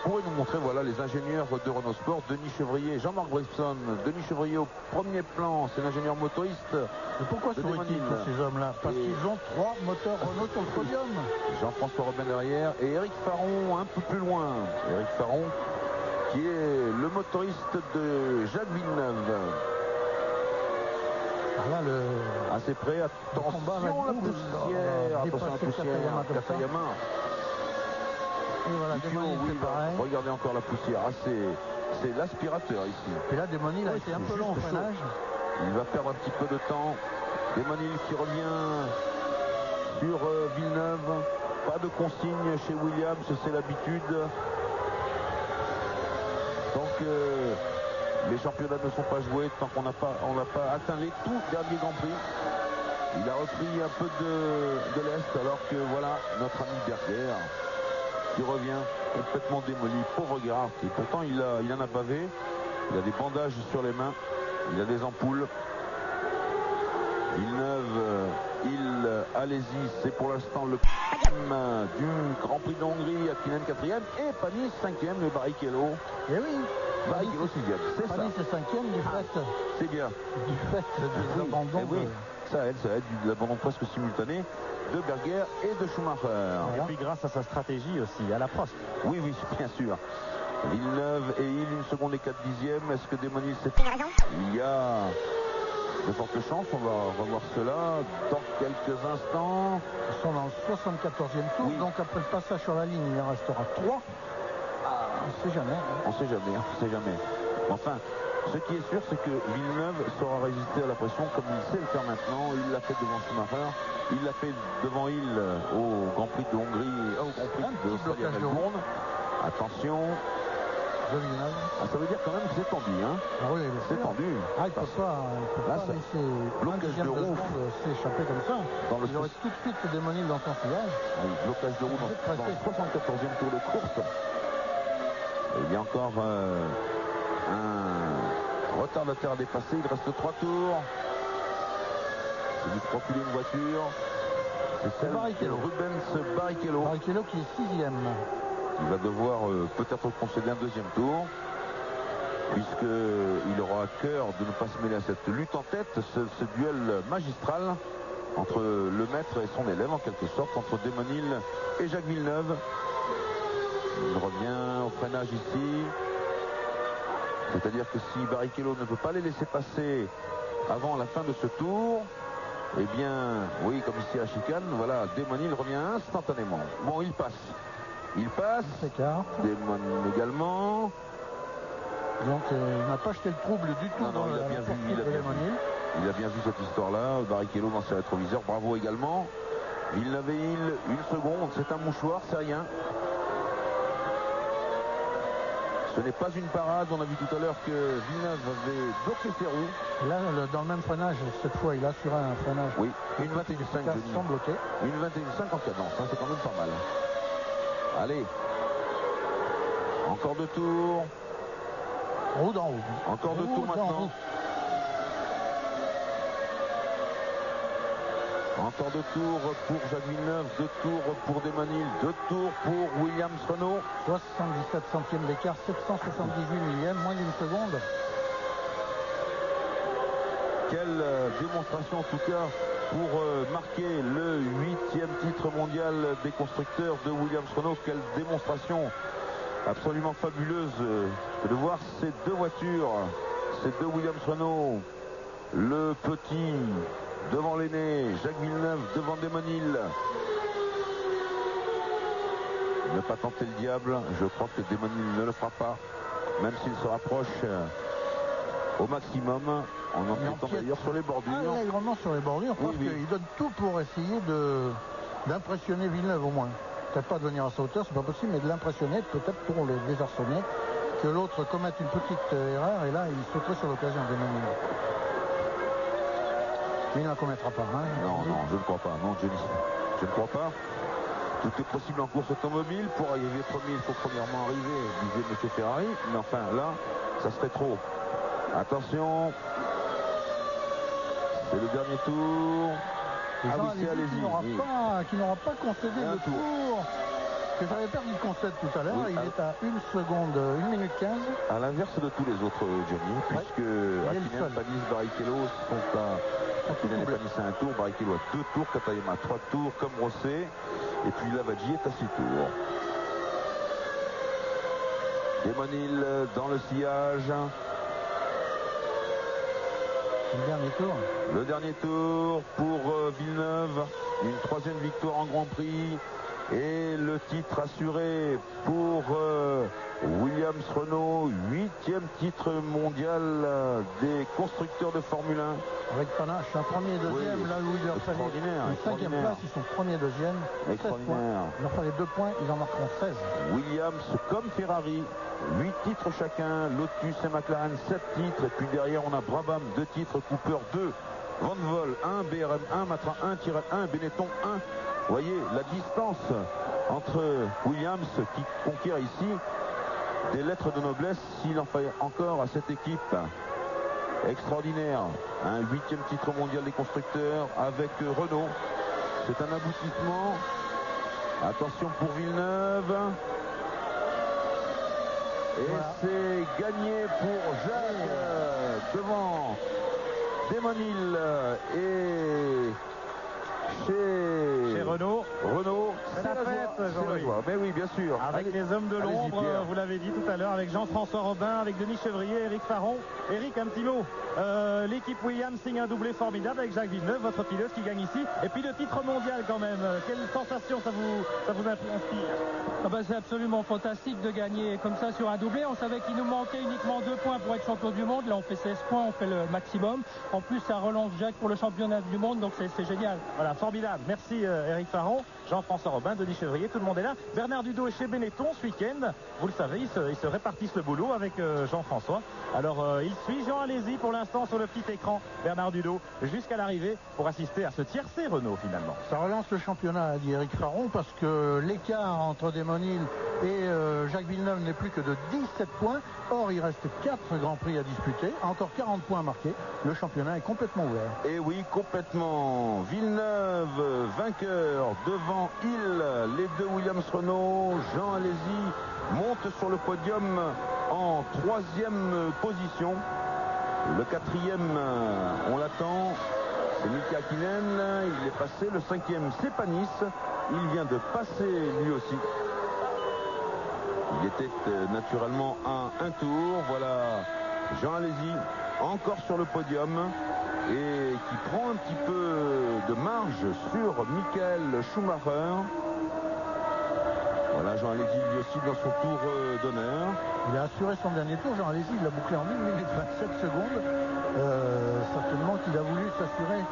pourrait nous montrer voilà, les ingénieurs de Renault Sport, Denis Chevrier, Jean-Marc Brisson. Denis Chevrier au premier plan, c'est l'ingénieur motoriste. Et pourquoi sourient-ils tous ces hommes-là? Parce qu'ils ont 3 moteurs Renault sur le podium. Jean-François Robin derrière et Éric Faron un peu plus loin. Éric Faron qui est le motoriste de Jacques Villeneuve. Là, assez près, attention la poussière, attention la poussière, Katayama. Et voilà, Demonil, oui, regardez encore la poussière, c'est l'aspirateur ici. Et là, Demonil a été un peu long au freinage. Il va perdre un petit peu de temps. Demonil qui revient sur Villeneuve. Pas de consigne chez Williams, c'est l'habitude. Donc les championnats ne sont pas joués tant qu'on n'a pas atteint les tout derniers Grands Prix. Il a repris un peu de l'Est alors que voilà notre ami Berger qui revient complètement démoli. Pauvre Gerhardt. Et pourtant il en a bavé. Il a des bandages sur les mains. Il a des ampoules. Villeneuve, allez-y, c'est pour l'instant le du Grand Prix d'Hongrie. Hakkinen 4e et Panis 5e et Barrichello. Et oui. Barrichello 6e, c'est ça. Panis est 5e du fait. C'est bien. Du fait de l'abandon. Oui. Ça aide de l'abandon presque simultané de Berger et de Schumacher. Voilà. Et puis grâce à sa stratégie aussi, à la Prost. Oui, bien sûr. Villeneuve et Hill, 1 seconde et 4 dixièmes. Est-ce que Demonil s'est... Il y a de fortes chances, on va revoir cela dans quelques instants. Ils sont dans le 74e tour, donc après le passage sur la ligne, il en restera 3. On ne sait jamais. On sait jamais. Enfin, ce qui est sûr, c'est que Villeneuve saura résister à la pression comme il sait le faire maintenant. Il l'a fait devant Schumacher, il l'a fait devant Hill au Grand Prix de Hongrie, au Grand Prix d'Australie à Melbourne. Attention. Ça veut dire quand même que c'est tendu, hein. Ah oui, c'est tendu. Ah, il ne peut pas laisser blocage de roue s'échapper comme ça. Il aurait tout de suite Demonil dans son sillage. Oui, blocage de roue dans le 74e tour de course. Et il y a encore un retardateur à dépasser. Il reste 3 tours. C'est du profiler une voiture. C'est celle de Rubens Barrichello. Barrichello qui est 6e. Il va devoir peut-être concéder un 2e tour, puisqu'il aura à cœur de ne pas se mêler à cette lutte en tête, ce duel magistral entre le maître et son élève, en quelque sorte, entre Demonil et Jacques Villeneuve. Il revient au freinage ici. C'est-à-dire que si Barrichello ne peut pas les laisser passer avant la fin de ce tour, eh bien, oui, comme ici à chicane, voilà, Demonil revient instantanément. Bon, il passe. Demonil également. Donc il n'a pas jeté le trouble du tout. Non, il a bien vu cette histoire-là. Barrichello dans ses rétroviseurs, bravo également. Villeneuve et Hill, 1 seconde, c'est un mouchoir, c'est rien. Ce n'est pas une parade, on a vu tout à l'heure que Villeneuve avait bloqué ses roues. Là, dans le même freinage, cette fois, il a assuré un freinage. Oui, une 21,5 sans bloquer. Une 21,5 en cadence, hein, c'est quand même pas mal. Allez, encore 2 tours. Roue dans roue. Encore 2 tours maintenant. Encore 2 tours pour Jacques Villeneuve, 2 tours pour Demonil, 2 tours pour Williams Renault. 77 centièmes d'écart, 778 millièmes, moins d'1 seconde. Quelle démonstration en tout cas pour marquer le 8e titre mondial des constructeurs de Williams Renault. Quelle démonstration absolument fabuleuse de voir ces 2 voitures, ces 2 Williams Renault, le petit devant l'aîné, Jacques Villeneuve devant Demonil. Ne pas tenter le diable, je crois que Demonil ne le fera pas, même s'il se rapproche au maximum. En empiétant d'ailleurs sur les bordures. Allègrement sur les bordures, parce qu'il donne tout pour essayer d'impressionner Villeneuve au moins. Peut-être pas de venir à sa hauteur, c'est pas possible, mais de l'impressionner, peut-être pour le désarçonner, que l'autre commette une petite erreur, et là, il sauterait sur l'occasion de Demoni. Mais il ne la commettra pas. Hein. Non, je ne crois pas. Non, Johnny, je ne crois pas. Tout est possible en course automobile. Pour arriver premier, il faut premièrement arriver, disait M. Ferrari. Mais enfin, là, ça serait trop. Attention. C'est le dernier tour. Qui n'aura pas concédé le tour que j'avais perdu de concède tout à l'heure. Il est à 1 seconde, 1 minute 15. À l'inverse de tous les autres, Johnny, puisque Hakkinen, Panis, Barrichello sont à Hakkinen et Panis à 1 tour, Barrichello à 2 tours, Katayama à 3 tours, comme Rosset, et puis Lavaggi est à 6 tours. Demonil dans le sillage. Le dernier tour pour Villeneuve. Une 3e victoire en Grand Prix. Et le titre assuré pour Williams Renault. 8e titre mondial des constructeurs de Formule 1. Avec panache, un premier et deuxième. Là où il leur fallait une 5e place, ils sont premier et deuxième. Extraordinaire. Il leur fallait 2 points, ils en marqueront 16. Williams comme Ferrari. 8 titres chacun, Lotus et McLaren 7 titres, et puis derrière on a Brabham 2 titres, Cooper 2, Van Vol 1, BRM 1, Matra 1, Tyrrell 1, Benetton 1. Vous voyez la distance entre Williams qui conquiert ici des lettres de noblesse s'il en fallait encore à cette équipe. Extraordinaire, un 8e titre mondial des constructeurs avec Renault. C'est un aboutissement. Attention pour Villeneuve. Et c'est gagné pour Jacques devant Demonil et chez Renault. C'est la fête, Jean-Louis. Mais oui, bien sûr. Avec les hommes de l'ombre, vous l'avez dit tout à l'heure, avec Jean-François Robin, avec Denis Chevrier, Éric Faron. Éric, un petit mot. L'équipe Williams signe un doublé formidable avec Jacques Villeneuve, votre pilote qui gagne ici. Et puis le titre mondial quand même. Quelle sensation ça vous inspire? C'est absolument fantastique de gagner comme ça sur un doublé. On savait qu'il nous manquait uniquement 2 points pour être champion du monde. Là, on fait 16 points, on fait le maximum. En plus, ça relance Jacques pour le championnat du monde, donc c'est génial. Voilà, formidable. Merci Éric Faron, Jean-François Robin, Denis Chevrier, tout le monde est là. Bernard Dudot est chez Benetton ce week-end. Vous le savez, ils se répartissent le boulot avec Jean-François. Alors, il suit Jean Alési pour l'instant sur le petit écran, Bernard Dudot, jusqu'à l'arrivée pour assister à ce tiercé Renault finalement. Ça relance le championnat, a dit Éric Faron, parce que l'écart entre Demonil et Jacques Villeneuve n'est plus que de 17 points. Or, il reste 4 Grands Prix à disputer, encore 40 points marqués. Le championnat est complètement ouvert. Et oui, complètement. Villeneuve, vainqueur devant Hill. Les 2 Williams Renault. Jean Alési monte sur le podium en 3e position. Le 4e, on l'attend, c'est Mika Hakkinen. Il est passé. Le 5e, c'est Panis. Il vient de passer lui aussi. Il était naturellement à 1 tour. Voilà Jean Alési encore sur le podium et qui prend un petit peu de marge sur Michael Schumacher. Voilà Jean Alési lui aussi dans son tour d'honneur. Il a assuré son dernier tour. Jean Alési, il l'a bouclé en 1 minute 27 secondes. Certainement qu'il a voulu s'assurer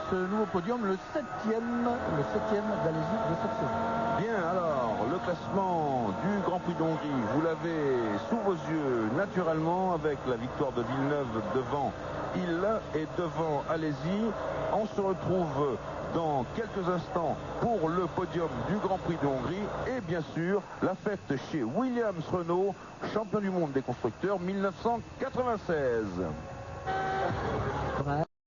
ce nouveau podium, le 7e d'Alési de cette saison. Bien, alors, le classement du Grand Prix d'Hongrie, vous l'avez sous vos yeux naturellement avec la victoire de Villeneuve devant Hill et devant Alési. On se retrouve dans quelques instants pour le podium du Grand Prix de Hongrie et bien sûr la fête chez Williams Renault, champion du monde des constructeurs 1996.